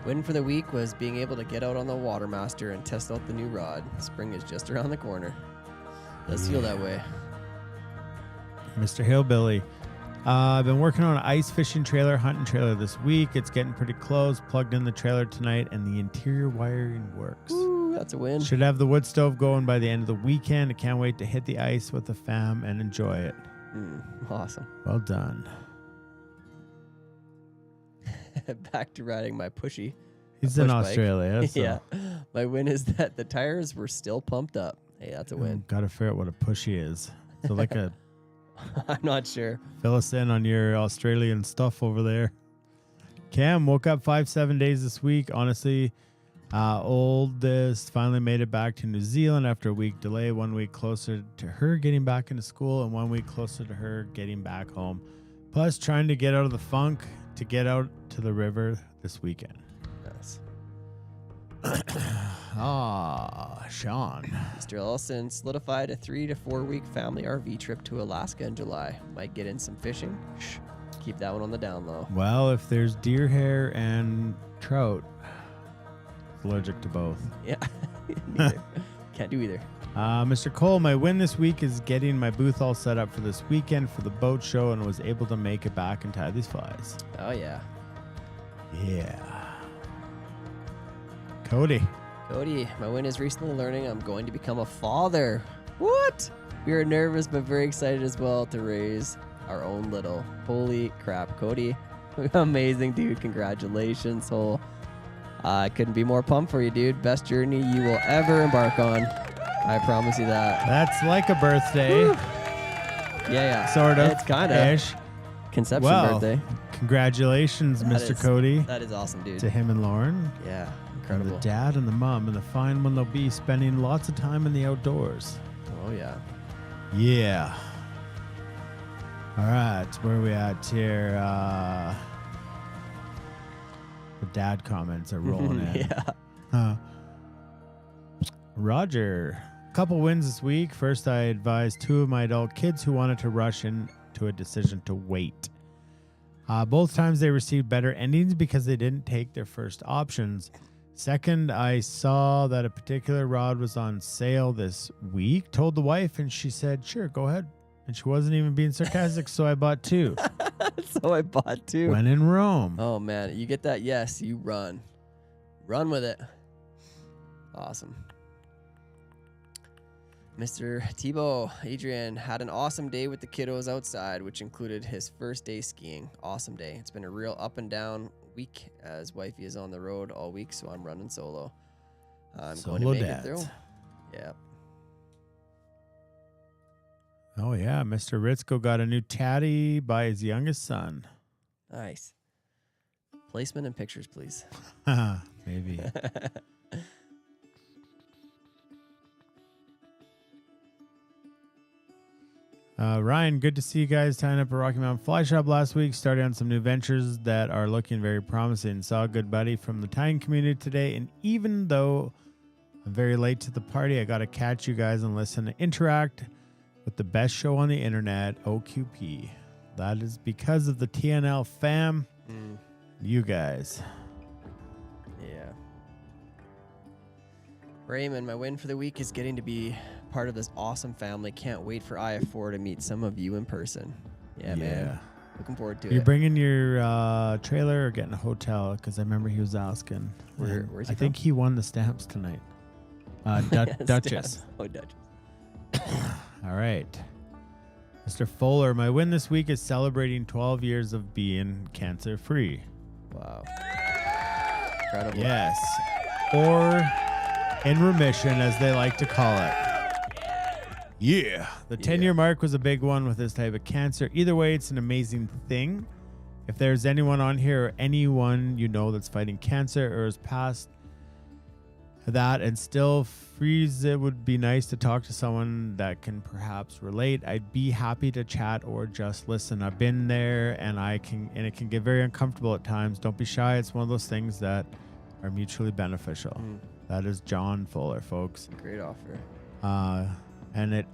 Win for the week was being able to get out on the Watermaster and test out the new rod. Spring is just around the corner. Does feel that way. Mr. Hillbilly. I've been working on an ice fishing trailer, hunting trailer this week. It's getting pretty close. Plugged in the trailer tonight, and the interior wiring works. Ooh, that's a win. Should have the wood stove going by the end of the weekend. I can't wait to hit the ice with the fam and enjoy it. Awesome. Well done. Back to riding my pushy. He's in Australia. So. Yeah. My win is that the tires were still pumped up. Hey, that's a win. Got to figure out what a pushy is. So like a I'm not sure. Fill us in on your Australian stuff over there. Cam woke up 5-7 days this week. Honestly, oldest finally made it back to New Zealand after a week delay. 1 week closer to her getting back into school and 1 week closer to her getting back home. Plus, trying to get out of the funk to get out to the river this weekend. Yes. Sean. Mr. Ellison solidified a 3 to 4 week family RV trip to Alaska in July. Might get in some fishing. Shh. Keep that one on the down low. Well, if there's deer hair and trout, allergic to both. Yeah. Neither. Can't do either. Mr. Cole, my win this week is getting my booth all set up for this weekend for the boat show and was able to make it back and tie these flies. Oh, yeah. Yeah. Cody, my win is recently learning I'm going to become a father. What? We are nervous but very excited as well to raise our own little. Holy crap, Cody. Amazing, dude. Congratulations, whole. I couldn't be more pumped for you, dude. Best journey you will ever embark on. I promise you that. That's like a birthday. Woo. Yeah. Sort of. It's kind of. Conception birthday. Congratulations, Mr. Cody. That is awesome, dude. To him and Lauren. Yeah, incredible. And the dad and the mom and the fine one they'll be spending lots of time in the outdoors. Oh, yeah. Yeah. All right, where are we at here? The dad comments are rolling in. Yeah. Roger. Couple wins this week. First, I advised 2 of my adult kids who wanted to rush into a decision to wait. Both times they received better endings because they didn't take their first options. Second, I saw that a particular rod was on sale this week, told the wife, and she said, sure, go ahead. And she wasn't even being sarcastic, so I bought 2. So I bought 2. When in Rome. Oh, man. You get that yes, you run. Run with it. Awesome. Mr. Thibault, Adrian had an awesome day with the kiddos outside, which included his first day skiing. Awesome day. It's been a real up and down week as wifey is on the road all week, so I'm running solo. I'm going to make it through. Yeah. Oh, yeah. Mr. Ritzko got a new tatty by his youngest son. Nice. Placement and pictures, please. Maybe. Ryan, good to see you guys tying up a Rocky Mountain Fly Shop last week. Started on some new ventures that are looking very promising. Saw a good buddy from the tying community today, and even though I'm very late to the party, I got to catch you guys and listen and interact with the best show on the internet, OQP. That is because of the TNL fam. You guys. Yeah. Raymond, my win for the week is getting to be part of this awesome family. Can't wait for IF4 to meet some of you in person. Yeah, man. Looking forward to it. You're bringing your trailer or getting a hotel? Because I remember he was asking. Where's he I think he won the stamps tonight. Duchess. Stamps. Oh, Duchess. All right. Mr. Fuller, my win this week is celebrating 12 years of being cancer-free. Wow. Incredible. Yes. Or in remission, as they like to call it. Yeah. The 10-year mark was a big one with this type of cancer. Either way, it's an amazing thing. If there's anyone on here or anyone you know that's fighting cancer or is past that and still freeze, it would be nice to talk to someone that can perhaps relate. I'd be happy to chat or just listen. I've been there and it can get very uncomfortable at times. Don't be shy. It's one of those things that are mutually beneficial. That is John Fuller, folks. Great offer. And it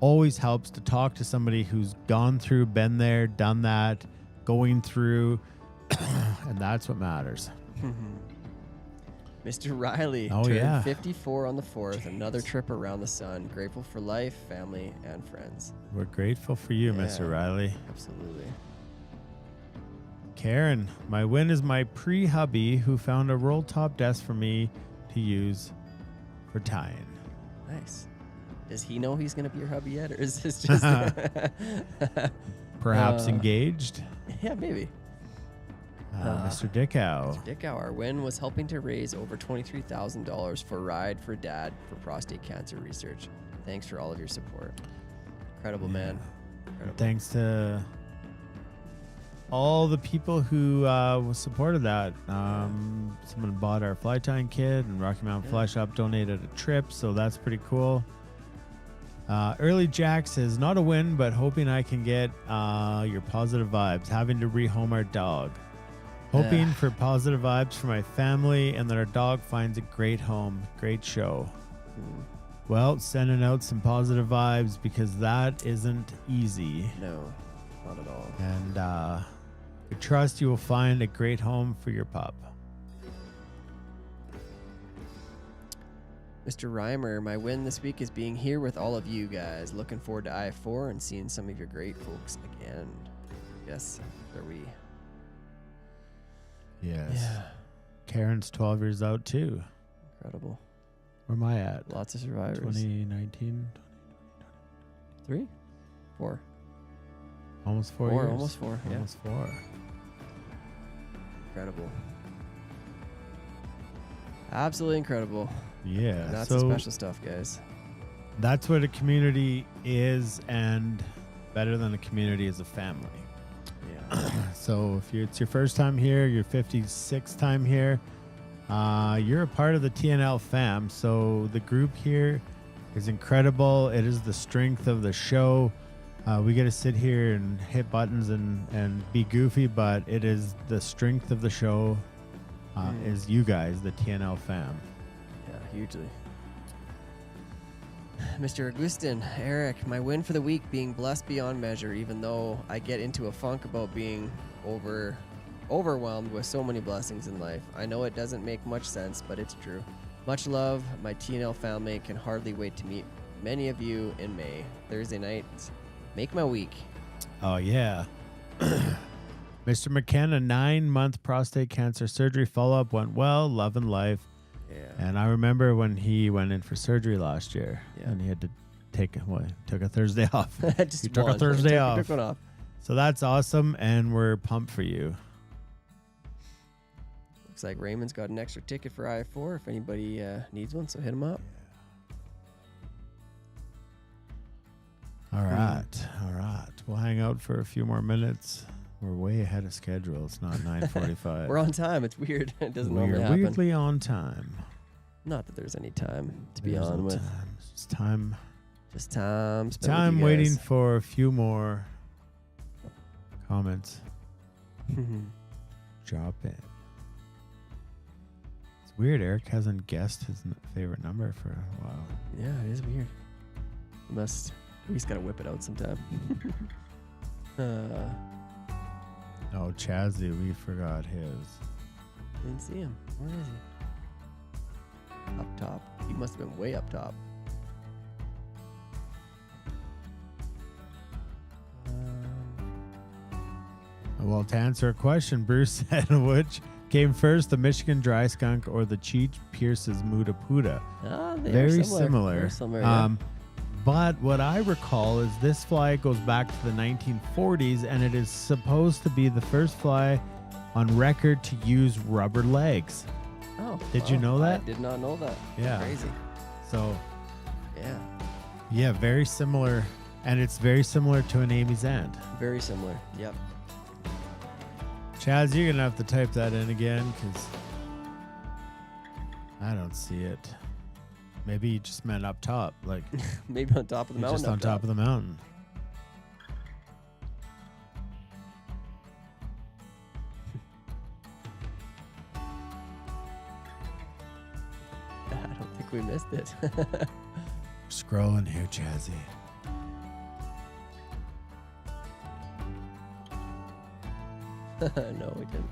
always helps to talk to somebody who's gone through, been there, done that, going through, and that's what matters. Mr. Riley turned 54 on the 4th. Another trip around the sun. Grateful for life, family, and friends. We're grateful for you, Mr. Riley. Absolutely. Karen, my win is my pre-hubby who found a roll top desk for me to use for tying. Nice. Does he know he's going to be your hubby yet, or is this just perhaps engaged? Yeah, maybe. Mr. Dickow. Mr. Dickow, our win was helping to raise over $23,000 for Ride for Dad for prostate cancer research. Thanks for all of your support. Incredible, man. Thanks to all the people who supported that. Someone bought our fly tying kit, and Rocky Mountain Fly Shop donated a trip, so that's pretty cool. Early Jack says, not a win, but hoping I can get your positive vibes. Having to rehome our dog. Hoping for positive vibes for my family and that our dog finds a great home. Great show. Well, sending out some positive vibes because that isn't easy. No, not at all. And I trust you will find a great home for your pup. Mr. Reimer, my win this week is being here with all of you guys. Looking forward to I-4 and seeing some of your great folks again. Yes, are we? Yes. Yeah. Karen's 12 years out too. Incredible. Where am I at? Lots of survivors. 2019? 3? 4. Almost 4 years. Almost 4, yeah. Almost 4. Incredible. Absolutely incredible. Yeah. And that's the special stuff, guys. That's what a community is, and better than a community is a family. Yeah. So if it's your first time here, your 56th time here, you're a part of the TNL fam. So the group here is incredible. It is the strength of the show. We get to sit here and hit buttons and be goofy, but it is the strength of the show is you guys, the TNL fam. Yeah, hugely. Mr. Augustin, Eric, my win for the week being blessed beyond measure, even though I get into a funk about being overwhelmed with so many blessings in life. I know it doesn't make much sense, but it's true. Much love, my TNL family. Can hardly wait to meet many of you in May. Thursday nights make my week. Oh, yeah. Mr. McKenna, 9-month prostate cancer surgery follow-up went well, love and life. Yeah. And I remember when he went in for surgery last year, Yeah. and he had to took a Thursday off. Just he took one. a Thursday He off. took one off. So that's awesome, and we're pumped for you. Looks like Raymond's got an extra ticket for I-4 if anybody needs one, so hit him up. All right. We'll hang out for a few more minutes. We're way ahead of schedule. It's not 9:45. We're on time. It's weird. It doesn't normally happen. Weirdly on time. Not that there's any time to be There's on no with. time. It's just time. Just time. spent with Time you waiting guys. for a few more comments. Drop in. It's weird. Eric hasn't guessed his favorite number for a while. Yeah, it is weird. We just gotta whip it out sometime. Oh, Chazzy, we forgot his. Didn't see him. Where is he? Up top. He must have been way up top. Well, to answer a question, Bruce said, which came first, the Michigan Dry Skunk or the Cheech Pierce's Muda Puda? They are Very similar. They're similar, yeah. But what I recall is this fly goes back to the 1940s, and it is supposed to be the first fly on record to use rubber legs. Oh. Did you know that? I did not know that. Yeah. Crazy. So, yeah, very similar. And it's very similar to an Amy's Ant. Very similar. Yep. Chaz, you're going to have to type that in again because I don't see it. Maybe you just meant up top. Like maybe on top of the mountain. Just on top of the mountain. I don't think we missed it. Scrolling here, Chazzy. No, we didn't.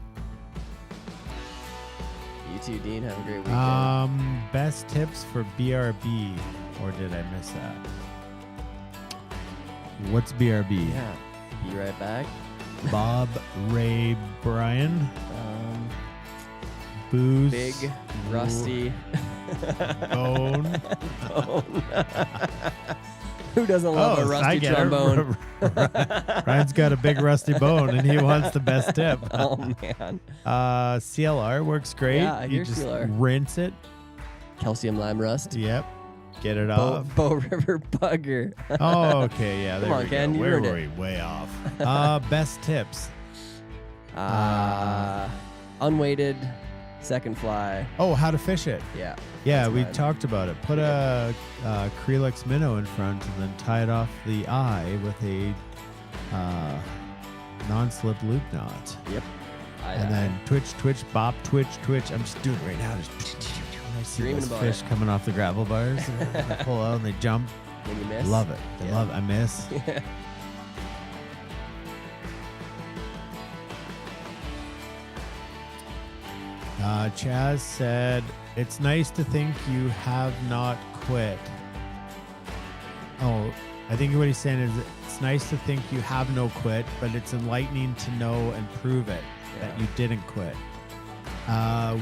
You too, Dean. Have a great weekend. Best tips for BRB, or did I miss that? What's BRB? Yeah. Be right back. Bob Ray Bryan. Booze. Big, rusty. Bone. Who doesn't love a rusty trombone? Ryan's got a big rusty bone, and he wants the best tip. Oh, man. CLR works great. Yeah, I you hear just CLR. rinse it. Calcium lime rust. Yep. get it off. Bow River Bugger. Oh, okay. Yeah, there Come on, we Ken, go. you Where earned were it. we? Way off. Best tips. Unweighted second fly. Oh, how to fish it. Yeah. Yeah, we talked about it. Put a Creelix minnow in front and then tie it off the eye with a non-slip loop knot. Yep. And then twitch, bop, twitch. I'm just doing it right now. Just when I see Dreaming those about fish it. coming off the gravel bars, they pull out and they jump. When you miss. Love it. I love it. I miss. Chaz said, it's nice to think you have not quit. Oh, I think what he's saying is it's nice to think you have no quit, but it's enlightening to know and prove it that you didn't quit.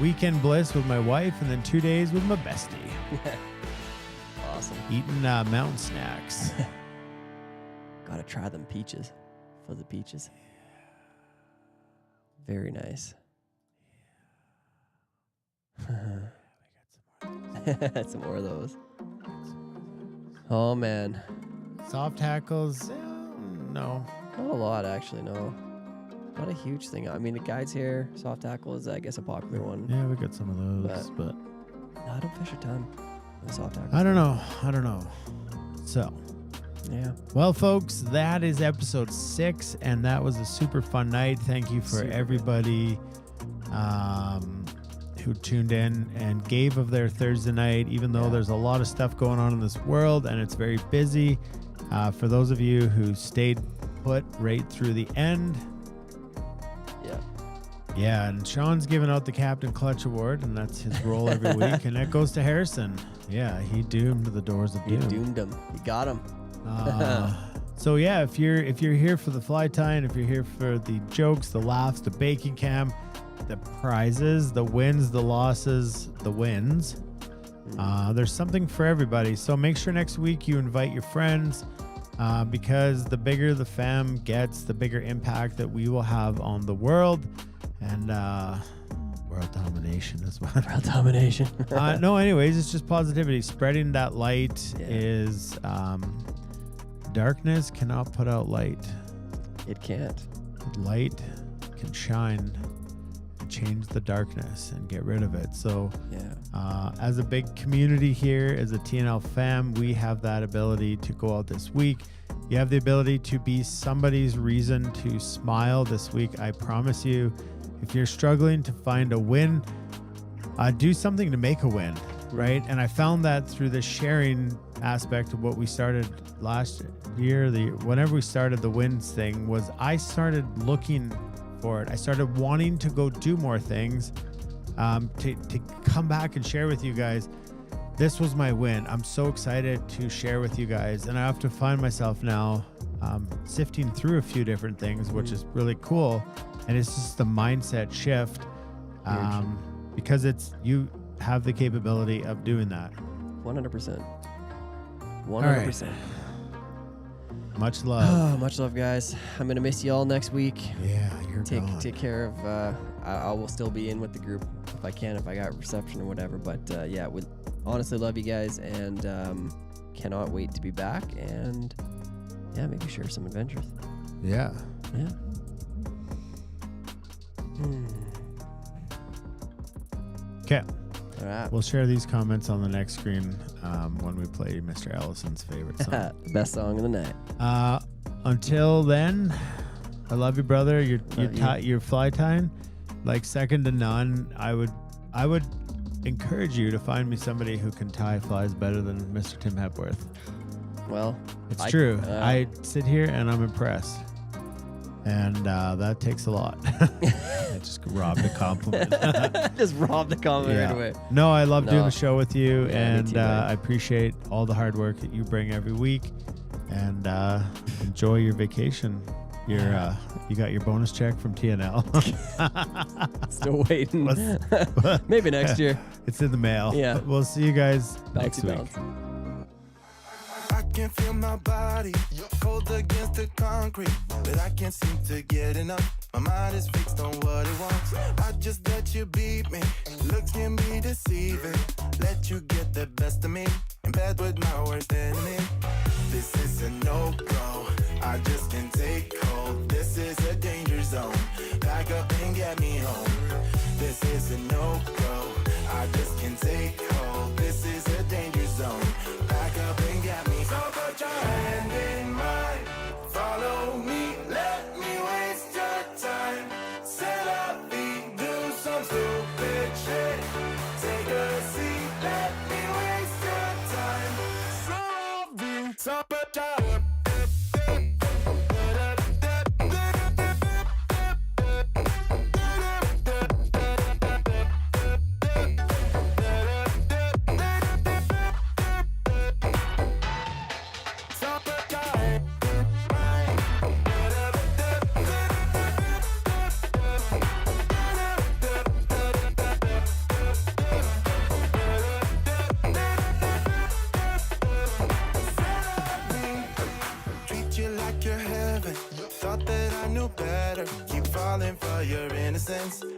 Weekend bliss with my wife and then 2 days with my bestie. Awesome. Eating mountain snacks. Gotta try them peaches. For the peaches. Very nice. Some more of those. Oh man. Soft tackles, no. Not a lot actually, no. Not a huge thing. I mean, the guides here, soft tackle is I guess a popular one. Yeah, we got some of those, but no, I don't fish a ton of soft tackle. I don't know. So, yeah. Well, folks, that is episode 6, and that was a super fun night. Thank you for everybody who tuned in and gave of their Thursday night, even though there's a lot of stuff going on in this world and it's very busy. For those of you who stayed put right through the end. Yeah, and Sean's giving out the Captain Clutch Award, and that's his role every week, and that goes to Harrison. Yeah, he doomed the doors of doom. He doomed him. He got him. So yeah, if you're here for the fly tying, if you're here for the jokes, the laughs, the baking cam, the prizes, the wins, the losses, the wins, there's something for everybody. So make sure next week you invite your friends, because the bigger the fam gets, the bigger impact that we will have on the world. And world domination as well. World domination. No, anyways, it's just positivity. Spreading that light is darkness cannot put out light. It can't. Light can shine and change the darkness and get rid of it. So as a big community here, as a TNL fam, we have that ability to go out this week. You have the ability to be somebody's reason to smile this week. I promise you. If you're struggling to find a win, do something to make a win, right? And I found that through the sharing aspect of what we started last year, whenever we started the wins thing, was I started looking for it. I started wanting to go do more things, to come back and share with you guys. This was my win. I'm so excited to share with you guys. And I have to find myself now sifting through a few different things, which is really cool. And it's just the mindset shift, because you have the capability of doing that. 100%. 100%. Right. Much love. Much love, guys. I'm gonna miss you all next week. Yeah, you're gone. Take care of. I will still be in with the group if I can, if I got reception or whatever. But yeah, would honestly love you guys, and cannot wait to be back. And yeah, maybe share some adventures. Yeah. Yeah. Okay. All right. We'll share these comments on the next screen when we play Mr. Ellison's favorite song. Best song of the night. Until then, I love you, brother. You're fly tying, like second to none. I would encourage you to find me somebody who can tie flies better than Mr. Tim Hepworth. Well, it's true. I sit here and I'm impressed. And that takes a lot. I just robbed a compliment. Just robbed the compliment right away. No, I love doing the show with you, Yeah, and me too, man. I appreciate all the hard work that you bring every week. And enjoy your vacation. You got your bonus check from TNL. Still waiting. Maybe next year. It's in the mail. Yeah. But we'll see you guys next week. I can feel my body cold against the concrete, but I can't seem to get enough. My mind is fixed on what it wants. I just let you beat me. Looks can be deceiving. Let you get the best of me. And better bed with my worst enemy. This is a no-go, I just can't take hold. This is a danger zone, pack up and get me home. This is a no-go, I just can't take hold. This is a danger zone, pack up and get me home. So put your hand in mine, follow me, let me waste your time. Set up feet, do some stupid shit. Take a seat, let me waste your time. So put your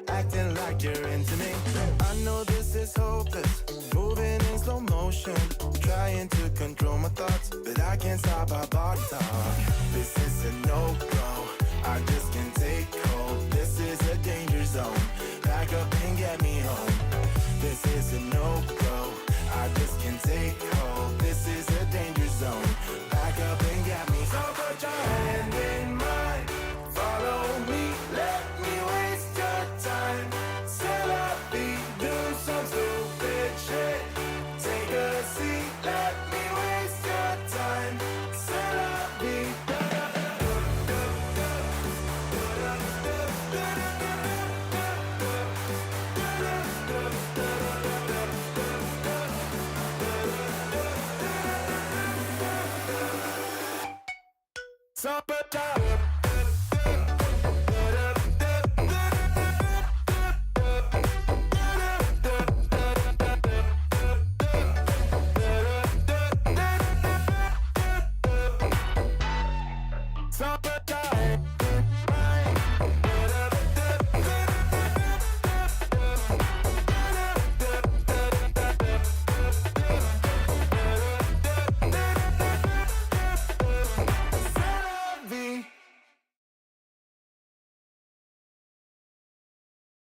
acting like you're into me. I know this is hopeless, moving in slow motion, trying to control my thoughts, but I can't stop our body talk. This is a no-go, I just can't take hold. This is a danger zone, pack up and get me home. This is a